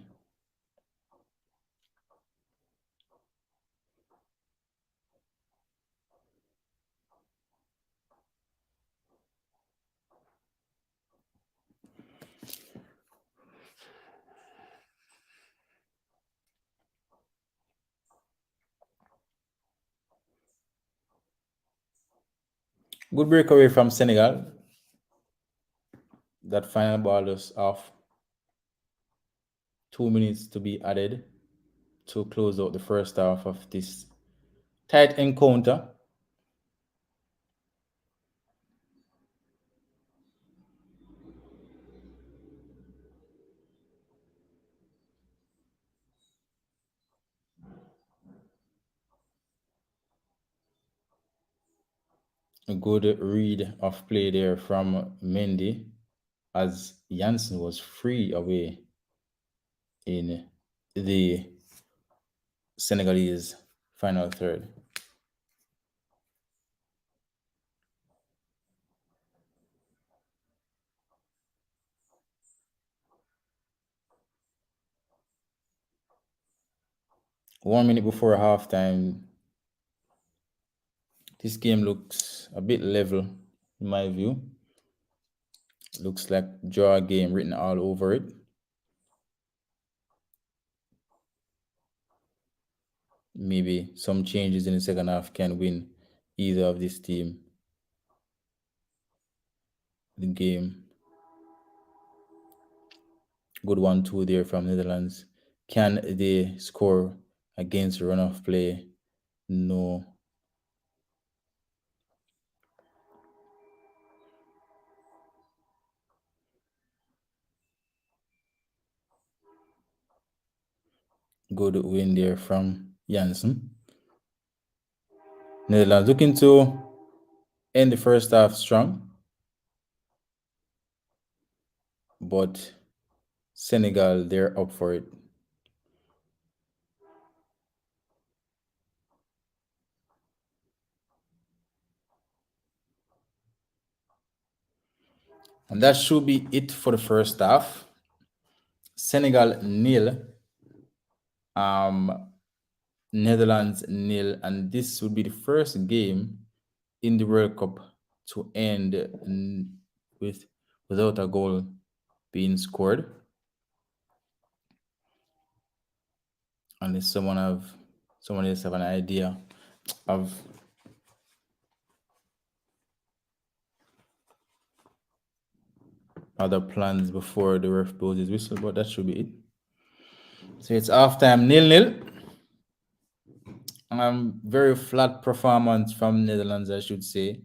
Good breakaway from Senegal. That final ball was off. 2 minutes to be added to close out the first half of this tight encounter. A good read of play there from Mendy as Janssen was free away in the Senegalese final third. One minute before halftime, this game looks a bit level in my view. Looks like draw game written all over it. maybe some changes in the second half can win either of this team the game. Good 1-2 there from Netherlands. Can they score against run of play? No. Good win there from Janssen. Netherlands looking to end the first half strong, but Senegal, they're up for it. And that should be it for the first half. Senegal nil, Netherlands nil, and this would be the first game in the World Cup to end without a goal being scored. Unless someone else have an idea of other plans before the ref blows his whistle, but that should be it. So it's halftime 0-0. Very flat performance from Netherlands, I should say.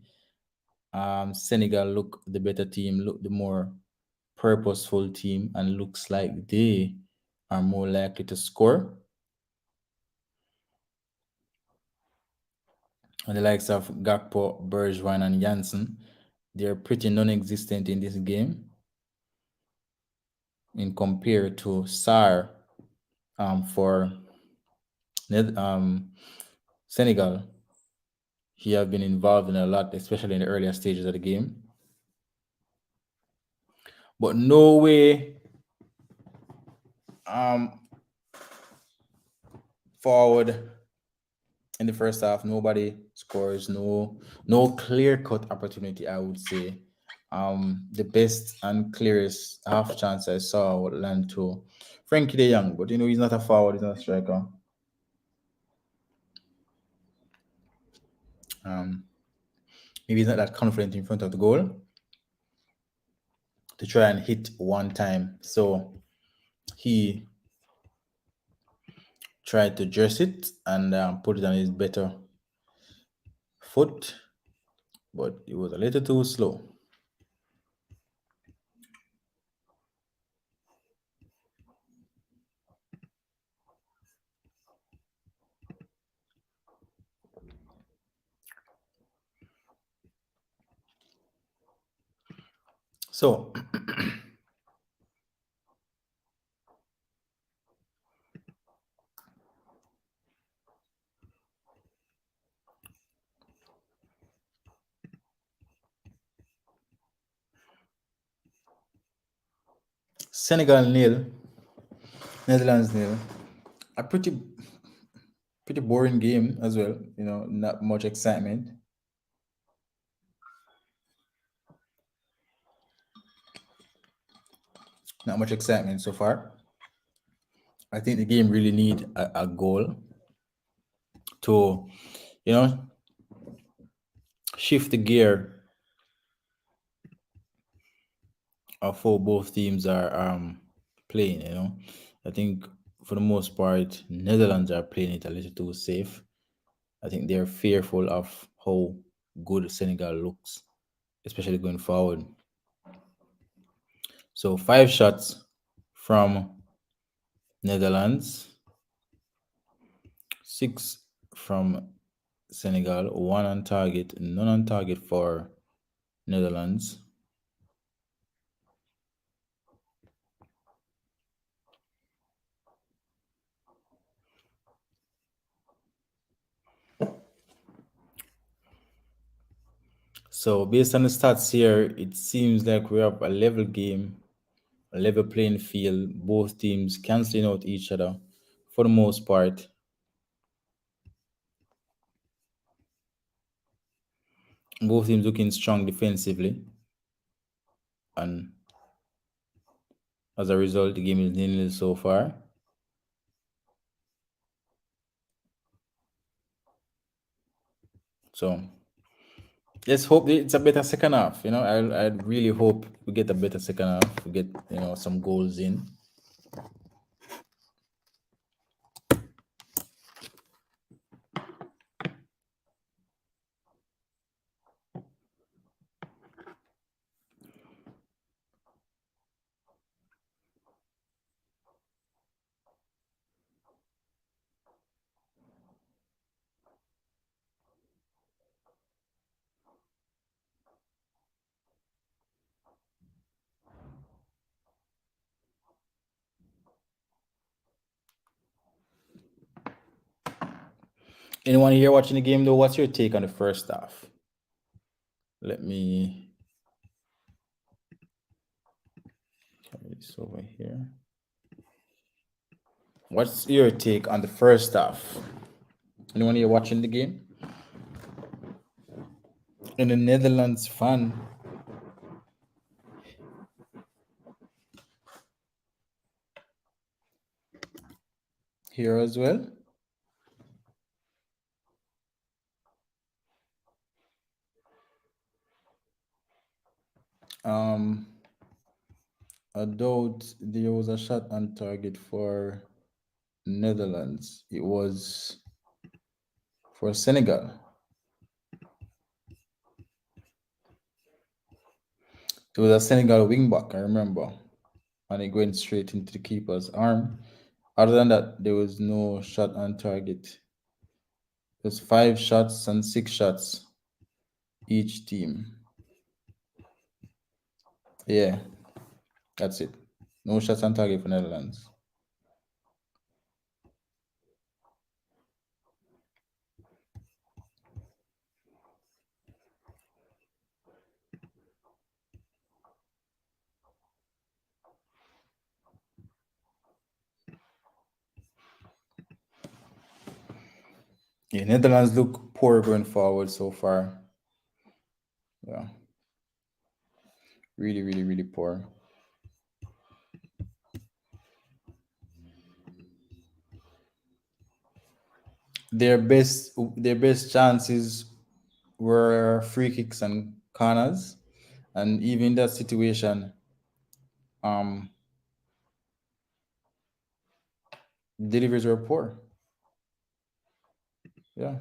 Senegal look the better team, look the more purposeful team, and looks like they are more likely to score. And the likes of Gakpo, Bergwijn, and Janssen, they're pretty non-existent in this game in compared to Sarr for Senegal. He have been involved in a lot, especially in the earlier stages of the game. But no way forward in the first half. Nobody scores. No clear-cut opportunity, I would say. The best and clearest half chance I saw would land to Frankie De Jong, but he's not a forward, he's not a striker. Maybe he's not that confident in front of the goal to try and hit one time. So he tried to dress it and put it on his better foot, but it was a little too slow. So Senegal nil, Netherlands nil. A pretty boring game as well. Not much excitement. Not much excitement so far. I think the game really need a goal to, shift the gear of how both teams are playing. I think for the most part, Netherlands are playing it a little too safe. I think they're fearful of how good Senegal looks, especially going forward. So 5 shots from Netherlands, 6 from Senegal, 1 on target, none on target for Netherlands. So based on the stats here, it seems like we have a level game, a level playing field, both teams canceling out each other for the most part. Both teams looking strong defensively. And as a result, the game is 0-0 so far. So let's hope it's a better second half. I really hope we get a better second half. We get some goals in. Anyone here watching the game though? What's your take on the first half? Let me carry this over here. What's your take on the first half? Anyone here watching the game? And the Netherlands fan here as well. I doubt there was a shot on target for Netherlands. It was for Senegal. It was a Senegal wingback, I remember. And it went straight into the keeper's arm. Other than that, there was no shot on target. There's 5 shots and 6 shots each team. Yeah, that's it. No shots on target for Netherlands. Yeah, Netherlands look poor going forward so far. Yeah. Really, really, really poor. Their best chances were free kicks and corners, and even in that situation, deliveries were poor. Yeah.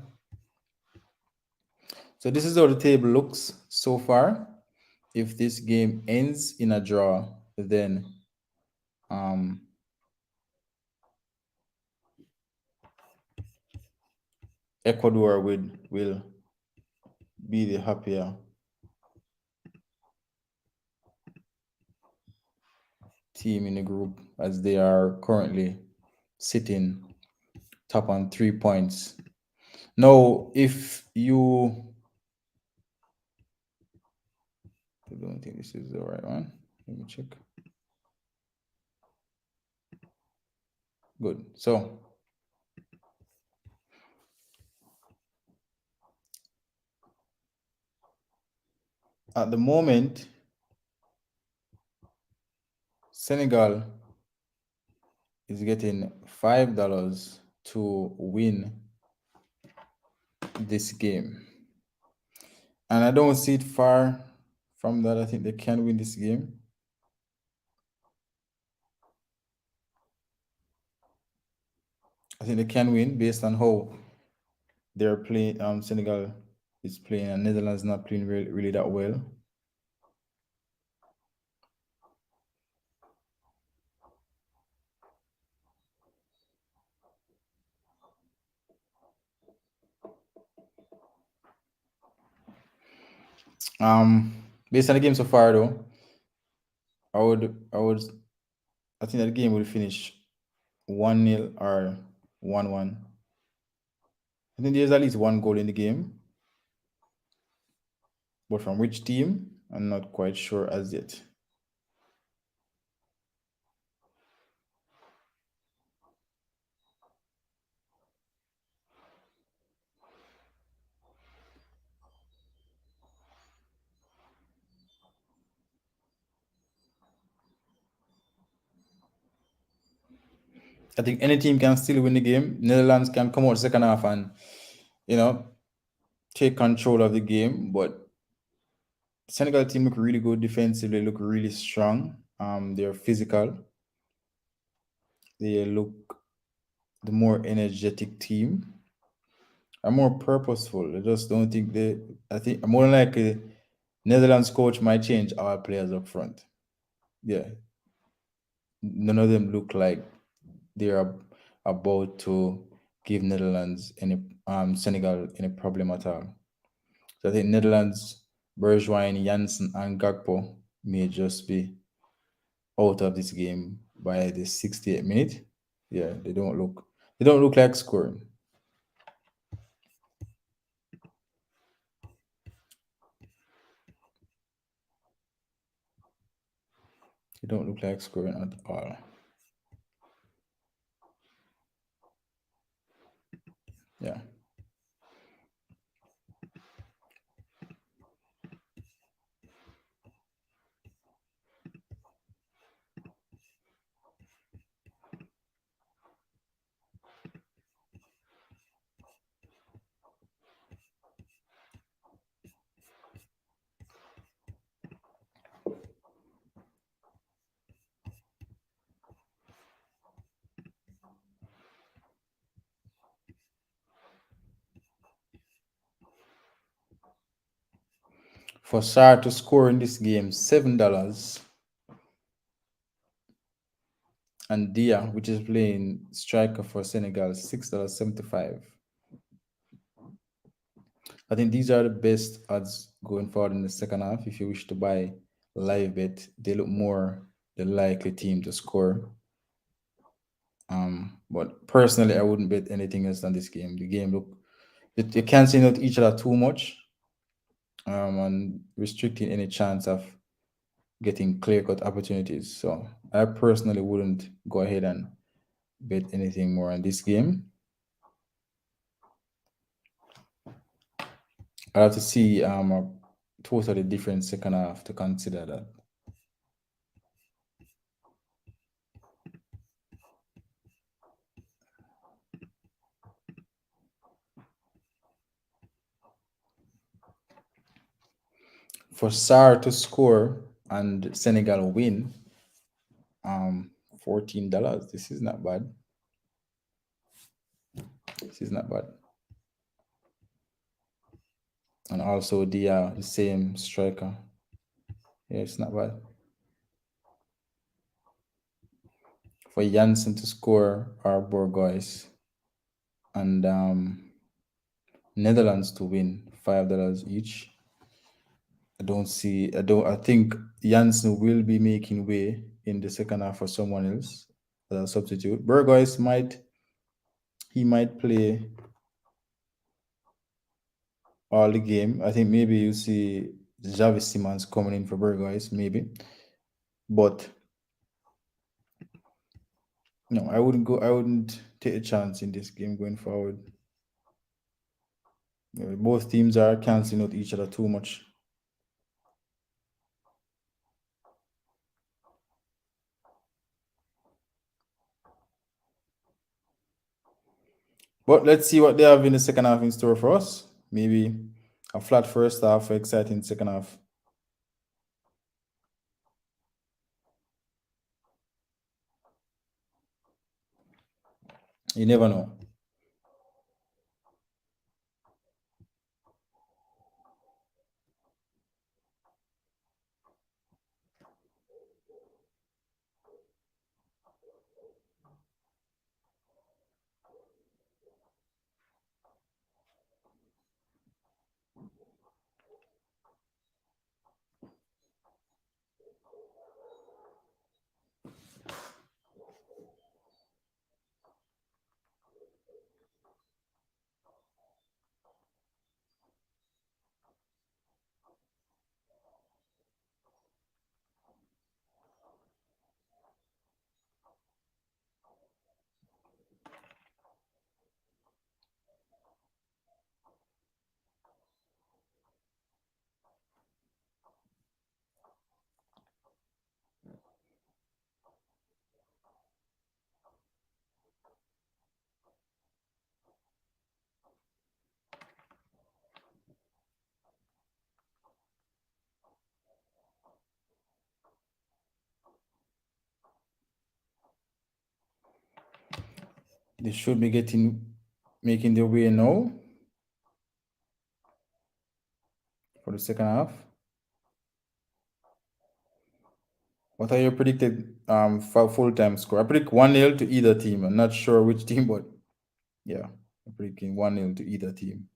So this is how the table looks so far. If this game ends in a draw, then Ecuador will be the happier team in the group, as they are currently sitting top on 3 points. Now, if you I don't think this is the right one. Let me check. Good. So at the moment, Senegal is getting $5 to win this game. And I don't see it far from that. I think they can win this game. I think they can win based on how they're playing. Senegal is playing, and Netherlands not playing really that well. Based on the game so far, though, I think that the game will finish 1-0 or 1-1. I think there's at least one goal in the game, but from which team, I'm not quite sure as yet. I think any team can still win the game. Netherlands can come out second half and, take control of the game, but Senegal team look really good defensively, look really strong. They're physical. They look the more energetic team. Are more purposeful. I just don't think they. I think more than likely, Netherlands coach might change our players up front. Yeah, none of them look like they are about to give Netherlands any Senegal any problem at all. So I think Netherlands, Bergwijn, Janssen, and Gakpo may just be out of this game by the 68th minute. Yeah, they don't look like scoring. They don't look like scoring at all. Yeah. For Sarr to score in this game, $7, and Dia, which is playing striker for Senegal, $6.75. I think these are the best odds going forward in the second half. If you wish to buy live bet, they look more the likely team to score. But personally, I wouldn't bet anything else than this game. The game look you can't see not each other too much, and restricting any chance of getting clear cut opportunities. So I personally wouldn't go ahead and bet anything more on this game. I have to see a totally different second half to consider that. For Sar to score and Senegal win, $14. This is not bad. This is not bad. And also the same striker. Yeah, it's not bad. For Janssen to score or Bourgois and Netherlands to win $5 each. I think Janssen will be making way in the second half for someone else as a substitute. Bourgois might play all the game. I think maybe you see Javi Simons coming in for Bourgois, maybe. But no, I wouldn't take a chance in this game going forward. Both teams are canceling out each other too much. But let's see what they have in the second half in store for us. Maybe a flat first half, exciting second half. You never know. They should be making their way now for the second half. What are your predicted full-time score? I predict 1-0 to either team. I'm not sure which team, but yeah, I'm predicting 1-0 to either team.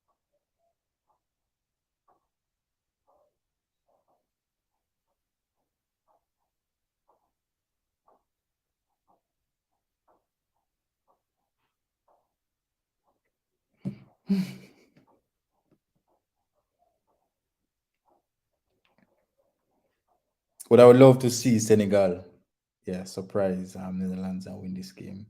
What I would love to see Senegal, yeah, surprise Netherlands and win this game.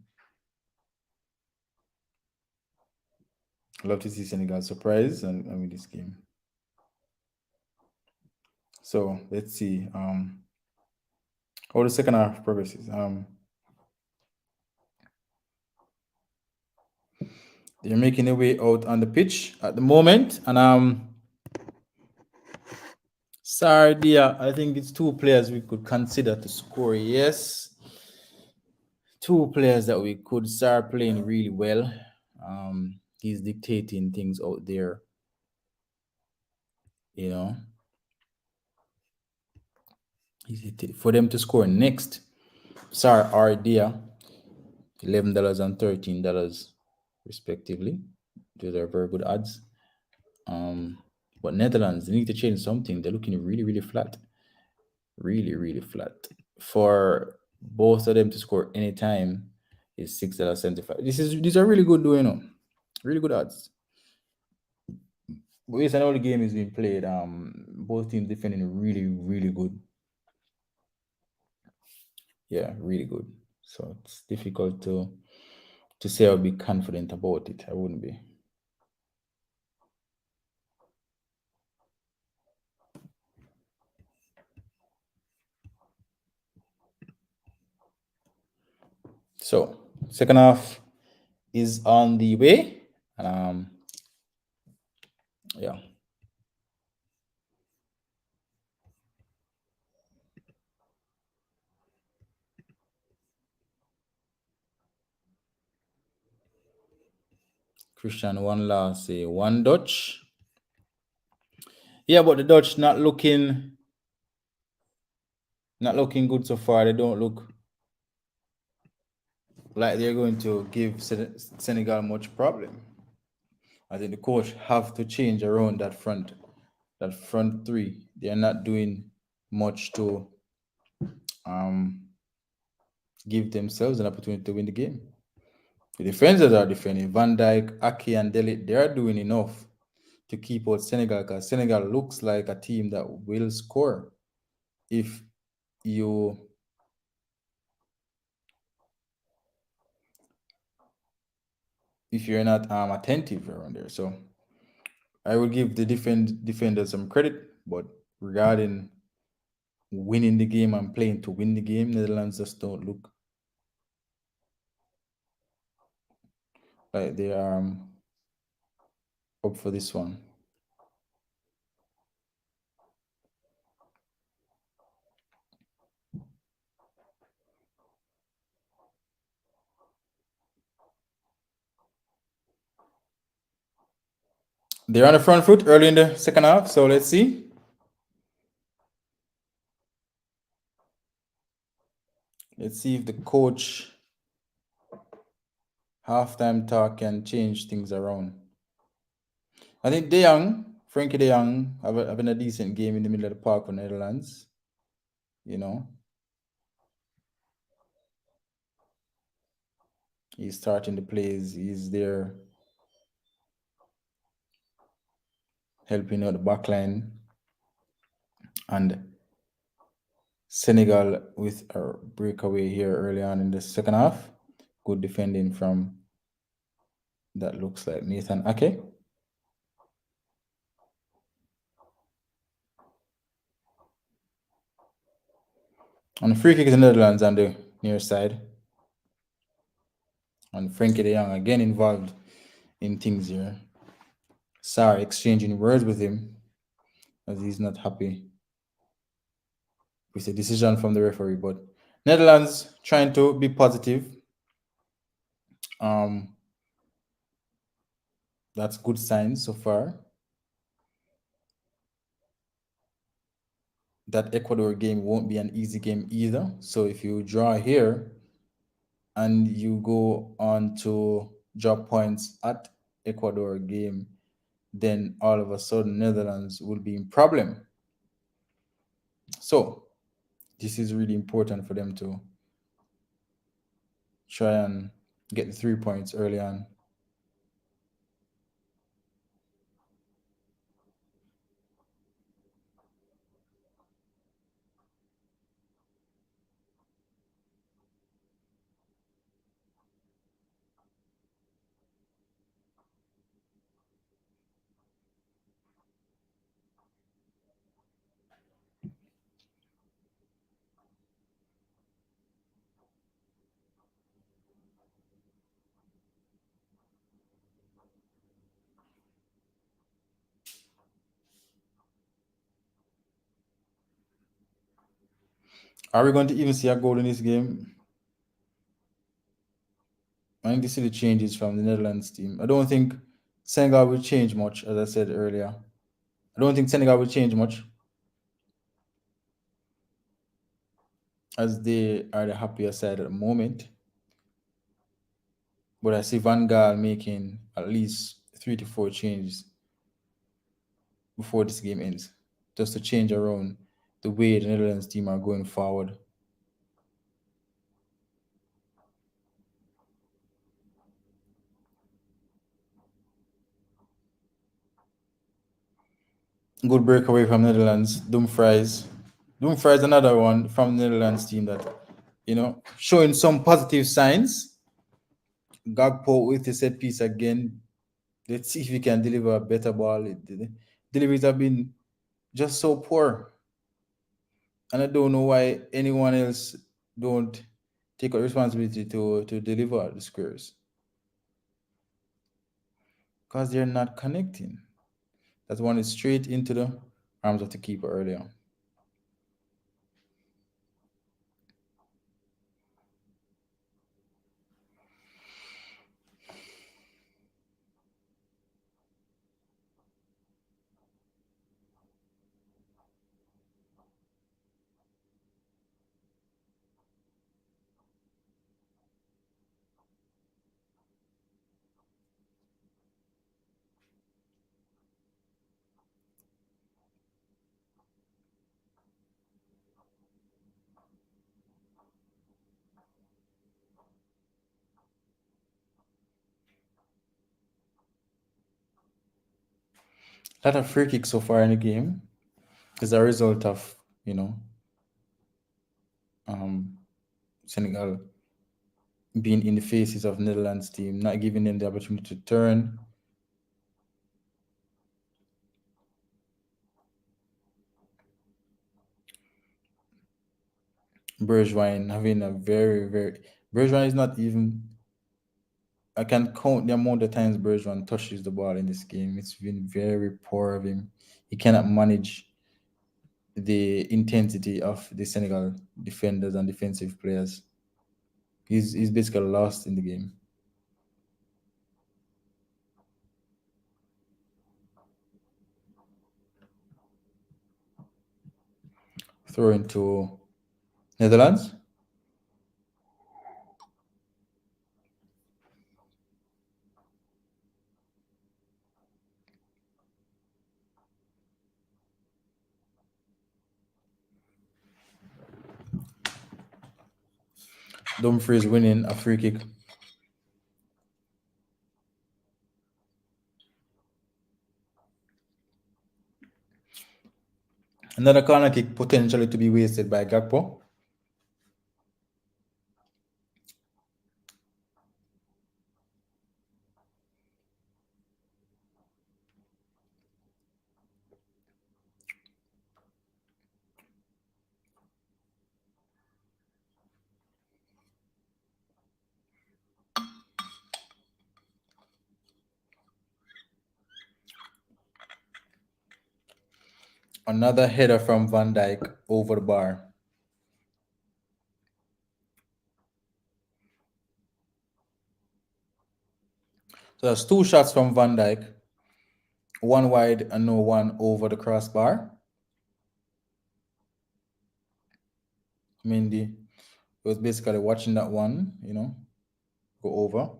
I'd love to see Senegal surprise and win this game. So let's see how the second half progresses. They're making their way out on the pitch at the moment, and Sardia, I think it's two players we could consider to score. Yes, two players that we could start playing really well. He's dictating things out there, you know. For them to score next, Sardia, $11 and $13 respectively. Those are very good odds. But Netherlands, they need to change something. They're looking really, really flat. Really, really flat. For both of them to score anytime is $6.75. These are really good, you know. Really good odds. But yes, I know the game is being played. Both teams defending really, really good. Yeah, really good. So it's difficult to say I'll be confident about it. I wouldn't be. So second half is on the way. Yeah. Christian one last, one Dutch. Yeah, but the Dutch not looking good so far. They don't look like they're going to give Senegal much problem. I think the coach have to change around that front three. They're not doing much to give themselves an opportunity to win the game. The defenders are defending. Van Dijk, Aki, and Delit, they are doing enough to keep out Senegal, because Senegal looks like a team that will score if you're not attentive around there. So I will give the defenders some credit, but regarding winning the game and playing to win the game, Netherlands just don't look like they are up for this one. They're on the front foot early in the second half, so let's see. Let's see if the coach halftime talk can change things around. I think Frankie De Jong, having a decent game in the middle of the park for Netherlands. You know, he's starting the plays. He's there helping out the back line. And Senegal with a breakaway here early on in the second half. Good defending from, that looks like Nathan Ake. And the free kick is the Netherlands on the near side. And Frankie De Jong again involved in things here. Sarr exchanging words with him as he's not happy with the decision from the referee. But Netherlands trying to be positive Um, that's good signs so far. That Ecuador game won't be an easy game either. So if you draw here and you go on to drop points at Ecuador game, then all of a sudden Netherlands will be in problem. So this is really important for them to try and get the 3 points early on. Are we going to even see a goal in this game? I think this is the changes from the Netherlands team. I don't think Senegal will change much, as I said earlier. I don't think Senegal will change much, as they are the happier side at the moment. But I see Van Gaal making at least 3 to 4 changes before this game ends, just to change around the way the Netherlands team are going forward. Good breakaway from Netherlands. Dumfries. Dumfries, another one from the Netherlands team that, showing some positive signs. Gagpo with the set piece again. Let's see if he can deliver a better ball. The deliveries have been just so poor. And I don't know why anyone else don't take a responsibility to deliver the squares. Because they're not connecting. That one is straight into the arms of the keeper earlier. A lot of free kicks so far in the game is a result of, um, Senegal being in the faces of Netherlands team, not giving them the opportunity to turn. Bergwijn having a very Bergwijn is not even. I can count the amount of times Bergwijn touches the ball in this game. It's been very poor of him. He cannot manage the intensity of the Senegal defenders and defensive players. He's basically lost in the game. Throw into Netherlands. Dumfries winning a free kick. Another corner kick potentially to be wasted by Gakpo. Another header from Van Dijk over the bar. So that's two shots from Van Dijk, one wide and no one over the crossbar. Mendy was basically watching that one, go over.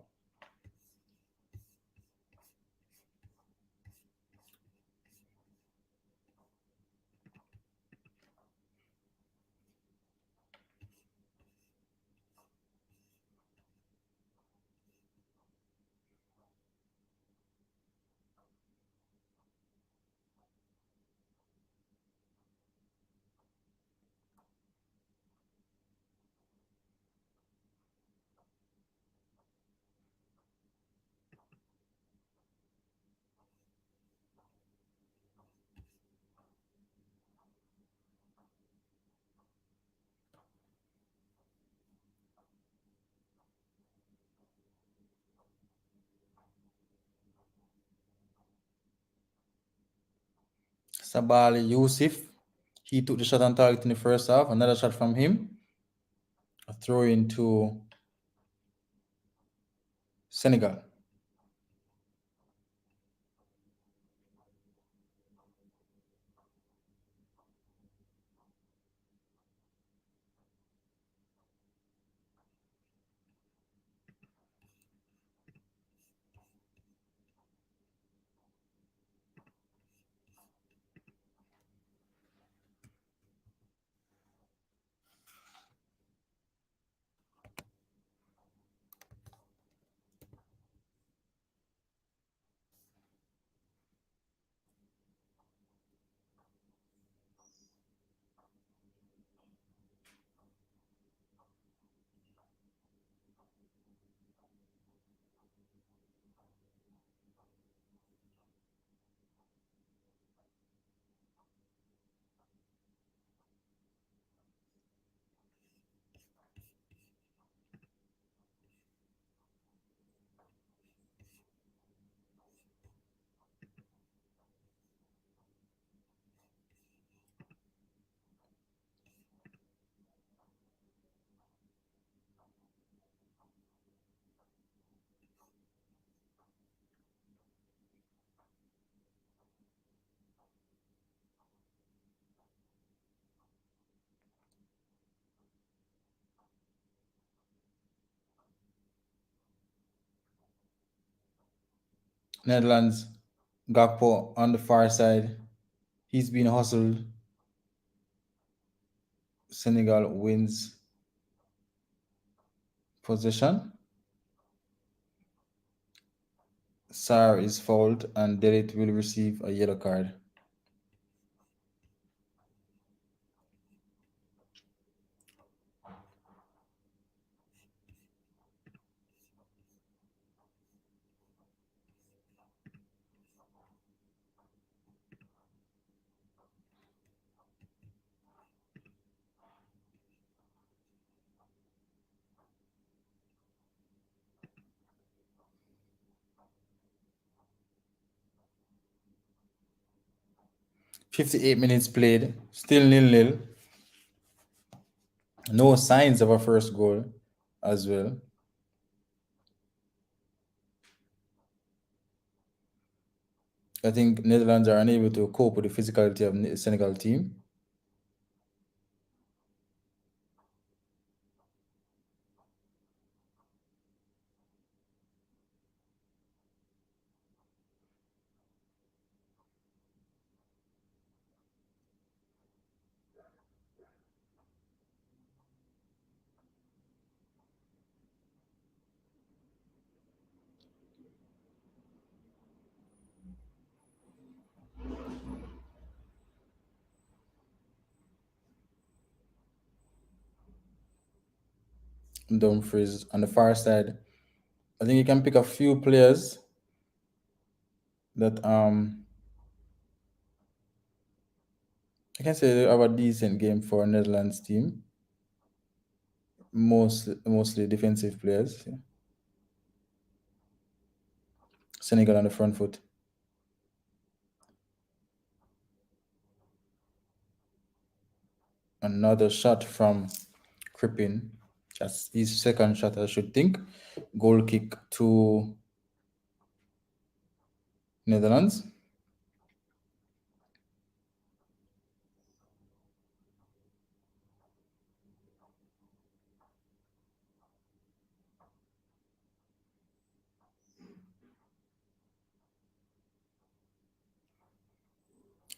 Sabali Yusuf, he took the shot on target in the first half. Another shot from him. A throw into Senegal. Netherlands, Gakpo on the far side. He's being hustled. Senegal wins possession. Sarr is fouled and Delit will receive a yellow card. .58 minutes played, still 0-0. No signs of a first goal as well. I think Netherlands are unable to cope with the physicality of the Senegal team. Dumfries on the far side. I think you can pick a few players that I can say they have a decent game for Netherlands team. Mostly defensive players. Yeah. Senegal on the front foot. Another shot from Crippin. That's his second shot, I should think. Goal kick to Netherlands.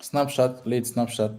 Snapshot, late snapshot.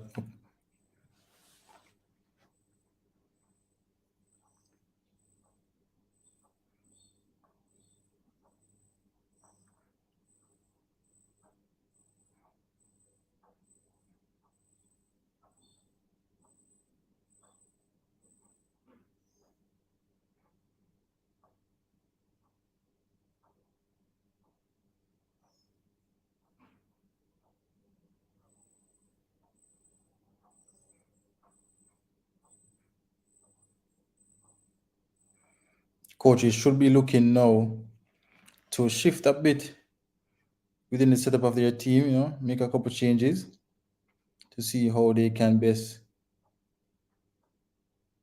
Coaches should be looking now to shift a bit within the setup of their team, make a couple changes to see how they can best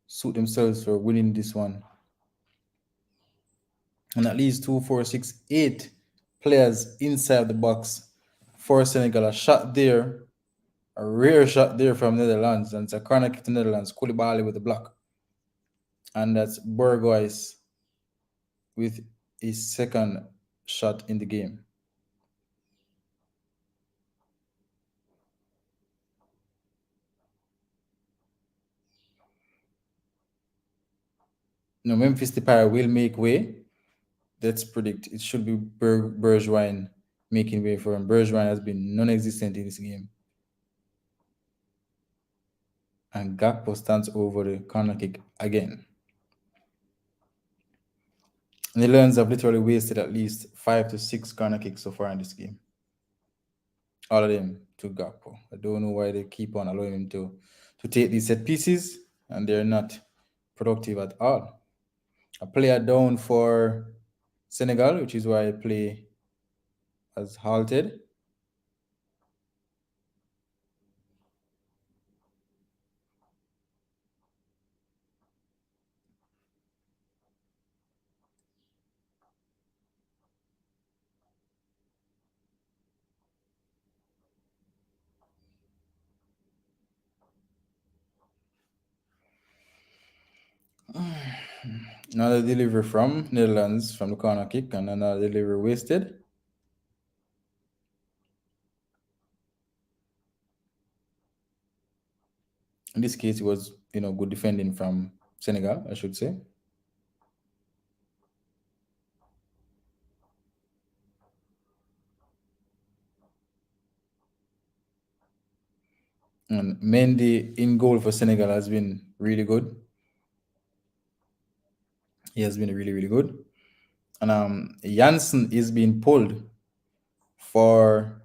suit themselves for winning this one. And at least 2, 4, 6, 8 players inside the box for Senegal. A shot there, a rare shot there from Netherlands, and it's a corner kick to Netherlands. Koulibaly with the block. And that's Burgoyes with his second shot in the game. Memphis Depay will make way. Let's predict. It should be Bergwijn making way for him. Bergwijn has been non-existent in this game. And Gakpo stands over the corner kick again. And the Lions have literally wasted at least 5 to 6 corner kicks so far in this game. All of them to Gakpo. I don't know why they keep on allowing him to take these set pieces, and they're not productive at all. A player down for Senegal, which is why play has halted. Another delivery from Netherlands from the corner kick, and another delivery wasted. In this case, it was good defending from Senegal, I should say. And Mendy in goal for Senegal has been really good. He has been really, really good. And Janssen is being pulled for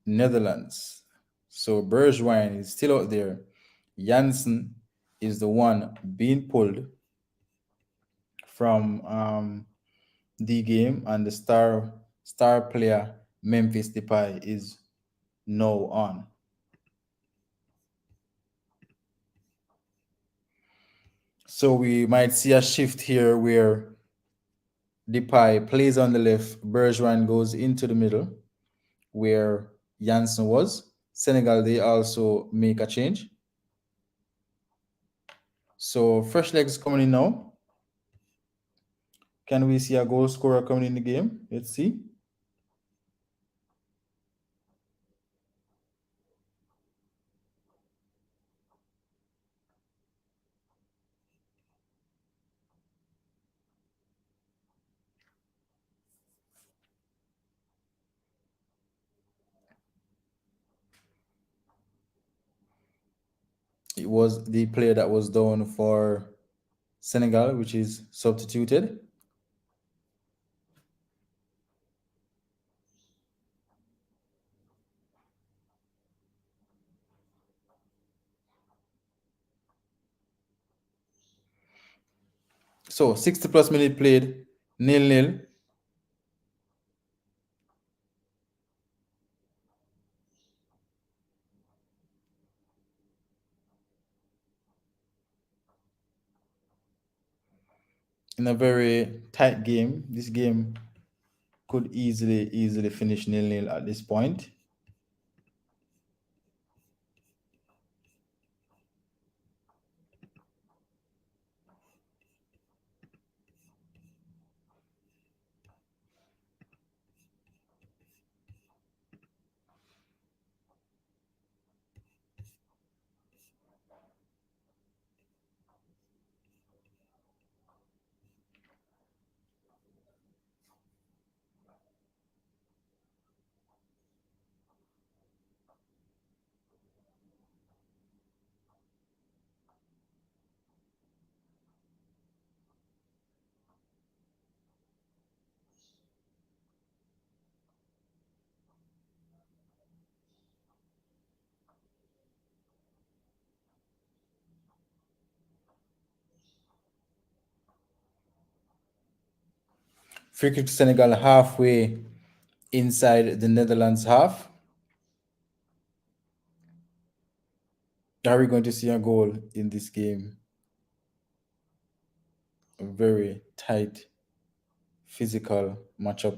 Netherlands. So Bergwijn is still out there. Janssen is the one being pulled from the game, and the star player Memphis Depay is now on. So we might see a shift here where Depay plays on the left, Bergwijn goes into the middle where Janssen was. Senegal, they also make a change. So fresh legs coming in now. Can we see a goal scorer coming in the game? Let's see. It was the player that was down for Senegal, which is substituted. So 60 plus minute played, 0-0. In a very tight game. This game could easily finish 0-0 at this point. Free kick to Senegal halfway inside the Netherlands half. Are we going to see a goal in this game? A very tight, physical matchup.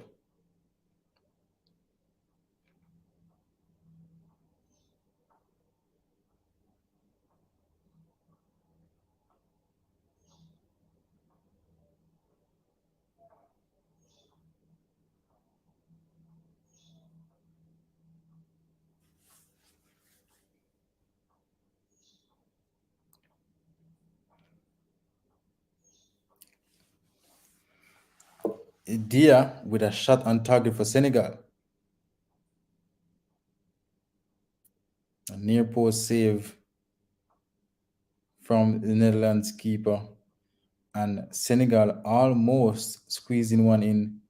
Dia with a shot on target for Senegal. A near post save from the Netherlands keeper. And Senegal almost squeezing one in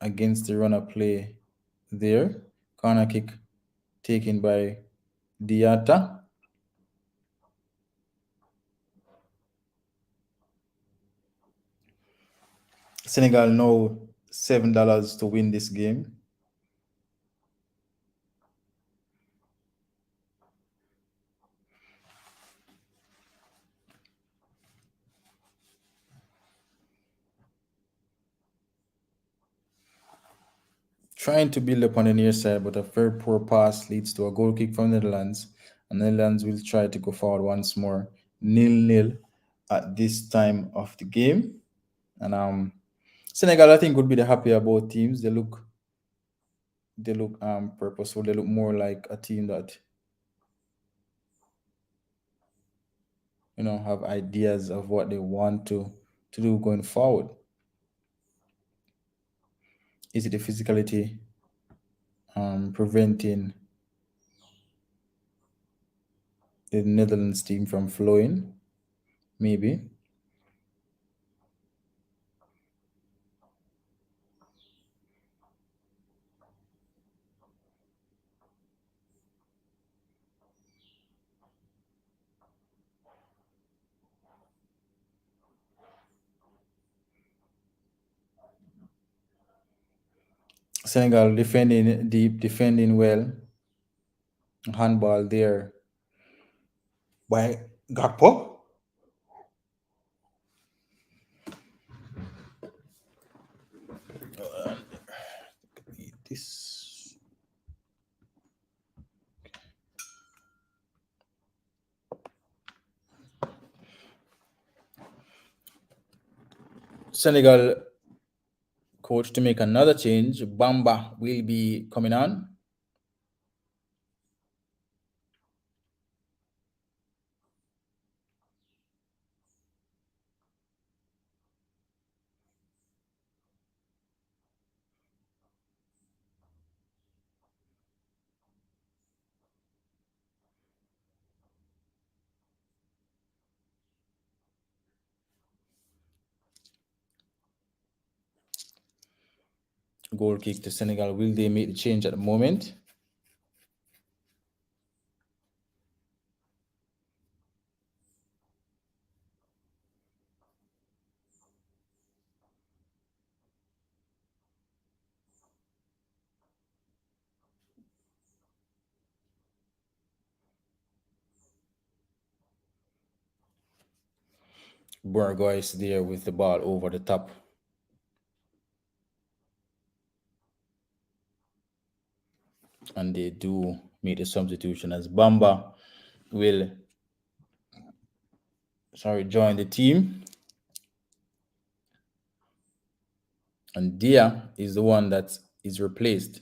against the runner play there. Corner kick taken by Diata. Senegal now $7 to win this game. Trying to build up on the near side, but a very poor pass leads to a goal kick from Netherlands. And Netherlands will try to go forward once more, 0-0 at this time of the game. And Senegal, I think, would be the happier about teams. They look purposeful. They look more like a team that have ideas of what they want to do going forward. Is it the physicality preventing the Netherlands team from flowing? Maybe. Senegal defending deep, defending well. Handball there by Gakpo. This Senegal coach to make another change. Bamba will be coming on. Goal kick to Senegal. Will they make the change at the moment? Burgoyne is there with the ball over the top. and they do make the substitution as Bamba will join the team, and Dia is the one that is replaced.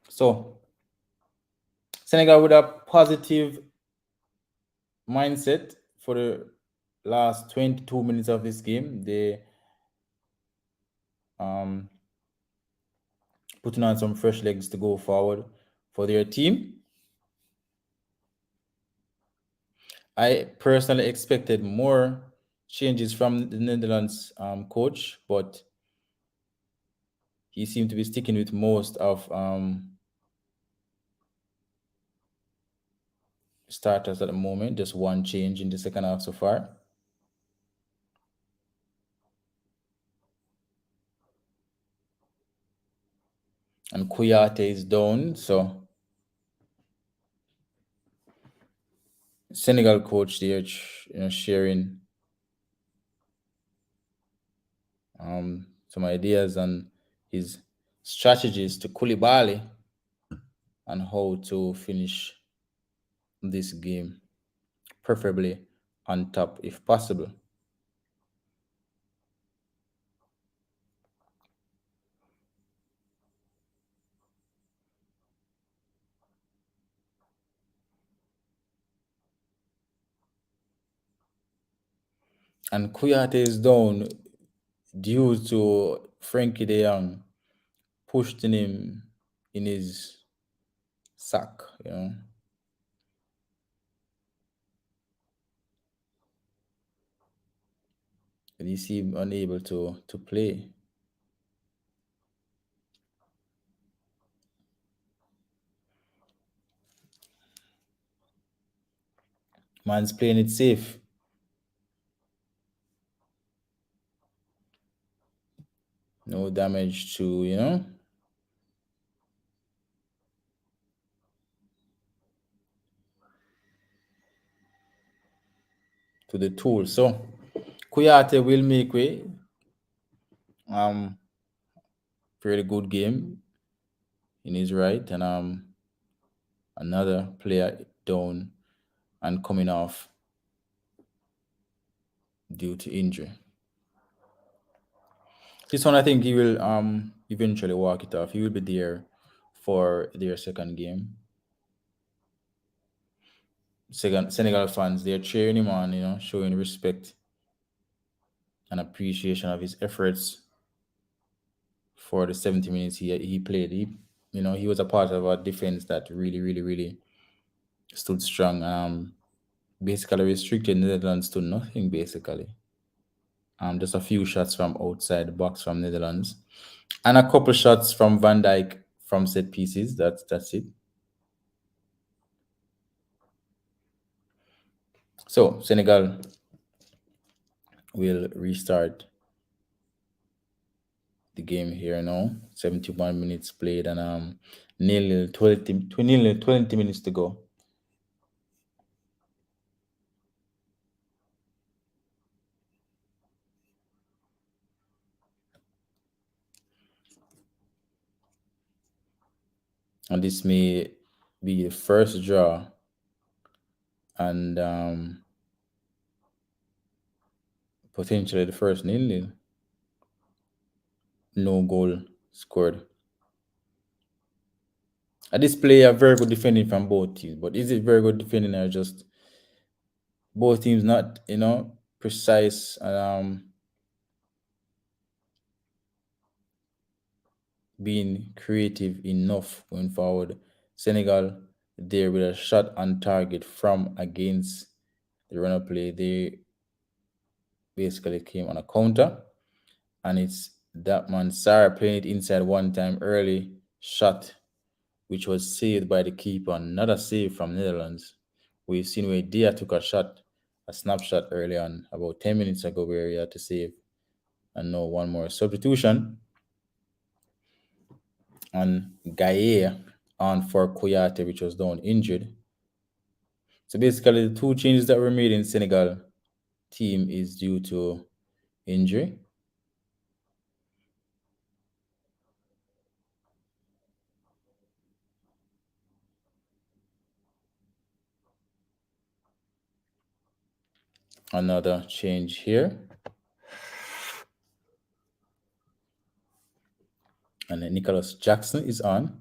So Senegal with a positive mindset for the last 22 minutes of this game. They um putting on some fresh legs to go forward for their team. I personally expected more changes from the Netherlands coach, but he seemed to be sticking with most of starters at the moment. Just one change in the second half so far. And Kuyate is down, so Senegal coach there, sharing some ideas and his strategies to Koulibaly on how to finish this game, preferably on top if possible. And Kuyate is down due to Frankie De Jong pushed him in his sack, and he seemed unable to play. Man's playing it safe. No damage to, to the tool. So Kuyate will make way. Pretty good game in his right, and another player down and coming off due to injury. This one, I think he will eventually walk it off. He will be there for their second game. Senegal fans, they're cheering him on, showing respect and appreciation of his efforts for the 70 minutes he played. He was a part of a defense that really, really, really stood strong. Basically restricted Netherlands to nothing, basically. Just a few shots from outside the box from Netherlands, and a couple shots from Van Dijk from set pieces. That's it. So Senegal will restart the game here now. 71 minutes played, and nearly 20 minutes to go. And this may be the first draw, and potentially the first nil. No goal scored. I display a very good defending from both teams, but is it very good defending or just both teams not, precise and being creative enough going forward? Senegal there with a shot on target from against the runner play. They basically came on a counter, and it's that man Sarah playing it inside one time early shot, which was saved by the keeper. Another save from Netherlands. We've seen where Dia took a snapshot early on, about 10 minutes ago, where he had to save. And now one more substitution. And Gaye on for Koyate, which was down injured. So basically, the two changes that were made in Senegal team is due to injury. Another change here, and then Nicholas Jackson is on.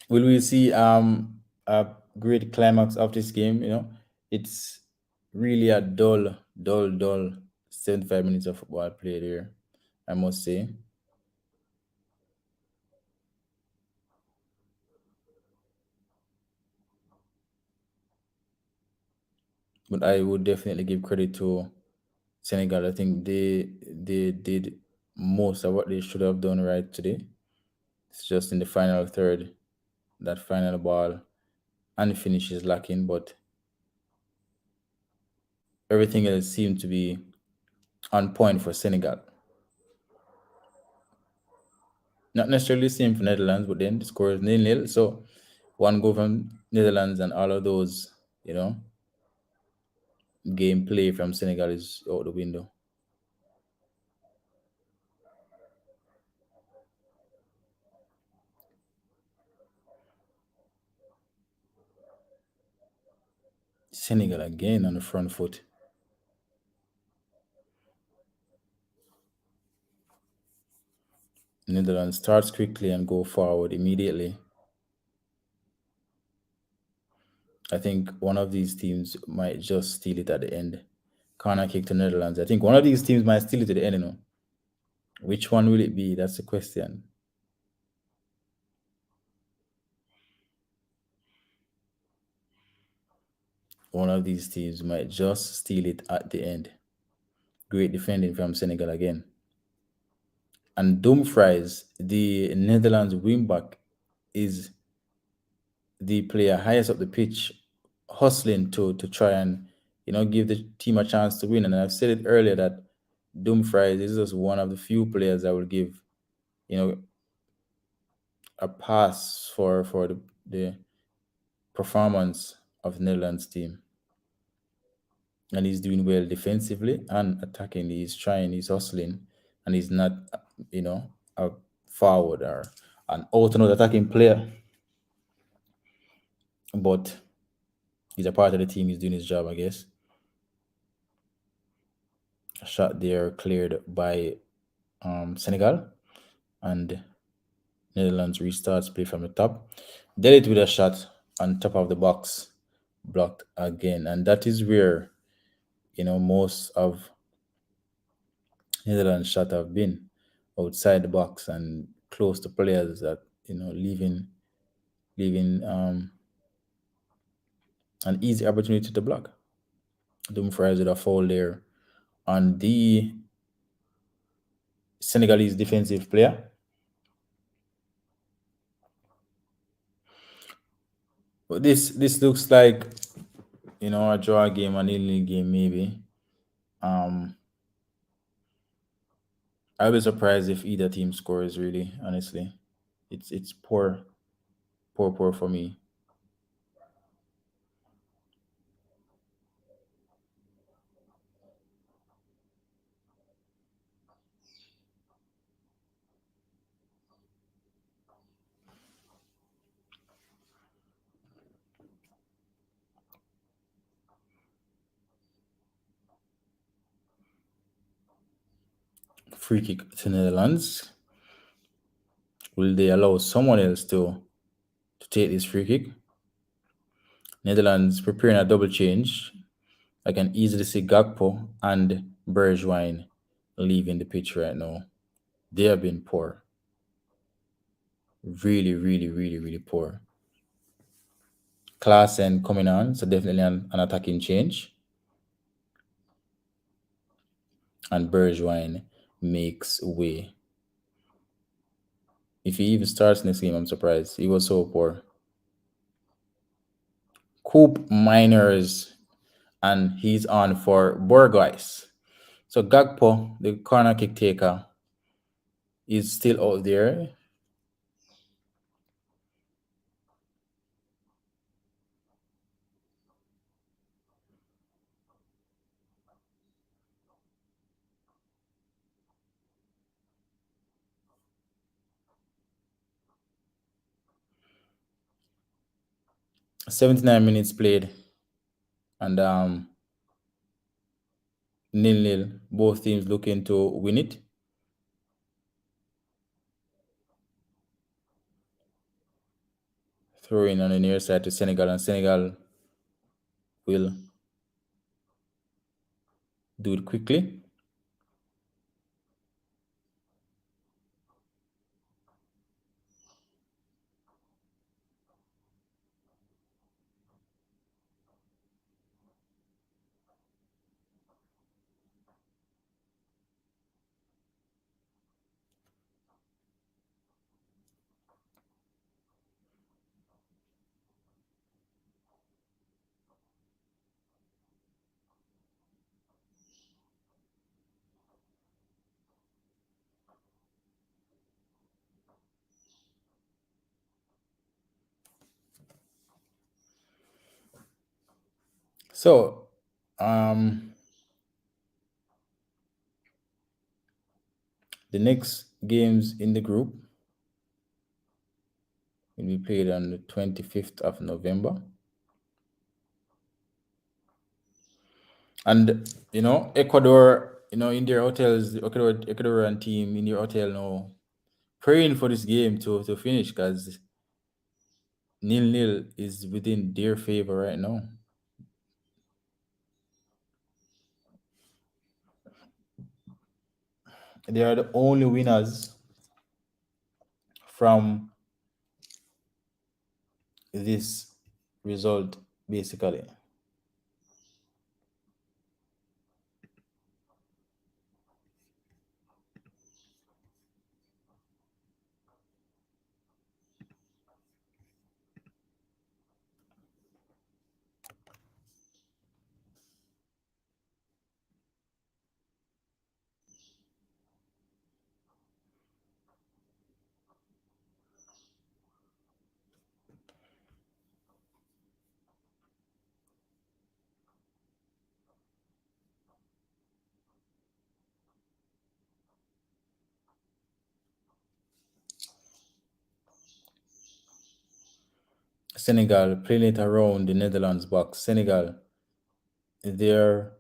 Will we see a great climax of this game? It's really a dull 75 minutes of football played here, I must say. But I would definitely give credit to Senegal. I think they did most of what they should have done right today. It's just in the final third, that final ball and finish is lacking, but everything else seemed to be on point for Senegal. Not necessarily the same for Netherlands, but then the score is 0-0. So one goal from Netherlands and all of those, gameplay from Senegal is out the window. Senegal again on the front foot. Netherlands starts quickly and go forward immediately. I think one of these teams might just steal it at the end. Corner kick to Netherlands. I think one of these teams might steal it to the end. Which one will it be? That's the question. One of these teams might just steal it at the end. Great defending from Senegal again. And Dumfries, the Netherlands wingback, is the player highest up the pitch, hustling to try and give the team a chance to win. And I've said it earlier that Dumfries is just one of the few players I will give a pass for the performance of the Netherlands team. And he's doing well defensively and attacking. He's trying, he's hustling, and he's not, a forward or an out and out attacking player. But he's a part of the team. He's doing his job, I guess. A shot there cleared by Senegal, and Netherlands restarts play from the top. Dealt with a shot on top of the box, blocked again, and that is where most of Netherlands shot have been outside the box and close to players that leaving an easy opportunity to block. Dumfries with a foul there on the Senegalese defensive player. But this looks like a draw game, a nil game maybe. I'll be surprised if either team scores. Really, honestly, it's poor for me. Free kick to Netherlands. Will they allow someone else to take this free kick? Netherlands preparing a double change. I can easily see Gakpo and Bergwijn leaving the pitch right now. They have been poor. Really, really, really, really poor. Klaassen coming on, so definitely an attacking change. And Bergwijn makes way. If he even starts next game, I'm surprised. He was so poor. Coop Miners, and he's on for Borghuis. So Gakpo, the corner kick taker, is still out there. $79 played, and nil-nil. Both teams looking to win it. Throw in on the near side to Senegal, and Senegal will do it quickly. So, the next games in the group will be played on the 25th of November. And, Ecuador, in their hotels, Ecuadorian team in their hotel now, praying for this game to finish because nil-nil is within their favor right now. They are the only winners from this result, basically. Senegal playing it around the Netherlands box. Senegal, they're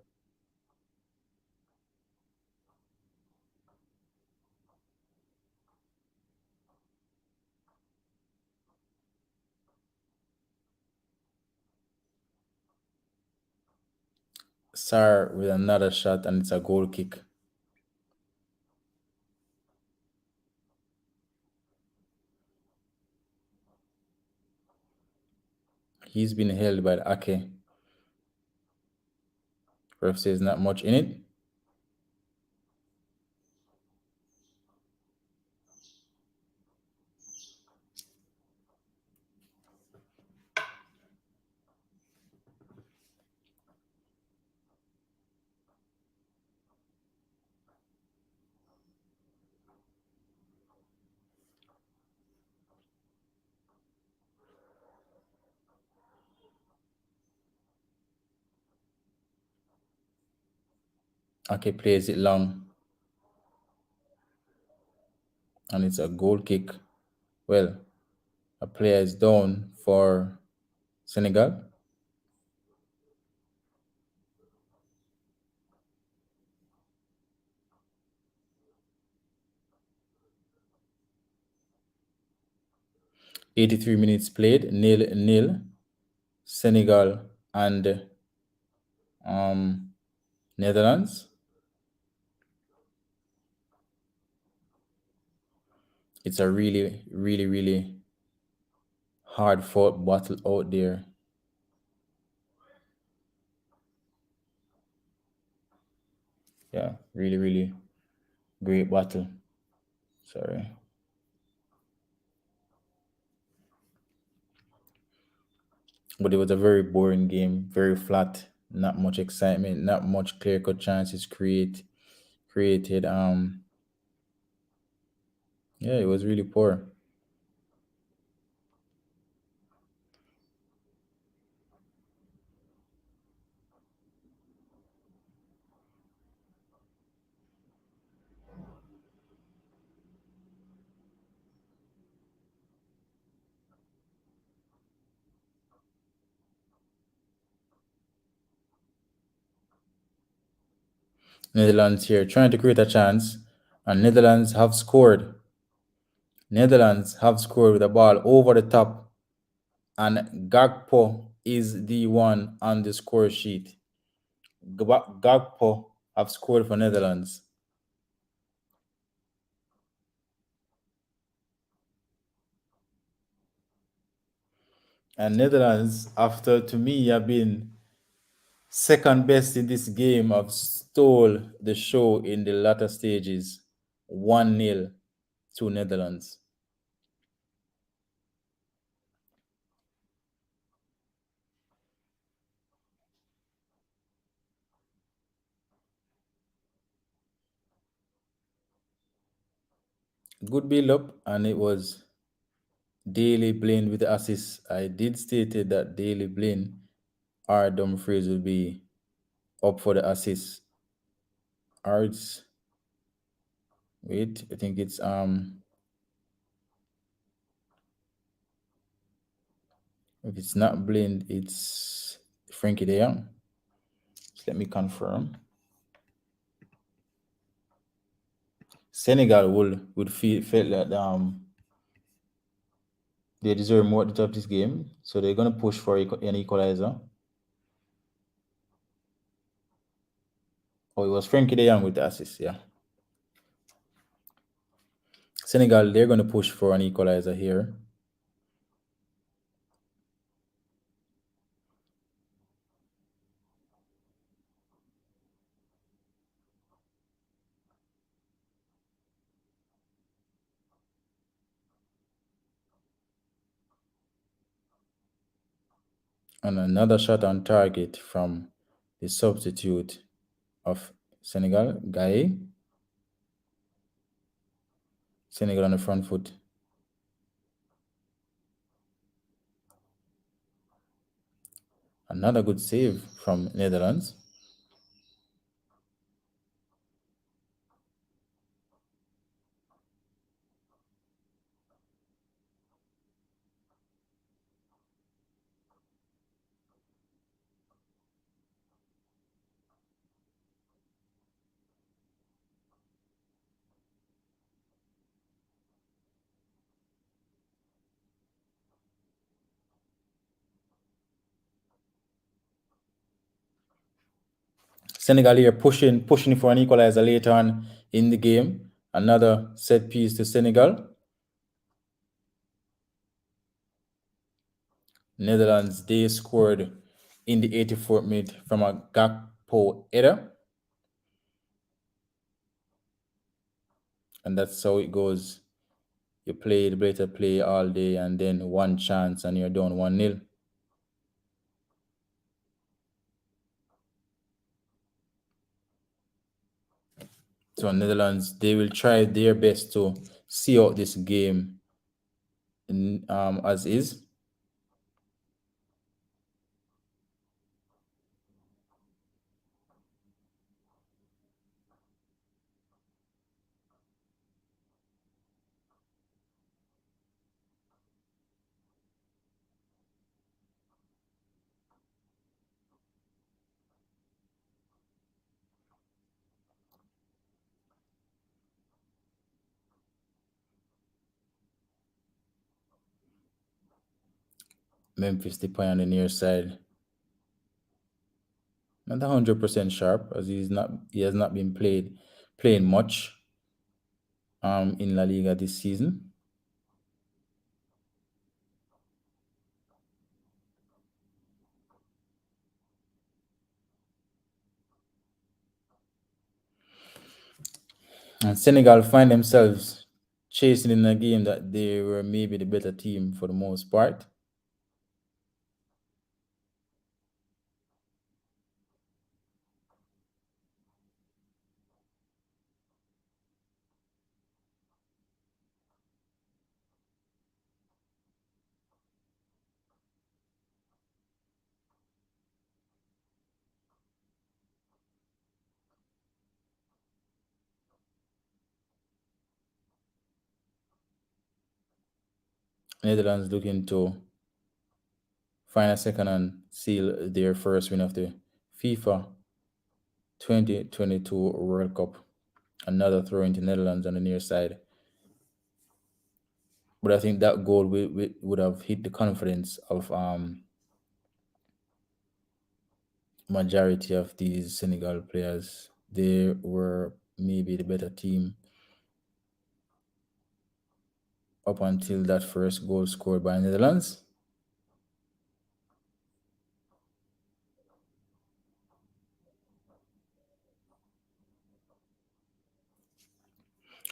Sar with another shot, and it's a goal kick. He's been held by Ake. Ref says not much in it. Ake plays it long, and it's a goal kick. Well, a player is down for Senegal. $83 played, nil-nil. Senegal and Netherlands. It's a really, really, really hard fought battle out there. Yeah, really, really great battle. Sorry. But it was a very boring game, very flat, not much excitement, not much clear cut chances created. Yeah, it was really poor. Netherlands here trying to create a chance, and Netherlands have scored. Netherlands have scored with a ball over the top, and Gakpo is the one on the score sheet. Gakpo have scored for Netherlands. And Netherlands, after to me, have been second best in this game, have stole the show in the latter stages. 1-0 to Netherlands. Good build up, and it was Daily Blind with the assist. I did stated that Daily Blind or Dumfries will be up for the assist. Or it's wait, I think it's if it's not Blind, it's Frankie De Jong. Just let me confirm. Senegal would feel that they deserve more at the top of this game, so they're gonna push for an equalizer. Oh, it was Frankie De Jong with the assist, yeah. Senegal, they're gonna push for an equalizer here. And another shot on target from the substitute of Senegal, Gaye. Senegal on the front foot. Another good save from Netherlands. Senegal here pushing for an equalizer later on in the game. Another set piece to Senegal. Netherlands, they scored in the 84th minute from a Gakpo header. And that's how it goes. You play the better play all day, and then one chance and you're down 1-0. So Netherlands, they will try their best to see out this game as is. Memphis Depay on the near side. Not 100% sharp, as he has not been playing much in La Liga this season. And Senegal find themselves chasing in a game that they were maybe the better team for the most part. Netherlands looking to find a second and seal their first win of the FIFA 2022 World Cup. Another throw into Netherlands on the near side. But I think that goal would have hit the confidence of majority of these Senegal players. They were maybe the better team up until that first goal scored by Netherlands.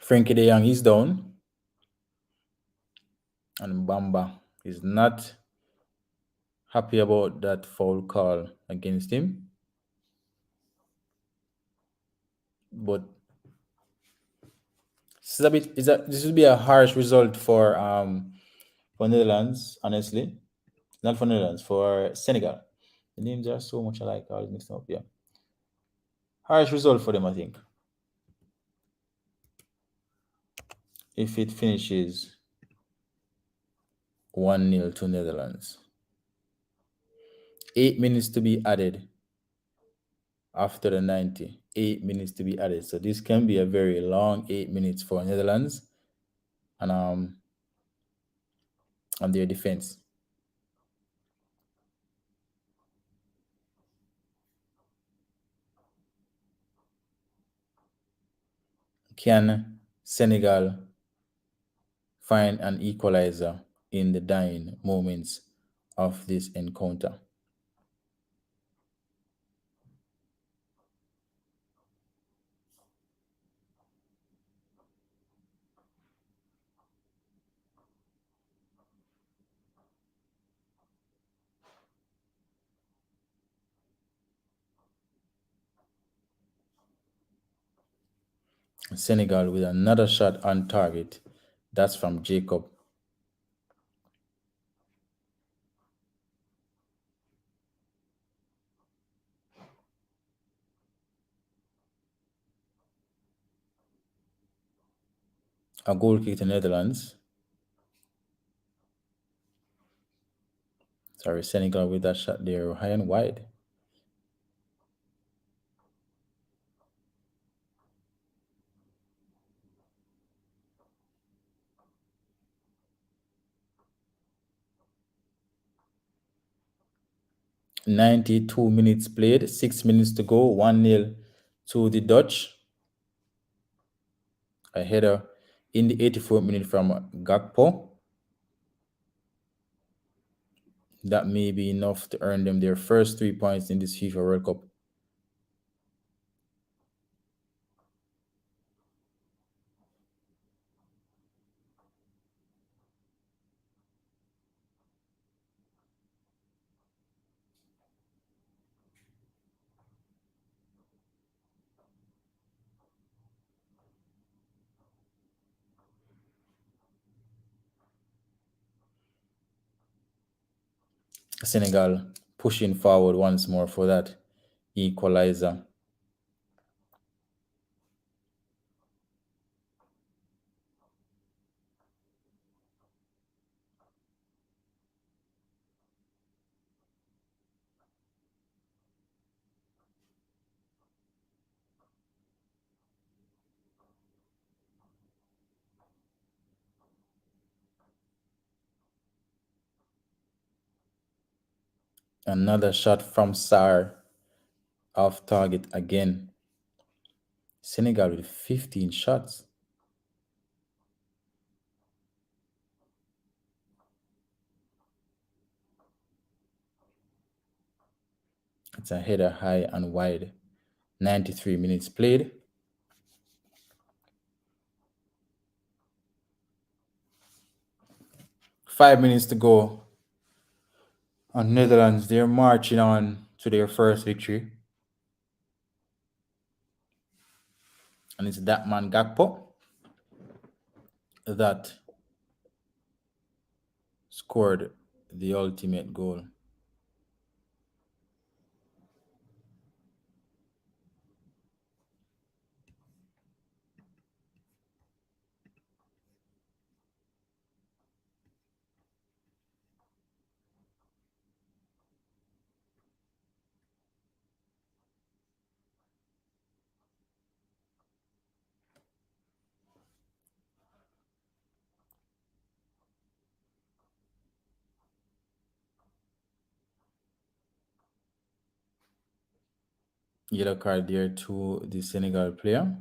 Frankie de Jong is down, and Bamba is not happy about that foul call against him. But this would be a harsh result for Netherlands, honestly. Not for Netherlands, for Senegal. The names are so much alike, I was mixed up, yeah. Harsh result for them, I think. If it finishes 1-0 to Netherlands. 8 minutes to be added after the 90. 8 minutes to be added. So this can be a very long 8 minutes for Netherlands and on their defense. Can Senegal find an equalizer in the dying moments of this encounter? Senegal with another shot on target. That's from Jacob. A goal kick to Netherlands. Sorry, Senegal with that shot there, high and wide. .92 minutes played, 6 minutes to go, 1-0 to the Dutch. A header in the 84th minute from Gakpo. That may be enough to earn them their first 3 points in this FIFA World Cup. Senegal pushing forward once more for that equalizer. Another shot from Sar off target again. Senegal with 15 shots. It's a header high and wide. 93 minutes played. 5 minutes to go on Netherlands. They're marching on to their first victory. And it's that man Gakpo that scored the ultimate goal. Yellow card there to the Senegal player.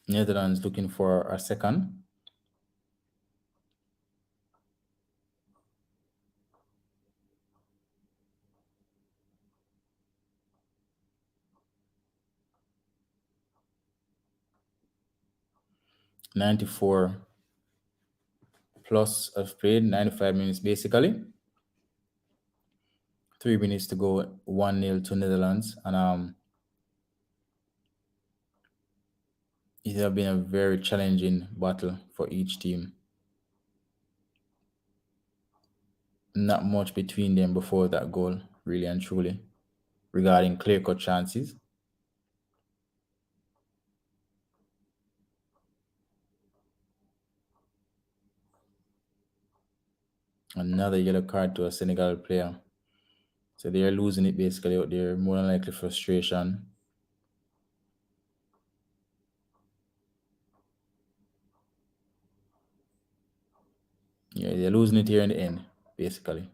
Netherlands looking for a second. '94 plus of played, 95 minutes basically. 3 minutes to go, 1-0 to Netherlands. And it has been a very challenging battle for each team. Not much between them before that goal, really and truly, regarding clear-cut chances. Another yellow card to a Senegal player. So they're losing it basically out there, more than likely frustration. Yeah, they're losing it here in the end, basically.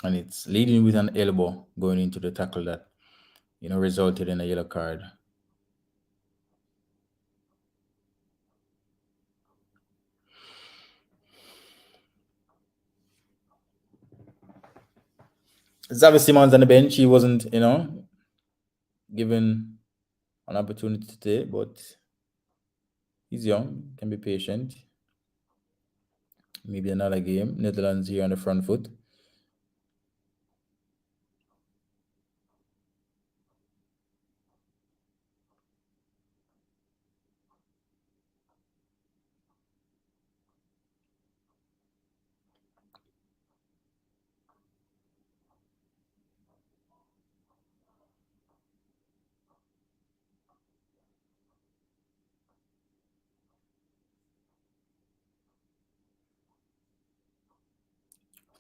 And it's leading with an elbow going into the tackle that, resulted in a yellow card. Xavi Simons on the bench, he wasn't, given an opportunity today, but he's young, can be patient. Maybe another game. Netherlands here on the front foot.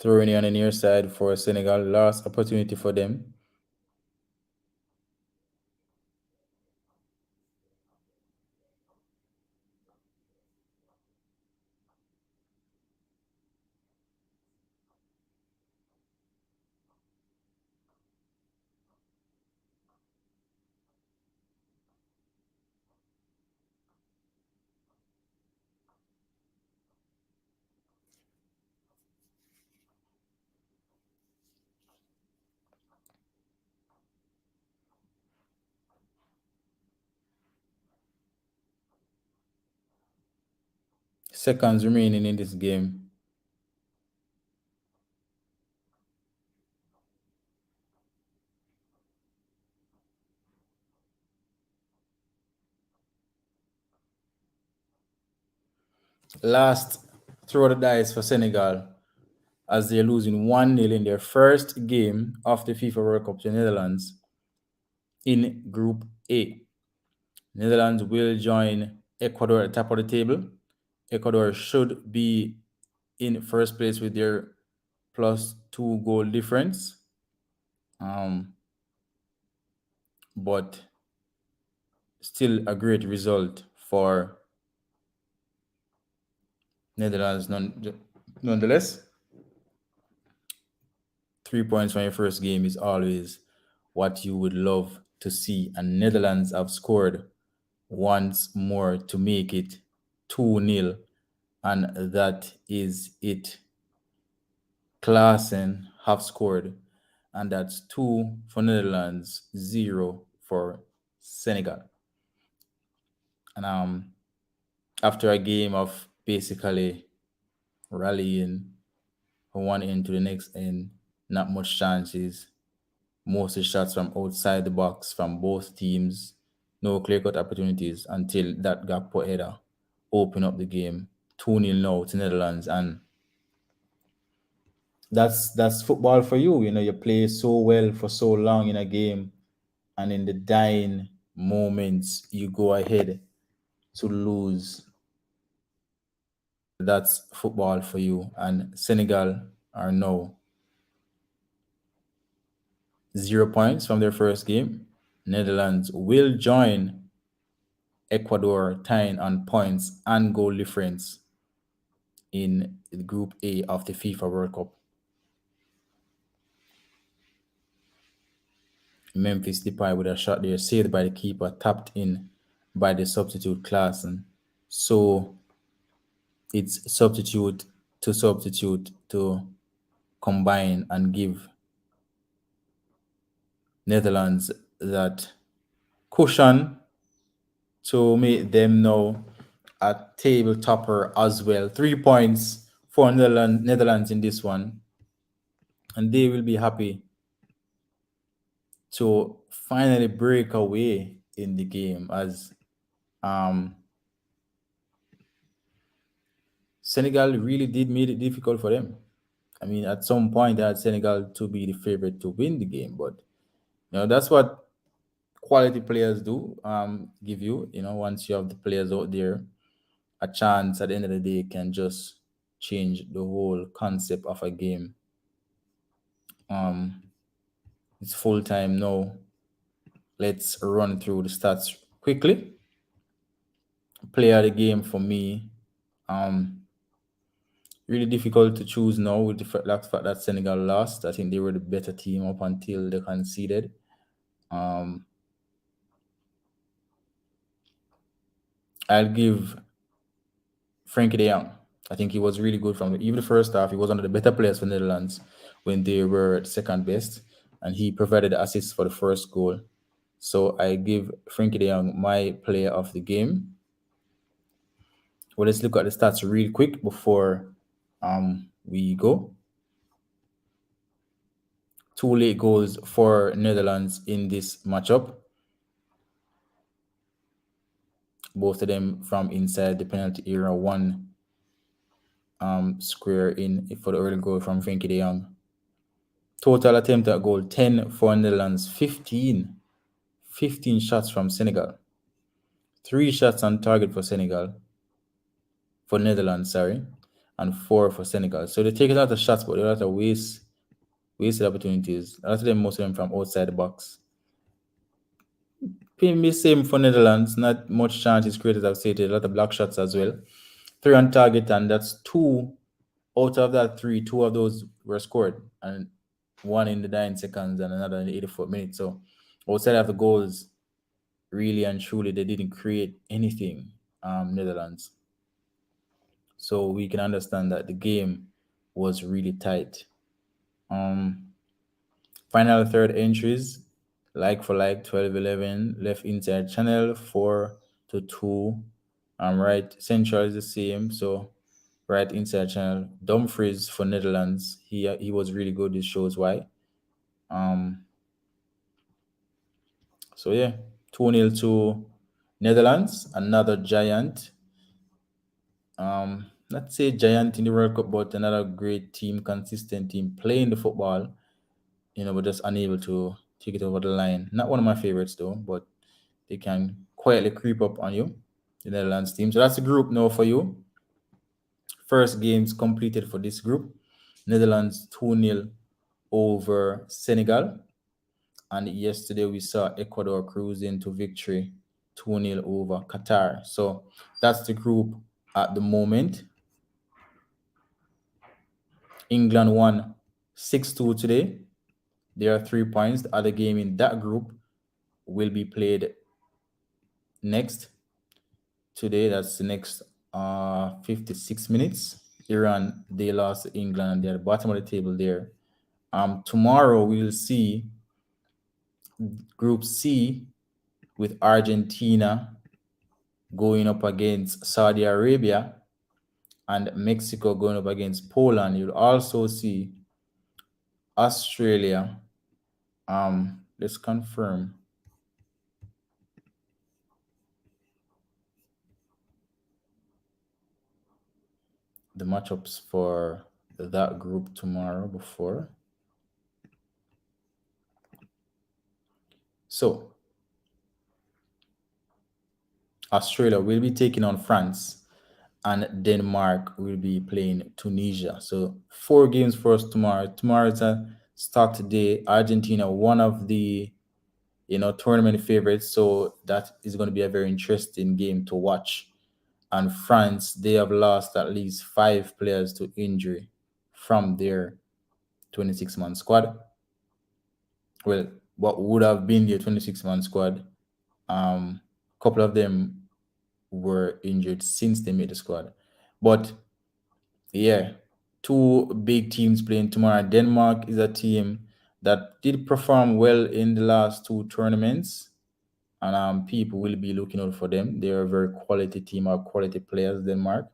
Throwing on the near side for Senegal. Last opportunity for them. Seconds remaining in this game. Last throw of the dice for Senegal as they're losing 1-0 in their first game of the FIFA World Cup to Netherlands in Group A. Netherlands will join Ecuador at the top of the table. Ecuador should be in first place with their +2 goal difference. But still a great result for Netherlands, nonetheless, 3 points from your first game is always what you would love to see. And Netherlands have scored once more to make it 2-0. And that is it. Klaassen have scored, and that's 2 for Netherlands, 0 for Senegal. And after a game of basically rallying from one end to the next end, not much chances, mostly shots from outside the box from both teams, no clear cut opportunities until that Gakpo header open up the game. 2-0 now to Netherlands, and that's football for you. You know, you play so well for so long in a game, and in the dying moments you go ahead to lose. That's football for you. And Senegal are now 0 points from their first game. Netherlands will join Ecuador tying on points and goal difference in Group A of the FIFA World Cup. Memphis Depay with a shot there saved by the keeper, tapped in by the substitute Klaassen. So it's substitute to combine and give Netherlands that cushion to make them now a table topper as well. 3 points for Netherlands in this one, and they will be happy to finally break away in the game as um, Senegal really did make it difficult for them. I mean, at some point, I had Senegal to be the favorite to win the game, but that's what quality players do. Give you, once you have the players out there, a chance at the end of the day can just change the whole concept of a game. Um, it's full time now. Let's run through the stats quickly. Player of the game for me. Really difficult to choose now with the fact that Senegal lost. I think they were the better team up until they conceded. I'll give Frankie de Jong. I think he was really good from even the first half. He was one of the better players for Netherlands when they were second best, and he provided the assist for the first goal. So I give Frankie de Jong my player of the game. Well, let's look at the stats real quick before we go. 2 late goals for Netherlands in this matchup. Both of them from inside the penalty area. One square in for the early goal from Frankie de Jong. Total attempt at goal 10 for Netherlands, 15 shots from Senegal. 3 shots on target for Netherlands, sorry, and 4 for Senegal. So they take a lot of shots, but a lot of wasted opportunities. A lot of them, most of them from outside the box. Maybe same for Netherlands, not much chances created, I've stated, a lot of block shots as well. 3 on target, and that's 2 out of that 3. 2 of those were scored, and 1 in the 9 seconds and another in the 84th minute. So outside of the goals, really and truly, they didn't create anything, Netherlands. So we can understand that the game was really tight. Final third entries, like for like 12-11, left inside channel 4-2. Right central is the same, so right inside channel. Dumfries for Netherlands, he was really good. This shows why. So yeah, 2-0 to Netherlands, another giant. Not say giant in the World Cup, but another great team, consistent team, playing the football, but just unable to take it over the line. Not one of my favorites though, but they can quietly creep up on you, the Netherlands team. So that's the group now for you. First games completed for this group. Netherlands 2-0 over Senegal. And yesterday we saw Ecuador cruising to victory 2-0 over Qatar. So that's the group at the moment. England won 6-2 today. There are 3 points. The other game in that group will be played next today. That's the next 56 minutes. Iran, they lost to England and they're at the bottom of the table there. Tomorrow we'll see Group C with Argentina going up against Saudi Arabia and Mexico going up against Poland. You'll also see Australia. Let's confirm. The matchups for that group tomorrow before. So Australia will be taking on France and Denmark will be playing Tunisia. So 4 games for us tomorrow. Tomorrow is a start today. Argentina, one of the tournament favorites. So that is going to be a very interesting game to watch. And France, they have lost at least 5 players to injury from their 26-man squad. Well, what would have been their 26-man squad, a couple of them were injured since they made the squad. But yeah, 2 big teams playing tomorrow. Denmark is a team that did perform well in the last 2 tournaments, and people will be looking out for them. They are a very quality team, or quality players, Denmark.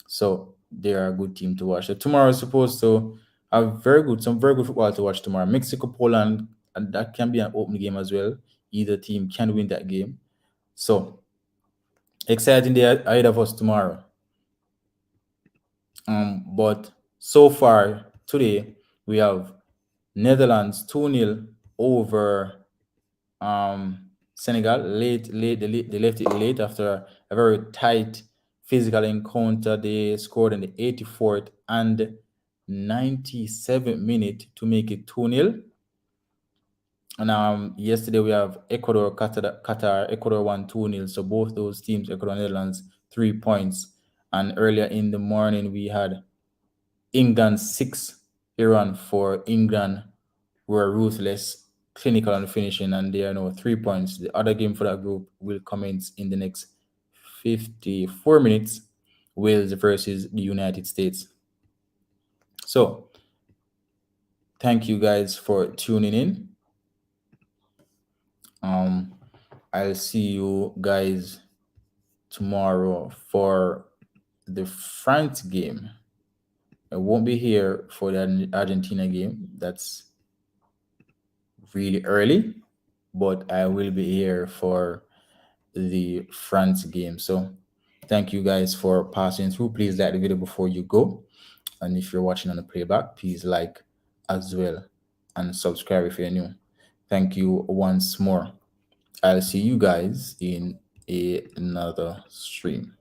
So they are a good team to watch. So tomorrow is supposed to have some very good football to watch tomorrow. Mexico, Poland, and that can be an open game as well. Either team can win that game. So exciting day ahead of us tomorrow. But so far today we have Netherlands 2-0 over Senegal. They left it late after a very tight physical encounter. They scored in the 84th and 97th minute to make it 2-0. And yesterday we have Ecuador, Qatar. Ecuador won 2-0. So both those teams, Ecuador and Netherlands, 3 points. And earlier in the morning we had England 6, Iran 4. England were ruthless, clinical and finishing, and they are now 3 points. The other game for that group will commence in the next 54 minutes. Wales versus the United States. So thank you guys for tuning in. I'll see you guys tomorrow for the France game. I won't be here for the Argentina game. That's really early, but I will be here for the France game. So thank you guys for passing through. Please like the video before you go. And if you're watching on the playback, please like as well and subscribe if you're new. Thank you once more. I'll see you guys in another stream.